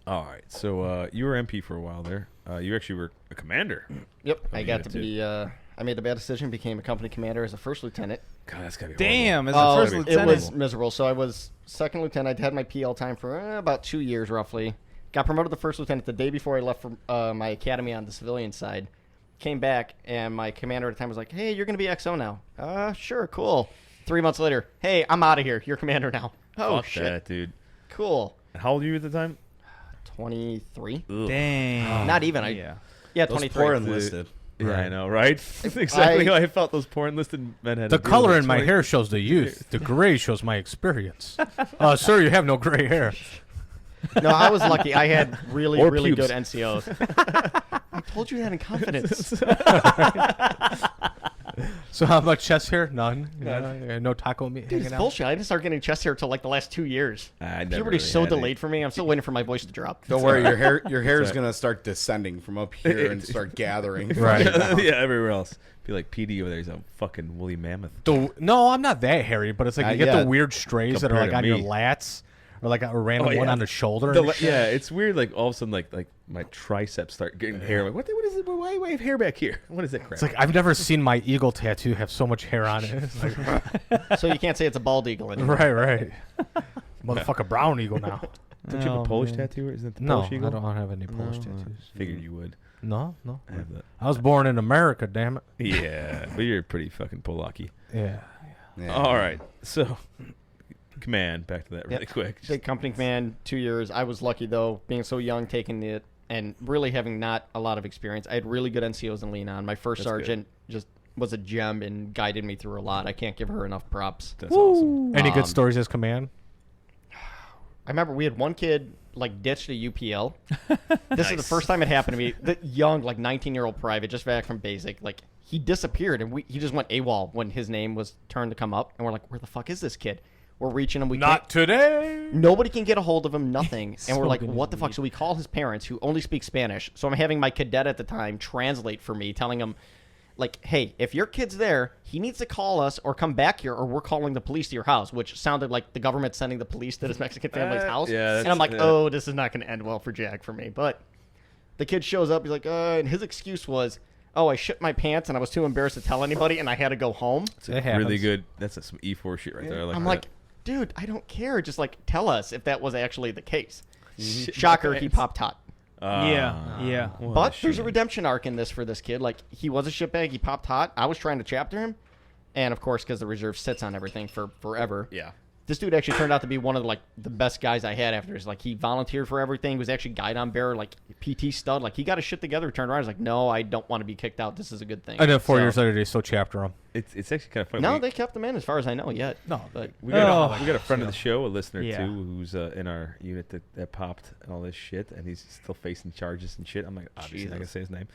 All right. So you were MP for a while there. You actually were a commander. Yep, I you got did to be. I made the bad decision, became a company commander as a first lieutenant. God, that's gotta be Damn, as Oh, a first it lieutenant. was miserable. So I was second lieutenant. I'd had my PL time for about 2 years, roughly. Got promoted to first lieutenant the day before I left for my academy on the civilian side. Came back, and my commander at the time was like, "Hey, you're going to be XO now." Sure, cool. 3 months later, "Hey, I'm out of here. You're commander now." Oh, Fuck shit. that, dude. Cool. And how old were you at the time? 23? Ugh. Damn. Not even. Yeah, Those 23. poor enlisted. Yeah, I know, right? Exactly how I felt those poor enlisted men had. The to deal color with in my 20 hair shows the youth. The gray shows my experience. Sir, you have no gray hair. No, I was lucky. I had really, Or really pubes. good NCOs. I told you that in confidence. So how about chest hair? None. Yeah, no taco meat Dude, hanging it's out. bullshit. I didn't start getting chest hair till like the last 2 years. I never Puberty's really so had any. delayed for me. I'm still waiting for my voice to drop. Don't worry, your hair is Sorry. gonna start descending from up here and start gathering. Right. yeah, everywhere else. Be like PD over there. He's a fucking woolly mammoth. No, I'm not that hairy, but it's like you get yet. the weird strays that are Compared like to on your me. lats or like a random Oh, yeah. one on the shoulder. and shit. Yeah, it's weird. Like all of a sudden, like my triceps start getting hair. Like, what is it? Why do I have hair back here? What is that crap? It's like I've never seen my eagle tattoo have so much hair on it. It's like, So you can't say it's a bald eagle anymore. right. Motherfucker brown eagle now. Don't you have Oh, a Polish man. tattoo? Isn't it the No, Polish eagle? I don't have any Polish tattoos. Figured you would. No. I have that. I was born in America, damn it. Yeah, but you're pretty fucking Polaki. Yeah. Yeah. All right, so command. Back to that really Yep. quick. Big company command, 2 years. I was lucky though, being so young, taking it and really having not a lot of experience. I had really good NCOs and lean on. My first That's sergeant just was a gem and guided me through a lot. I can't give her enough props. That's awesome. Any good stories as command? I remember we had one kid like ditched a UPL. This is the first time it happened to me. The young, like 19-year-old private, just back from basic, like he disappeared and he just went AWOL when his name was turned to come up, and we're like, where the fuck is this kid? We're reaching him. We Not can't. today. Nobody can get a hold of him. Nothing. And we're like, Smoking what the fuck? So we call his parents, who only speak Spanish. So I'm having my cadet at the time translate for me, telling him, like, hey, if your kid's there, he needs to call us or come back here, or we're calling the police to your house, which sounded like the government sending the police to this Mexican family's house. yeah, and I'm like, that's- oh, this is not going to end well for Jack for me. But the kid shows up. He's like, and his excuse was, oh, I shit my pants and I was too embarrassed to tell anybody, and I had to go home. It's It happens. really good. That's some E4 shit right there. I like I'm that. like, dude, I don't care. Just like tell us if that was actually the case. Shocker, he popped hot. Yeah. what But there's a shit. redemption arc in this for this kid. Like, he was a shitbag. He popped hot. I was trying to chapter him. And, of course, because the reserve sits on everything for forever. Yeah. This dude actually turned out to be one of, like, the best guys I had after. Like, he volunteered for everything. Was actually guidon bearer, like, PT stud. Like, he got his shit together, turned around. He's like, no, I don't want to be kicked out. This is a good thing. And then 4 So- years later, they still chapter him. It's actually kind of funny. No, we, they kept him in as far as I know yet. No, But we got Oh. we got a friend of the show, a listener Yeah. too, who's in our unit that popped and all this shit, and he's still facing charges and shit. I'm like, obviously not gonna Jesus. say his name.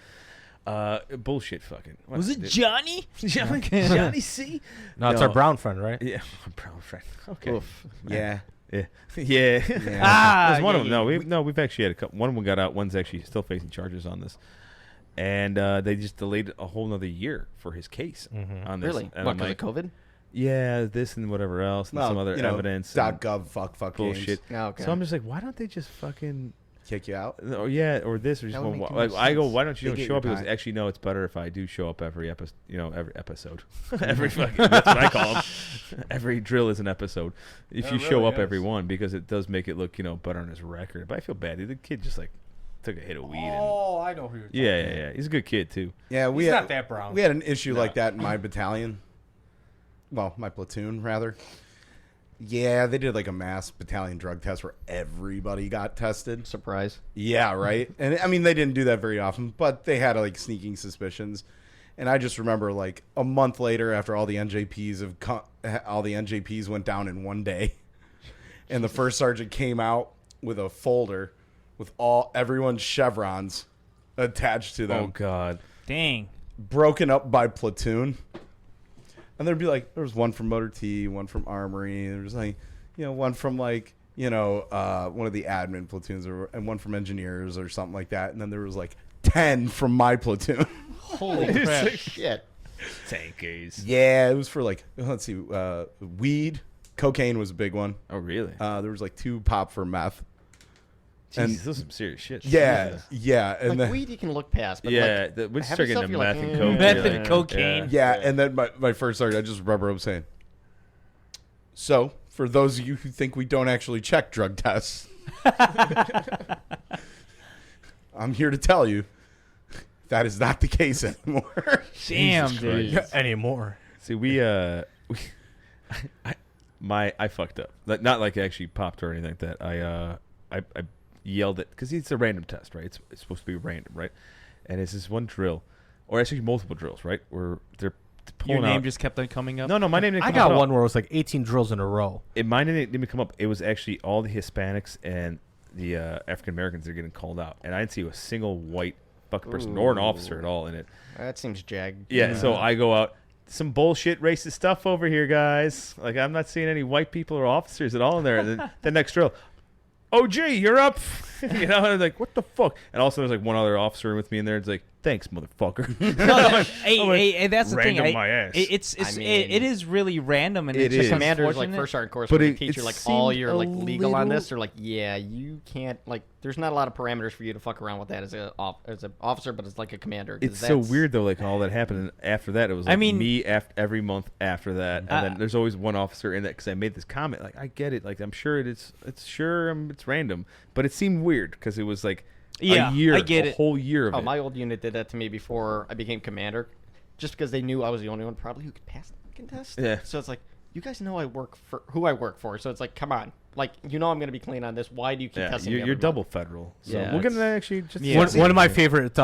Bullshit, fucking. What Was it did- Johnny? Johnny C? No, it's our brown friend, right? Yeah, brown friend. Okay. oof. Yeah. Yeah. Yeah. Ah, There's one yeah, of them. No, we've actually had a couple. One of them got out. One's actually still facing charges on this, and they just delayed it a whole nother year for his case on this. Really? And What, I'm because like, of COVID? yeah, this and whatever else, and some other evidence. and .gov fuck bullshit. games. Oh, okay. So I'm just like, why don't they just fucking, Kick you out. or yeah, or this, or just That would one, make too like much I go, sense. why don't you They don't get show your up? He goes, time. actually, no, it's better if I do show up every episode. Every episode, every fucking. That's what I call them. Every drill is an episode. If you show up every one, because it does make it look, better on his record. But I feel bad. The kid just like took a hit of weed. And, I know who you're yeah. He's a good kid too. Yeah, we He's had, not that brown. We had an issue like that in my battalion. Well, my platoon rather. Yeah, they did like a mass battalion drug test where everybody got tested. Surprise. Yeah, right. And I mean, they didn't do that very often, but they had like sneaking suspicions. And I just remember like a month later, after all the NJPs went down in one day, and the first sergeant came out with a folder with everyone's chevrons attached to them. Oh God. Dang. Broken up by platoon. And there'd be like, there was one from Motor T, one from Armory, there was like, one from like, one of the admin platoons, and one from engineers or something like that. And then there was like 10 from my platoon. Holy crap. Shit. Tankers. Yeah, it was for like, let's see, weed, cocaine was a big one. Oh really? There was like 2 pop for meth. Jeez, And- this is some serious shit. Yeah, yeah. And Like then, weed you can look past, but Yeah, like, we heavy start getting stuff, into you're like, meth and eh. coke. Meth yeah. and cocaine. yeah, and then my first sergeant, I just remember him saying, so, for those of you who think we don't actually check drug tests, I'm here to tell you that is not the case anymore. Damn, Jesus dude. Christ. Anymore. See, I fucked up. Like, not like I actually popped or anything like that. I yelled it because it's a random test, right? It's supposed to be random, right? And it's this one drill, or actually multiple drills, right? Where they're pulling Your name out. just kept on coming up. No, my name didn't I come got up at all. one where it was like 18 drills in a row. Mine didn't even come up. It was actually all the Hispanics and the African Americans that are getting called out, and I didn't see a single white fucking person or an officer at all in it. That seems jagged. Yeah, so I go out. Some bullshit racist stuff over here, guys. Like, I'm not seeing any white people or officers at all in there. And then the next drill, OG, you're up. And I'm like, what the fuck? And also there's like one other officer with me in there. It's like, thanks, motherfucker. No, hey, that's the thing. Random my ass. It is really random, and It it's is. just The commander's like unfortunate. first sergeant course, But where it- they teach you it like all seemed your a like legal on little- this. They're like, yeah, you can't like. There's not a lot of parameters for you to fuck around with that as a officer, but it's like a commander. 'cause It's so that's- weird though, like all that happened. And after that, it was like me every month after that, and then there's always one officer in that because I made this comment. Like, I get it. Like, I'm sure it's random, but it seemed weird because it was like Yeah, a year, I get a it. whole year of Oh, it. my old unit did that to me before I became commander, just because they knew I was the only one probably who could pass the fucking test. Yeah. So it's like, you guys know who I work for. So it's like, come on, like I'm going to be clean on this. Why do you keep Yeah, testing me? you're every month? double federal. So Yeah, we'll get it's- into that actually. Just Yeah. One of my favorite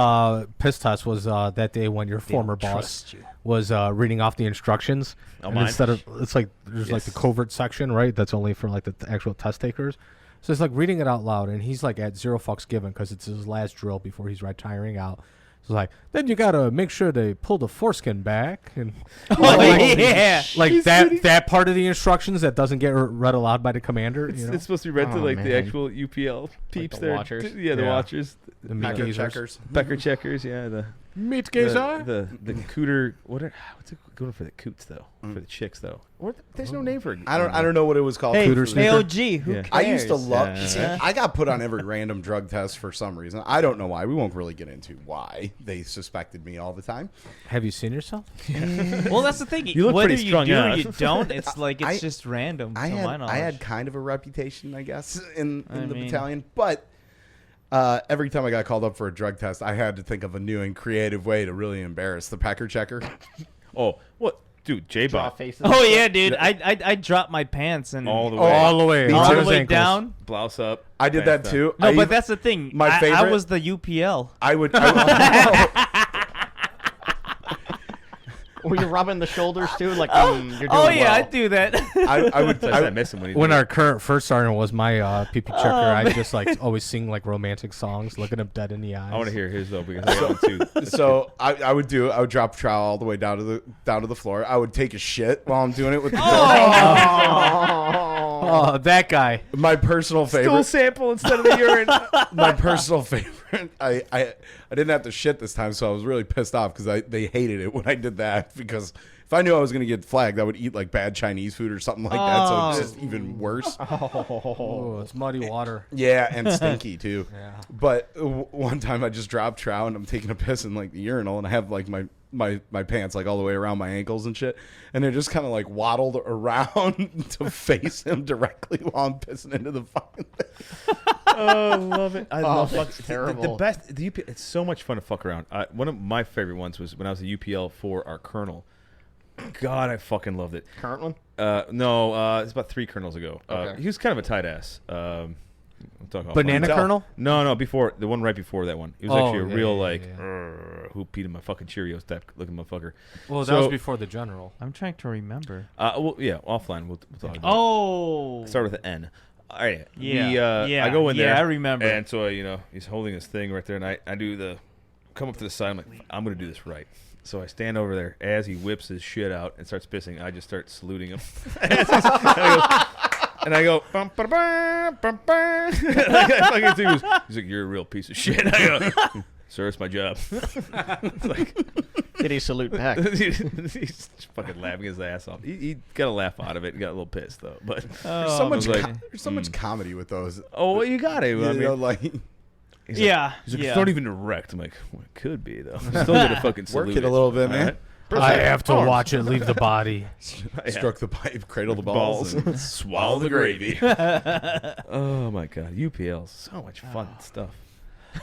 piss tests was that day when your former boss trust you. was reading off the instructions. Oh, and mine? instead of, it's like, there's like the Yes. covert section, right? That's only for like the actual test takers. So it's like reading it out loud, and he's like at 0 fucks given because it's his last drill before he's retiring out. So like, then you gotta make sure they pull the foreskin back, and yeah. like that part of the instructions that doesn't get read aloud by the commander. It's, You know? it's supposed to be read to Oh, like the man. actual UPL peeps the there. watchers? Yeah, the Yeah. watchers. The meat Pecker gazers. checkers. Pecker checkers, yeah. The Meat gazer. the cooter. What's it going for the coots though? For the chicks though. There's no name for it. I don't know what it was called. Hey, Cooter sneaker. AOG, who Yeah. cares? I used to love. Yeah. See, I got put on every random drug test for some reason. I don't know why. We won't really get into why they suspected me all the time. Have you seen yourself? Well, that's the thing. You look Whether pretty you strung do or out. you don't, it's like it's I- just random. I to my had knowledge. I had kind of a reputation, I guess, in I the mean- battalion, but every time I got called up for a drug test, I had to think of a new and creative way to really embarrass the pecker checker. Oh, what, dude? Draw J-Bot faces. Oh yeah, dude. I dropped my pants and all the way, All the way. all to the his way ankles. down. blouse up. I did that pants too. No, I but even- that's the thing. my I favorite- was the UPL. I would. Were you rubbing the shoulders too? Like, you're doing Oh yeah, well. I do that. I would. down. I miss him when he When did our it. current first sergeant was my PP checker, I man. just like always sing like romantic songs, looking him dead in the eyes. I want to hear his though because I got one too. So I would drop trowel all the way down to the floor. I would take a shit while I'm doing it with the Oh, that guy. my personal Stool favorite. sample instead of the urine. My personal favorite. I didn't have to shit this time, so I was really pissed off because they hated it when I did that. Because if I knew I was going to get flagged, I would eat like bad Chinese food or something like that. So it's just even worse. Oh, it's muddy water. Yeah, and stinky too. Yeah. But one time I just dropped trow and I'm taking a piss in like the urinal and I have like my pants like all the way around my ankles and shit, and they're just kind of like waddled around to face him directly while I'm pissing into the fucking thing. Oh, I love it. I love that's fuck. terrible. The best. The UPL. It's so much fun to fuck around. One of my favorite ones was when I was a UPL for our colonel. God, I fucking loved it. Current one? No, it's about 3 kernels ago. Okay. He was kind of a tight ass. We'll talk Banana offline. kernel? No, before the one right before that one. He was actually a real yeah. who peed in my fucking Cheerios type looking motherfucker. Well, that So- was before the general. I'm trying to remember. Well, yeah, offline. We'll talk about it. Oh. Start with an N. All right. Yeah. I go in there. Yeah, I remember. And so, he's holding his thing right there, and I do come up to the side. I'm like, I'm going to do this right. So I stand over there as he whips his shit out and starts pissing. I just start saluting him. And I go, bum, ba, bum, bum, bum. He's like, you're a real piece of shit. I go, sir, it's my job. It's like, Did he salute back? he's just fucking laughing his ass off. He got a laugh out of it and got a little pissed, though. But There's so much, like, there's so much comedy with those. oh, well, you got it. You I mean, know, like he's like, Yeah. He's like, yeah. it's not even direct. I'm like, well, it could be, though. I'm still going to fucking salute work it a little bit, man. I have to watch it leave the body. Struck the pipe, cradle the balls, balls, and swallow the gravy. Oh my god, UPL, so much fun stuff.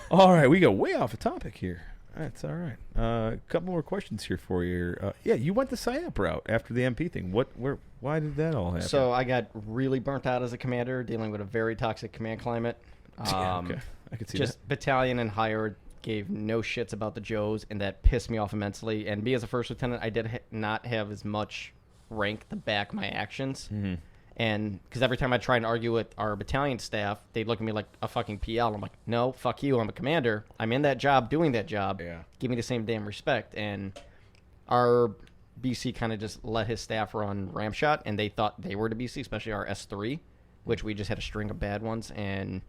All right, we go way off the topic here. That's all right. A couple more questions here for you. Yeah, you went the PSYOP route after the MP thing. Why did that all happen? So I got really burnt out as a commander, dealing with a very toxic command climate. Yeah, okay, I could see Just battalion and higher gave no shits about the Joes, and that pissed me off immensely. And me as a first lieutenant, I did not have as much rank to back my actions. Mm-hmm. And because every time I try and argue with our battalion staff, they'd look at me like a fucking PL. I'm like, no, fuck you. I'm a commander. I'm in that job, doing that job. Yeah. Give me the same damn respect. And our BC kind of just let his staff run Ramshot, and they thought they were the BC, especially our S3, which we just had a string of bad ones. And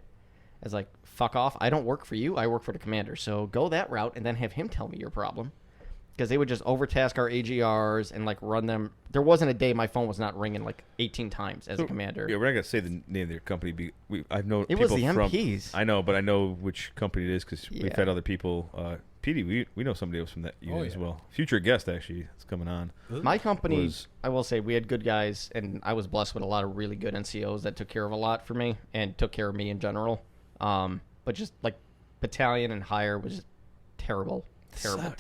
I was like, fuck off. I don't work for you. I work for the commander. So go that route and then have him tell me your problem. Because they would just overtask our AGRs and like run them. There wasn't a day my phone was not ringing like 18 times as a commander. Yeah, we're not gonna say the name of their company. I've known It people was the from. MPs. I know, but I know which company it is because we've Yeah. had other people. PD, we know somebody else from that unit as well. Future guest actually is coming on. My company, Was- I will say, we had good guys, and I was blessed with a lot of really good NCOs that took care of a lot for me and took care of me in general. But just like battalion and higher was just terrible. Terrible.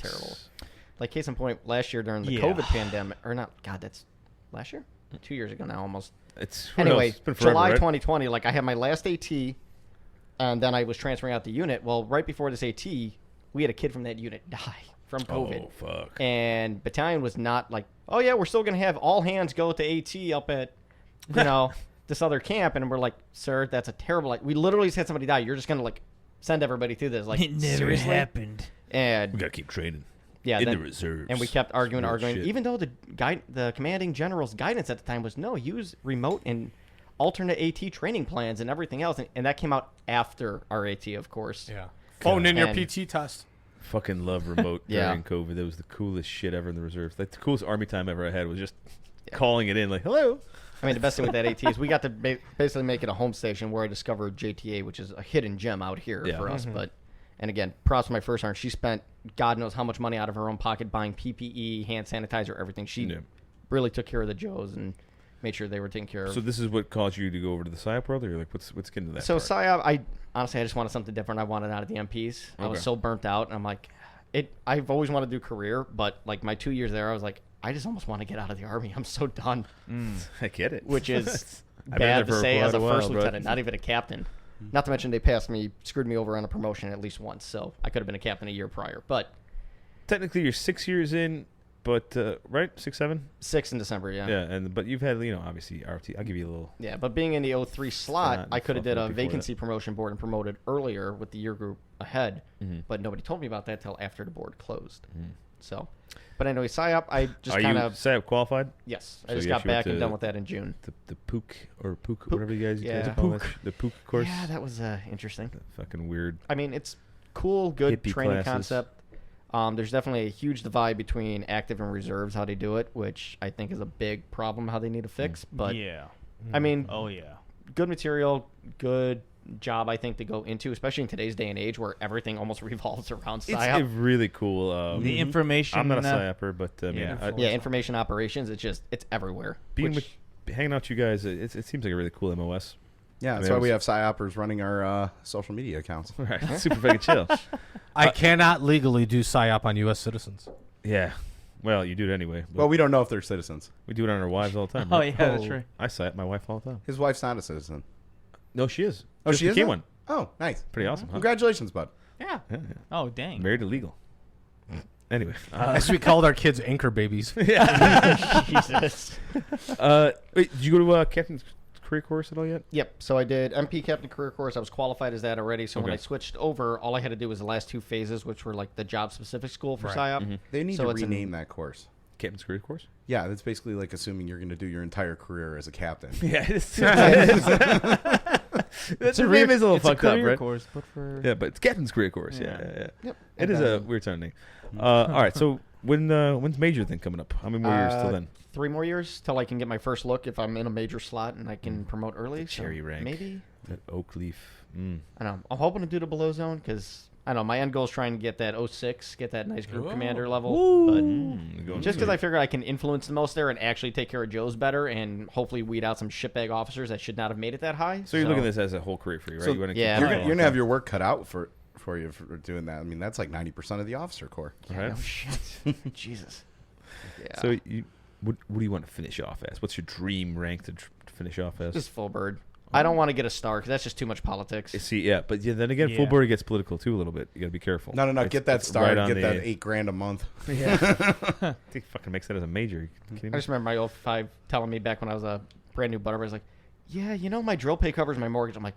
Like case in point, last year during the COVID pandemic, or not, God, that's last year? 2 years ago now almost. It's who Anyway, knows? It's been forever, July right? 2020, like I had my last AT, and then I was transferring out the unit. Well, right before this AT, we had a kid from that unit die from COVID. Oh fuck! And battalion was not like, oh yeah, we're still gonna have all hands go to AT up at, this other camp, and we're like, sir, that's a terrible. Like, we literally just had somebody die. You're just gonna like send everybody through this? Like, It never seriously? happened. And We gotta keep training. yeah, in then- the reserves. and we kept arguing, Real arguing. shit. Even though the commanding general's guidance at the time was no, use remote and alternate AT training plans and everything else, and that came out after our AT, of course. Yeah. Phone in your And- PT test. Fucking love remote Yeah. during COVID. That was the coolest shit ever in the reserves. Like the coolest army time ever I had was just calling it in like, hello. I mean, the best thing with that AT is we got to basically make it a home station where I discovered JTA, which is a hidden gem out here Yeah. for us. But, and again, props to my first sergeant. She spent God knows how much money out of her own pocket buying PPE, hand sanitizer, everything. She Yeah. really took care of the Joes and made sure they were taken care of. So this is what caused you to go over to the PSYOP world, or you're like, let's get into that. So part? PSYOP, I just wanted something different. I wanted out of the MPs. I was Okay. so burnt out, and I'm like, I've always wanted to do career, but like my 2 years there, I was like, I just almost want to get out of the Army. I'm so done. I get it. Which is I've been bad there to for say quite as a a while, first bro. lieutenant, not even a captain. Not to mention they screwed me over on a promotion at least once, so I could have been a captain a year prior. But Technically, you're 6 years in, but right, 6, 7. 6 in December, yeah. But you've had obviously RT. I'll give you a little. Yeah, but being in the 03 slot, Not I could have did a before vacancy promotion board and promoted earlier with the year group ahead, but nobody told me about that till after the board closed. So, but anyway, PSYOP, I just Are kind you of PSYOP qualified? yes, I So just you got actually went back and to done with that in June. The POOK or POOK, whatever you guys Yeah. call it. The POOK course. Yeah, that was interesting. Fucking weird. I mean, it's cool, good Hippie training classes. concept. There's definitely a huge divide between active and reserves, how they do it, which I think is a big problem, how they need to fix. But, yeah. I mean, Oh yeah. good material, good job, I think, to go into, especially in today's day and age where everything almost revolves around It's PSYOP. really cool. The information. I'm not a PSYOPer, but I mean, Yeah. Yeah, information operations, it's everywhere. being which- hanging out with you guys, it seems like a really cool MOS. yeah, that's I mean, why we have PSYOPers running our social media accounts. Right, super fucking chill. I cannot legally do PSYOP on U.S. citizens. Yeah. Well, you do it anyway. But Well, we don't know if they're citizens. we do it on our wives all the time. Oh, right? yeah, that's right. I say it my wife all the time. His wife's not a citizen. No, she is. Oh, Just she is became now? one. Oh, nice. Pretty awesome, huh? Congratulations, bud. Yeah. Yeah, Oh, dang. married illegal. Anyway, As we called our kids anchor babies. Jesus. wait, did you go to Captain's career course at all yet? Yep. So I did MP Captain Career Course. I was qualified as that already. So when Okay. I switched over, all I had to do was the last 2 phases, which were like the job-specific school for PSYOP. They need So to it's an- rename that course. Captain's career course. Yeah, that's basically like assuming you're going to do your entire career as a captain. Yeah, that's the name is a little it's fucked a up, career right? course, but for Yeah, but it's Captain's career course. Yeah, Yeah. yeah, yeah. Yep. It is a weird sounding. All right, so when's major thing coming up? How many more years till then? 3 more years till I can get my first look if I'm in a major slot and I can promote early. So cherry rank. Maybe. That oak leaf. Mm. I don't know. I'm hoping to do the below zone because I don't know. My end goal is trying to get that 06, get that nice group commander level. But just because I figure I can influence the most there and actually take care of Joe's better and hopefully weed out some shitbag officers that should not have made it that high. So you're looking at this as a whole career for you, right? So you wanna yeah, keep You're going going a to long have your work cut out for you for doing that. I mean, that's like 90% of the officer corps. time, right? No shit. Jesus. Yeah. So what do you want to finish off as? What's your dream rank to finish off as? Just full bird. I don't want to get a star because that's just too much politics. See, yeah, but then again, full Yeah. bird gets political too a little bit. You got to be careful. No. It's- Get that it's star right and on get that the- $8,000 a month. I think fucking makes that as a major. You kidding I me? just remember my 05 telling me back when I was a brand new butterbird, I was like, yeah, my drill pay covers my mortgage. I'm like,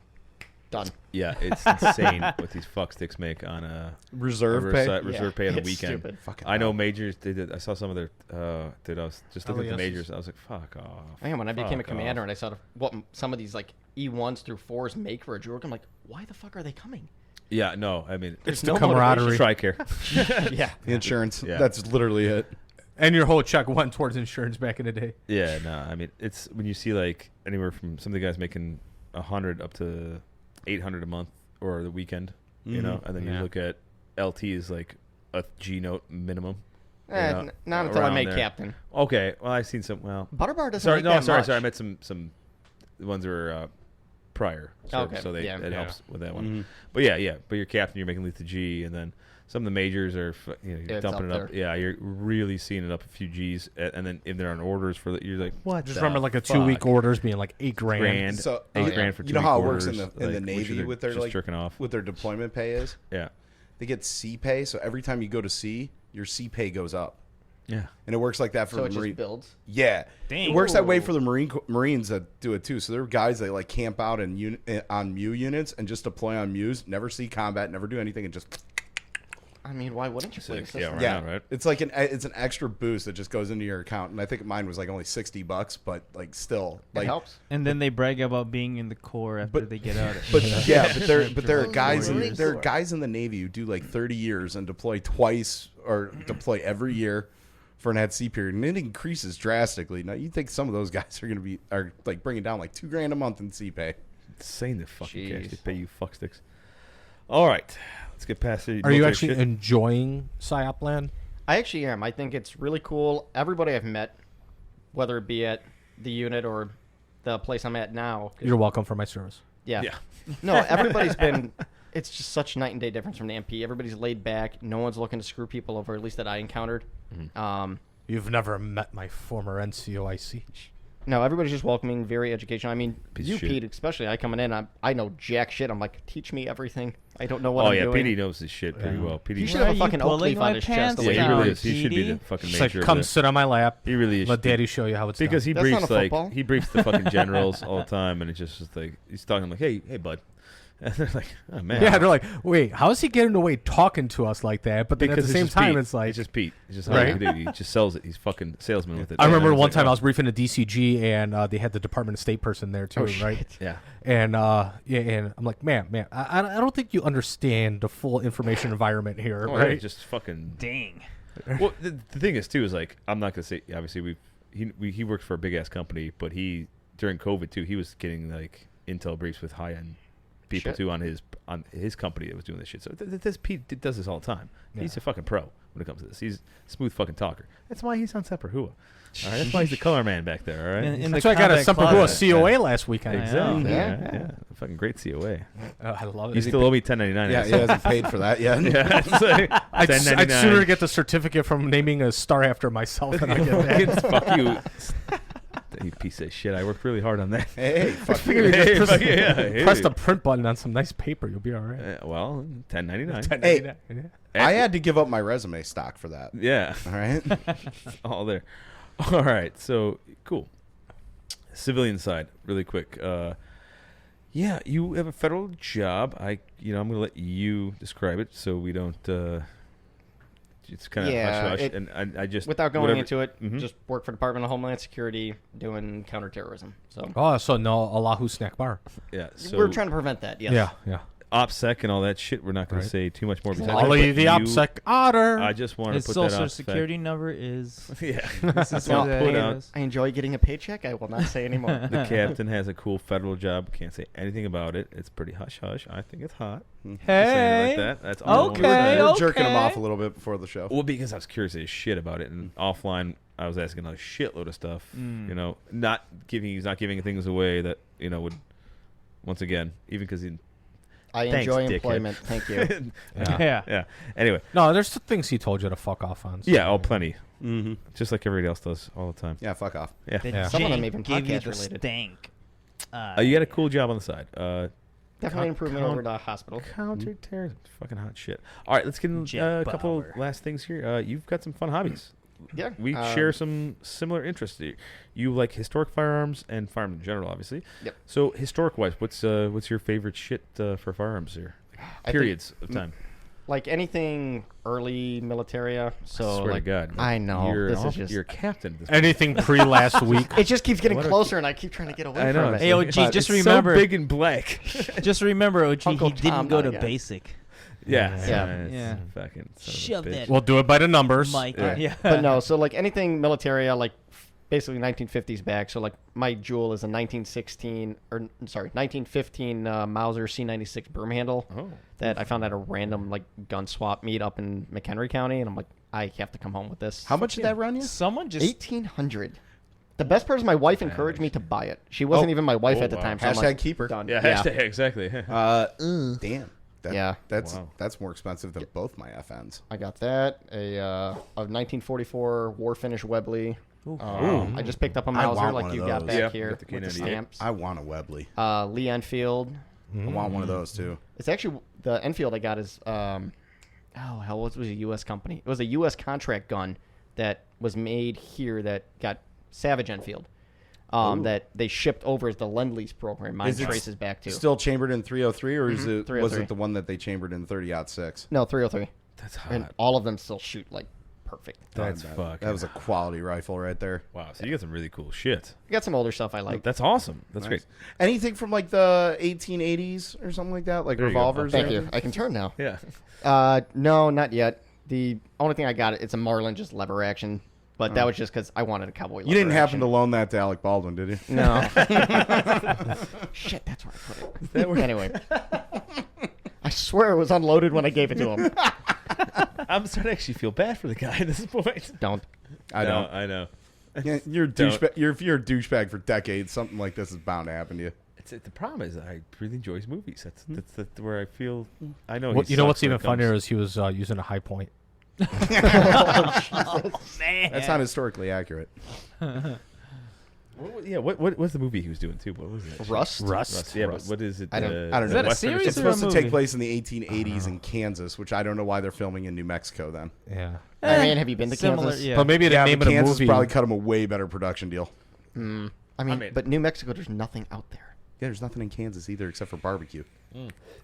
done. Yeah, it's insane what these fucksticks make on a Reserve pay? reserve pay on a it's weekend. stupid. Fucking I know hell. majors. They did. I saw some of their. I was just looking at the LESs. majors. I was like, "Fuck off." Man, when I became a Fuck commander off. and I saw what some of these like E1s through 4s make for a drill, I'm like, why the fuck are they coming? Yeah, no. I mean, There's the no camaraderie. TRICARE. Yeah. The insurance. Yeah. That's literally it. And your whole check went towards insurance back in the day. Yeah, no. I mean, it's when you see like anywhere from some of the guys making 100 up to 800 a month or the weekend, you know, and then you Yeah. look at LT is like a G note minimum. you Eh, know, not until I around made there. captain. Okay, well, I've seen some. Well, Butterbar doesn't sorry, make no, that sorry, much. sorry. I meant some ones that were prior, service, Okay, so yeah. it Yeah. helps with that one. But yeah. But you're captain, you're making lethal G, and then some of the majors are you're It's dumping it up up. there. Yeah, you're really seeing it up a few G's, and then if they're on orders for the, you're like, what? Just the remember like a fuck? 2-week orders being like $8,000. grand, So, eight yeah. grand for You know 2 how week it works in orders, the like, which Navy are with their just like jerking off. with their deployment pay is Yeah, they get C pay. So every time you go to C, your C pay goes up, yeah. and it works like that for So the it just Marine. builds. Yeah, Dang. it works that way Ooh. for the Marines that do it too. So there are guys that like camp out in on MU units and just deploy on MUs, never see combat, never do anything, and just I mean, why wouldn't you play the Sick. Yeah, system? right. yeah, on, right? it's like it's an extra boost that just goes into your account. And I think mine was like only $60, but like still It like helps. And then they brag about being in the Corps after But- they get out. But yeah, but there are Those guys Marines. there are guys in the Navy who do like 30 years and deploy twice or deploy every year for an at-sea period, and it increases drastically. Now you think some of those guys are like bringing down like $2,000 a month in sea pay. Insane the fucking cash Jeez. they pay you fucksticks. All right, let's get past the. Are you military actually shit. enjoying PSYOP land? I actually am. I think it's really cool. Everybody I've met, whether it be at the unit or the place I'm at now. 'cause- You're welcome for my service. yeah. Yeah. No, everybody's been. It's just such night and day difference from the MP. Everybody's laid back. No one's looking to screw people over, at least that I encountered. You've never met my former NCOIC. No, everybody's just welcoming, very educational. I mean, Piece you, of shit. Pete, especially, I coming in, I know jack shit. I'm like, teach me everything. I don't know what Oh I'm yeah, doing. PD knows his shit pretty well. PD, He should Why have a are you fucking oak pulling leaf on my his chest. pants the yeah, way he down, really is. He should be PD? the fucking It's major. like, of come the- sit on my lap. He really is. Let Daddy show you how it's Because done. he That's briefs not a like football. he briefs the fucking generals all the time, and it's just like he's talking like, hey, bud, and they're like, oh man, Yeah, they're like, wait, how is he getting away talking to us like that? But then because at the it's same just time, Pete. it's like, it's just Pete. It's just Right. how he just sells it. He's fucking salesman with it. I remember And one it's time like, I was briefing a DCG and they had the Department of State person there too, right? yeah, And and I'm like, man, I don't think you understand the full information environment here, oh, yeah, right? just fucking. Dang. Well, the thing is too is like I'm not gonna say obviously he worked for a big ass company, but he during COVID too he was getting like intel briefs with high end people Shit. too on his company that was doing this shit. So this Pete does this all the time. He's a fucking pro when when it comes to this. He's a smooth fucking talker. That's why he's on Semper Hooah. All right, that's why he's the color man back there. All right, In That's the why I got a combat Semper closet. Hooah COA last weekend. exactly. Yeah. Yeah. Fucking great COA. I love it. You still owe me $10.99. Yeah, he hasn't paid for that yet. Yeah, it's like I'd $10.99. sooner get the certificate from naming a star after myself than I get that. Fuck you. You piece of shit. I worked really hard on that. Hey, fuck Figure you. you just Hey, press, fuck yeah, hey. press the print button on some nice paper. You'll be all right. Well, $10.99. Hey. Yeah. I had to give up my resume stock for that. Yeah. All right. All there. All right. So cool. Civilian side, really quick. Yeah, you have a federal job. I'm going to let you describe it so we don't. It's kind of Yeah, hush hush, it- and I just Without going whatever- into it, Mhm. just work for Department of Homeland Security doing counterterrorism. So Oh, so no Allahu snack bar. yeah. So we're trying to prevent that. Yes. Yeah. OPSEC and all that shit. We're not going Right. to say too much more. besides Ollie that, the but you- OPSEC otter. I just want His to put that social on security number is. Yeah. This is No, what that put out- is. I enjoy getting a paycheck. I will not say anymore. The captain has a cool federal job. Can't say anything about it. It's pretty hush hush. I think it's hot. Just saying it like Hey. that. That's all I wanna Okay, say. We were jerking him okay. off a little bit before the show. Well, because I was curious as shit about it, and offline I was asking a shitload of stuff. Mm. He's not giving things away that would, once again, even because he. I Thanks, enjoy dickhead. employment. Thank you. Yeah. Yeah. Anyway, No, there's things he told you to fuck off on. so- yeah, plenty. Mm-hmm. Just like everybody else does all the time. Yeah, fuck off. Yeah. The Yeah. Some of them jank even give you podcast the related. stank. You got a cool job on the side. Definitely improvement count- over the hospital. Counterterrorism. Fucking hot shit. All right, let's get in Jet a couple power. last things here. You've got some fun hobbies. Yeah. We share some similar interests. You like historic firearms and firearms in general, obviously. Yep. So, historic-wise, what's your favorite shit for firearms here? I think Periods of time. like anything early militaria. So I swear like to God. I know You're, this is just you're a captain. At this Anything pre last week. it just keeps getting What a- closer, and I keep trying to get away I know. from it. Hey, OG, But just it's remember. so big and black. Just remember, OG, Uncle he didn't Tom, go not to again. basic. Yeah. Yeah. Yeah. Fucking son of a Shove bitch. that. We'll do it by the numbers. Mike. Yeah. Yeah. But no, so like anything militaria, like basically 1950s back. So like my jewel is a 1915 Mauser C96 broom handle Oh. that I found at a random like gun swap meet up in McHenry County, and I'm like, I have to come home with this. How much did that run you? Someone just 1800. The best part is my wife encouraged me to buy it. She wasn't even my wife Oh, at the wow. time. So I'm Hashtag like, keeper. done. Yeah, hashtag, exactly. Damn. Yeah. That's Wow. that's more expensive than both my FNs. I got that. A 1944 war finish Webley. I just picked up a I Mauser want like one you of got those. back Yeah, here got the with the K98. stamps. I want a Webley. Lee Enfield. I want one of those too. It's actually the Enfield I got is what was a U.S. company? It was a U.S. contract gun that was made here that got Savage Enfield. That they shipped over as the Lend-Lease program. Mine Is it traces back to. Still chambered in 303, or is it was 303. it the one that they chambered in 30-06? No, 303. That's hot. And all of them still shoot like perfect. That's that, fucking. That was a quality rifle right there. Wow. So you got some really cool shit. I got some older stuff I like. That's awesome. That's Nice. great. Anything from like the 1880s or something like that, like There you go. revolvers. Thank or you. anything? I can turn now. Yeah. No, not yet. The only thing I got, it's a Marlin, just lever action. But that was just because I wanted a cowboy. You didn't happen to loan that to Alec Baldwin, did you? No. Shit, that's where I put it. Anyway, I swear it was unloaded when I gave it to him. I'm starting to actually feel bad for the guy at this point. Don't. I No, don't. I know. Yeah, you're a Don't. douchebag. If you're a douchebag for decades, something like this is bound to happen to you. The problem is I really enjoy his movies. That's where I feel. I know. You know what's even funnier is he was using a high point. That's not historically accurate. What was the movie he was doing too? What was it? Rust? Rust. Yeah, but what is it? I don't know. Is that a Western or series It's something? or supposed to take movie? place in the 1880s in Kansas, which I don't know why they're filming in New Mexico then. Yeah. I mean, have you been to Similar, Kansas? yeah. But maybe the Yeah, name but of the Kansas movie. probably cut them a way better production deal. I mean, mean- but New Mexico, there's nothing out there. Yeah, there's nothing in Kansas either except for barbecue.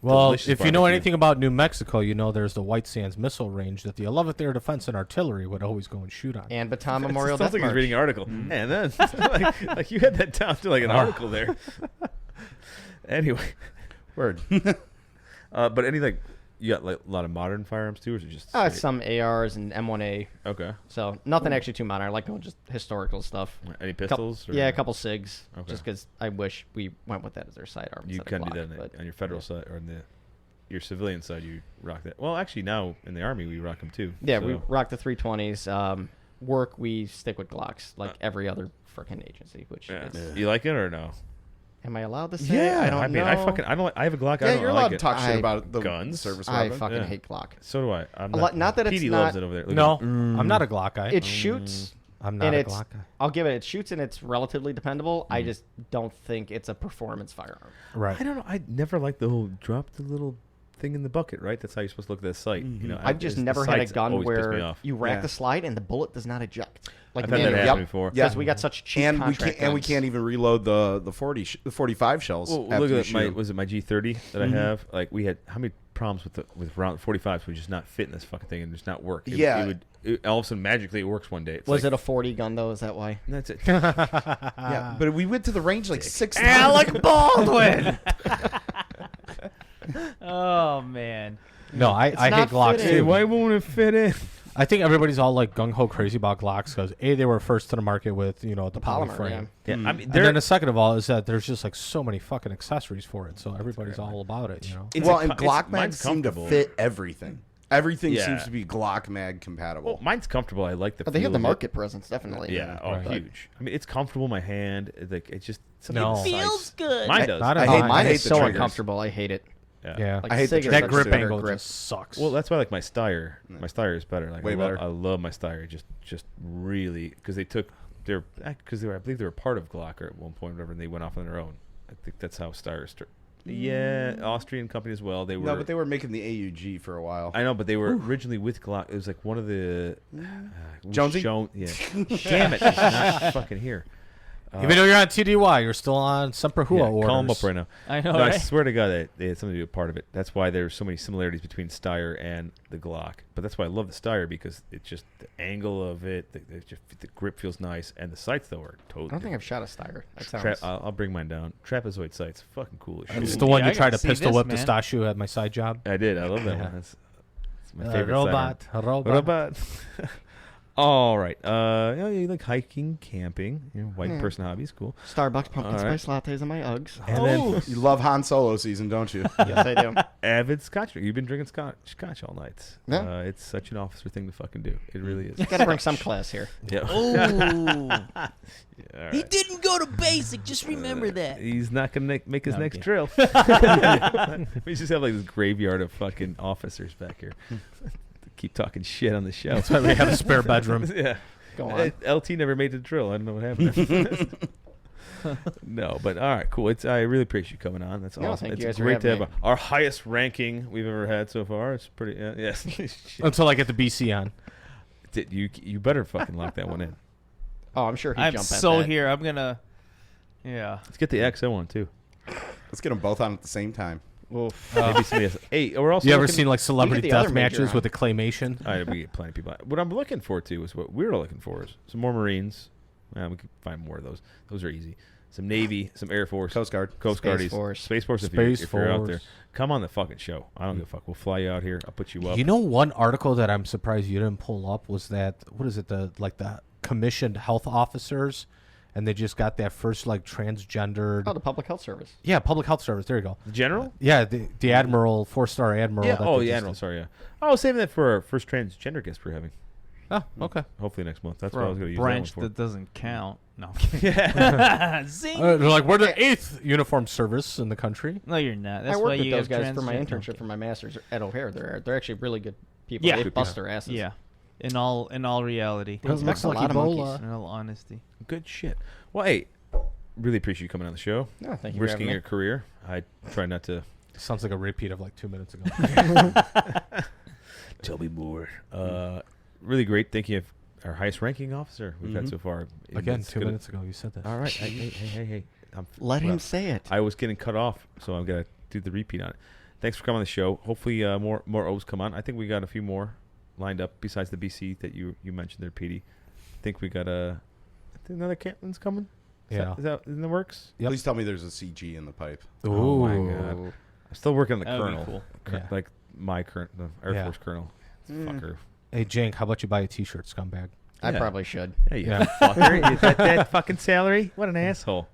Well, Delicious if you know barbecue. anything about New Mexico, you know there's the White Sands missile range that the 11th Air Defense and Artillery would always go and shoot on. And Baton Memorial It sounds Death like he's March. reading an article. And then, like you had that down to like an article there. Anyway, Word. but any like you got like a lot of modern firearms too, or is it just straight? Some ARs and M1A. Okay. So nothing actually too modern. I like going just historical stuff. Any Couple- pistols? or- yeah, a couple SIGs. Okay. Just because I wish we went with that as their sidearm. You instead can of do that Glock, but on your federal side or in the. your civilian side, you rock that. Well, actually, now in the Army, we rock them too. Yeah, so. we rock the 320s. Work, we stick with Glocks, like every other freaking agency. Which is, You like it or no? am I allowed to say? I don't know. I have a Glock. I Yeah, don't you're like allowed to it. talk shit I- about the Guns? service I weapon. fucking Yeah. hate Glock. So do I. I'm Not that it's PD not- loves it over there. Look No, at- I'm not a Glock guy. It shoots. I'm not and a it's, Glock guy. I'll give it. It shoots and it's relatively dependable. I just don't think it's a performance firearm. Right. I don't know. I never liked the whole drop the little thing in the bucket. Right. That's how you're supposed to look at that sight. You know. I've just the never had a sights gun always piss me where off. you rack Yeah. the slide and the bullet does not eject. Like I've had that manually. happen Yep. before. Yeah. Because we got such cheap And we contract can't guns. even reload the 45 shells. Well, after look we at my shoot. was it my G30 that I have? Like we had how many problems with round 45s would just not fit in this fucking thing and just not work. Yeah. All of a sudden magically it works one day. It's Was like, it a 40 gun though? Is that why? That's it. Yeah, but we went to the range like 6 times. Alec Baldwin. Oh man. No, I hate not Glocks fitting. Hey, too. why won't it fit in? I think everybody's all like gung ho crazy about Glocks because they were first to the market with the poly Polymer, frame. yeah. Yeah, I mean, And then the second of all is that there's just like so many fucking accessories for it, so everybody's all about it. It's Well, a and co- it's- Glock mags mine's seem to comfortable. fit everything. Everything Yeah. seems to be Glock mag compatible. Well, mine's comfortable. I like the. But they feel have the of it. market presence, definitely. Yeah, oh, Right. huge. I mean, it's comfortable in my hand. Like it's just No. something It feels good. Mine does. Not I at hate all. mine. Mine I hate is the so triggers. uncomfortable. I hate it. Yeah. Like I hate the Sig is That such a grip better angle grip. just sucks. Well, that's why I like my Steyr. My Steyr is better. Like Way I better. I love my Steyr. Just really because I believe they were part of Glock or at one point, or whatever, and they went off on their own. I think that's how Steyr started. Yeah, Austrian company as well. They were. No, but they were making the AUG for a while. I know, but they were originally with Glock. It was like one of the Jonesy? Yeah. Damn it! It's not fucking here. Even though you're on TDY, you're still on Semper Hooah Yeah, orders. call them up right now. I know, No, I right? swear to God, they had something to do with part of it. That's why there's so many similarities between Steyr and the Glock. But that's why I love the Steyr because it's just the angle of it, the grip feels nice, and the sights though are totally. I don't think I've shot a Steyr. That Tra- sounds. I'll bring mine down. Trapezoid sights, fucking cool as It's shit. the one Yeah, you I tried gotta to see pistol this, whip the man. Stashu at my side job. I did. I love that Yeah. one. That's my favorite. Robot. Robot. All right. You like hiking, camping, white person hobbies, cool. Starbucks pumpkin All right. spice lattes in my Uggs. And Oh. then You love Han Solo season, don't you? Yes, I do. avid Scotch drinker. You've been drinking Scotch all night. Yeah. It's such an officer thing to fucking do. It really is. Got to bring some class here. Yeah. Oh. Yeah, all He right. didn't go to basic. Just remember that. He's not gonna make his No, next okay. drill. We just have like this graveyard of fucking officers back here. Keep talking shit on the show. That's why we have a spare bedroom. Yeah. Go on. LT never made the drill. I don't know what happened. No, but all right, cool. I really appreciate you coming on. That's No, awesome. thank It's you guys for great to have having our highest ranking we've ever had so far. It's pretty. Yes. Shit. Until I get the BC on. You better fucking lock that one in. Oh, I'm sure he'd I'm jump at so that. here. I'm gonna. Yeah. Let's get the XO one too. Let's get them both on at the same time. Oof. Maybe somebody else. Hey, we're also. You ever looking- seen like celebrity the other death major matches on. with the claymation? All right, we get plenty of people. What I'm looking for too is what we're looking for is some more Marines. We can find more of those. Those are easy. Some Navy, some Air Force, Coast Guard. Coast Space Guardies, Force. Space Force. Space if you're out there, Force. come on the fucking show. I don't give a fuck. We'll fly you out here. I'll put you up. You know, one article that I'm surprised you didn't pull up was that what is it? The commissioned health officers, and they just got that first like transgendered. Oh, the public health service. Yeah, public health service. There you go. The General? Yeah, the admiral, 4-star admiral. Yeah. that Oh, they yeah, just Admiral. did. Sorry, yeah. Oh, saving that for our first transgender guest we're having. Oh, okay. Hopefully next month. That's For what I a was going to use branch that one that doesn't count. No. Yeah. Zing. They're like, we're the 8th uniformed service in the country. No, you're not. That's I why worked with you those have guys for my transgen- internship Okay. for my master's at O'Hare. They're actually really good people. Yeah. They Good bust their asses. Yeah. In all reality. It looks like a lot of Ebola. monkeys. In all honesty. Good shit. Well, hey, really appreciate you coming on the show. No, thank you for Risking having your me. career. I try not to. Sounds like a repeat of like 2 minutes ago. Tell me more. Really great. Thank you. Our highest ranking officer we've had Mhm. so far. Again, It's 2 gonna- minutes ago you said that. All right. Hey. Let him say it. I was getting cut off, so I'm gonna do the repeat on it. Thanks for coming on the show. Hopefully, more O's come on. I think we got a few more lined up besides the BC that you mentioned there, Petey. I think we got I think another Cantlin's coming. Yeah. Is that in the works? Yep. Please tell me there's a CG in the pipe. Oh my Ooh. God. I'm still working on the That would be colonel. cool. Yeah. Like my current, the Air Yeah. Force colonel. Fucker. Hey, Jank, how about you buy a T-shirt, scumbag? I Yeah. probably should. Hey, you Yeah. fucker. Is that fucking salary? What an asshole.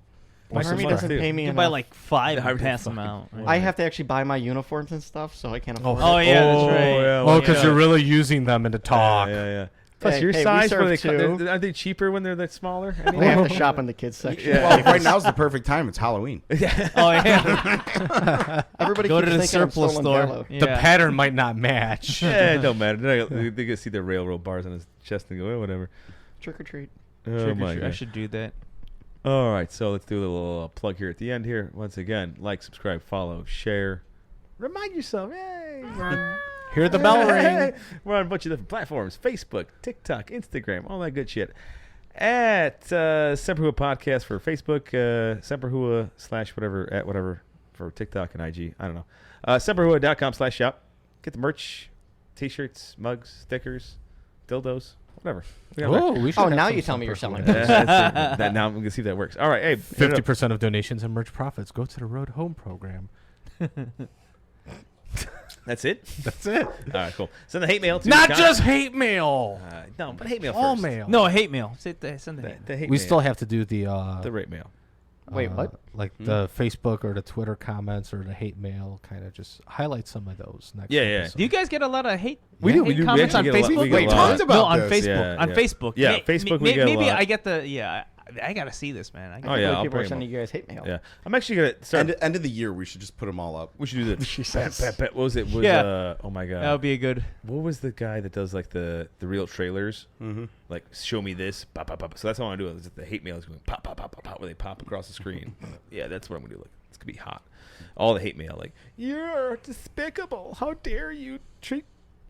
Once a Army month, doesn't too. pay me You enough. buy like 5 Yeah, and pass fucking- them out. I have to actually buy my uniforms and stuff, so I can't afford it. Oh yeah, that's right. yeah, Oh, well, because yeah. you're really using them in the talk. Yeah. Plus, Hey, your hey, we size, serve where two. aren't they cheaper when they're that smaller? We have to shop in the kids section. Well, right now's the perfect time. It's Halloween. Oh yeah. Everybody Go keeps to the thinking I'm surplus stolen store. Gallo. Yeah. The pattern might not match. Yeah, it don't matter. They can see the railroad bars on his chest and go, oh, whatever. Trick or treat. Oh Trick or my treat. I god. should do that. All right, so let's do a little plug here at the end here. Once again, like, subscribe, follow, share. Remind yourself, hey, Hear the bell ring. we're on a bunch of different platforms: Facebook, TikTok, Instagram, all that good shit. At Semper Hooah Podcast for Facebook, Semper Hooah / whatever at whatever for TikTok and IG. I don't know. SemperHooah.com/shop. Get the merch, T-shirts, mugs, stickers, dildos, whatever. We got it. Oh, we should Oh, have now some you tell me you're Semper selling Hooah. That now I'm gonna see if that works. All right, hey, 50% of donations and merch profits go to the Road Home program. That's it. That's it. All right, cool. Send the hate mail to Not Scott. just hate mail. No, but hate mail All first. mail. No, hate mail. Send the hate. The hate We mail. still have to do the the rape mail. Wait, what? Like the Facebook or the Twitter comments or the hate mail. Kind of just highlight some of those next. Yeah, episode. Do you guys get a lot of hate? We do. We hate do. We comments on actually get a lot- Facebook? we get a Wait, lot. tons about no, on this. Facebook. Yeah, On yeah. Facebook. Yeah, Facebook we get a maybe lot. I get the I gotta see this, man. I Oh, gotta yeah, Like I'll people are bring 'em sending you guys hate mail. Yeah, I'm actually gonna start. End of the year, we should just put them all up. We should do this. She says. What was it? Yeah. Oh my god. That would be a good. What was the guy that does like the real trailers? Mm-hmm. Like, show me this. Pop, pop, pop. So that's what I want to do. Is the hate mail is going pop, pop, pop, pop, pop, where they pop across the screen. Yeah, that's what I'm gonna do. Like, it's gonna be hot. All the hate mail, like, you're despicable. How dare you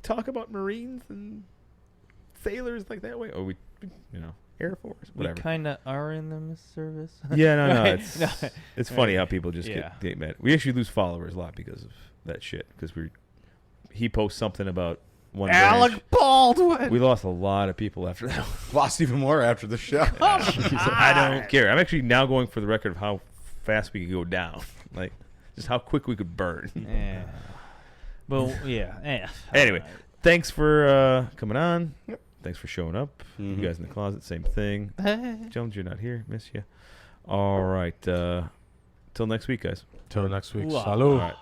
talk about Marines and sailors like that way? Or Air Force, whatever. We kind of are in the service. Yeah, no, Right. it's funny how people just Yeah. get mad. We actually lose followers a lot because of that shit. Because he posts something about one branch. Baldwin. We lost a lot of people after that. Lost even more after the show. I don't care. I'm actually now going for the record of how fast we could go down, like just how quick we could burn. Yeah. Well, yeah. Anyway, thanks for coming on. Yep. Thanks for showing up. Mhm. You guys in the closet, same thing. Jones, you're not here. Miss you. All right. Till next week, guys. Till next week. Hooah. Salud. All right.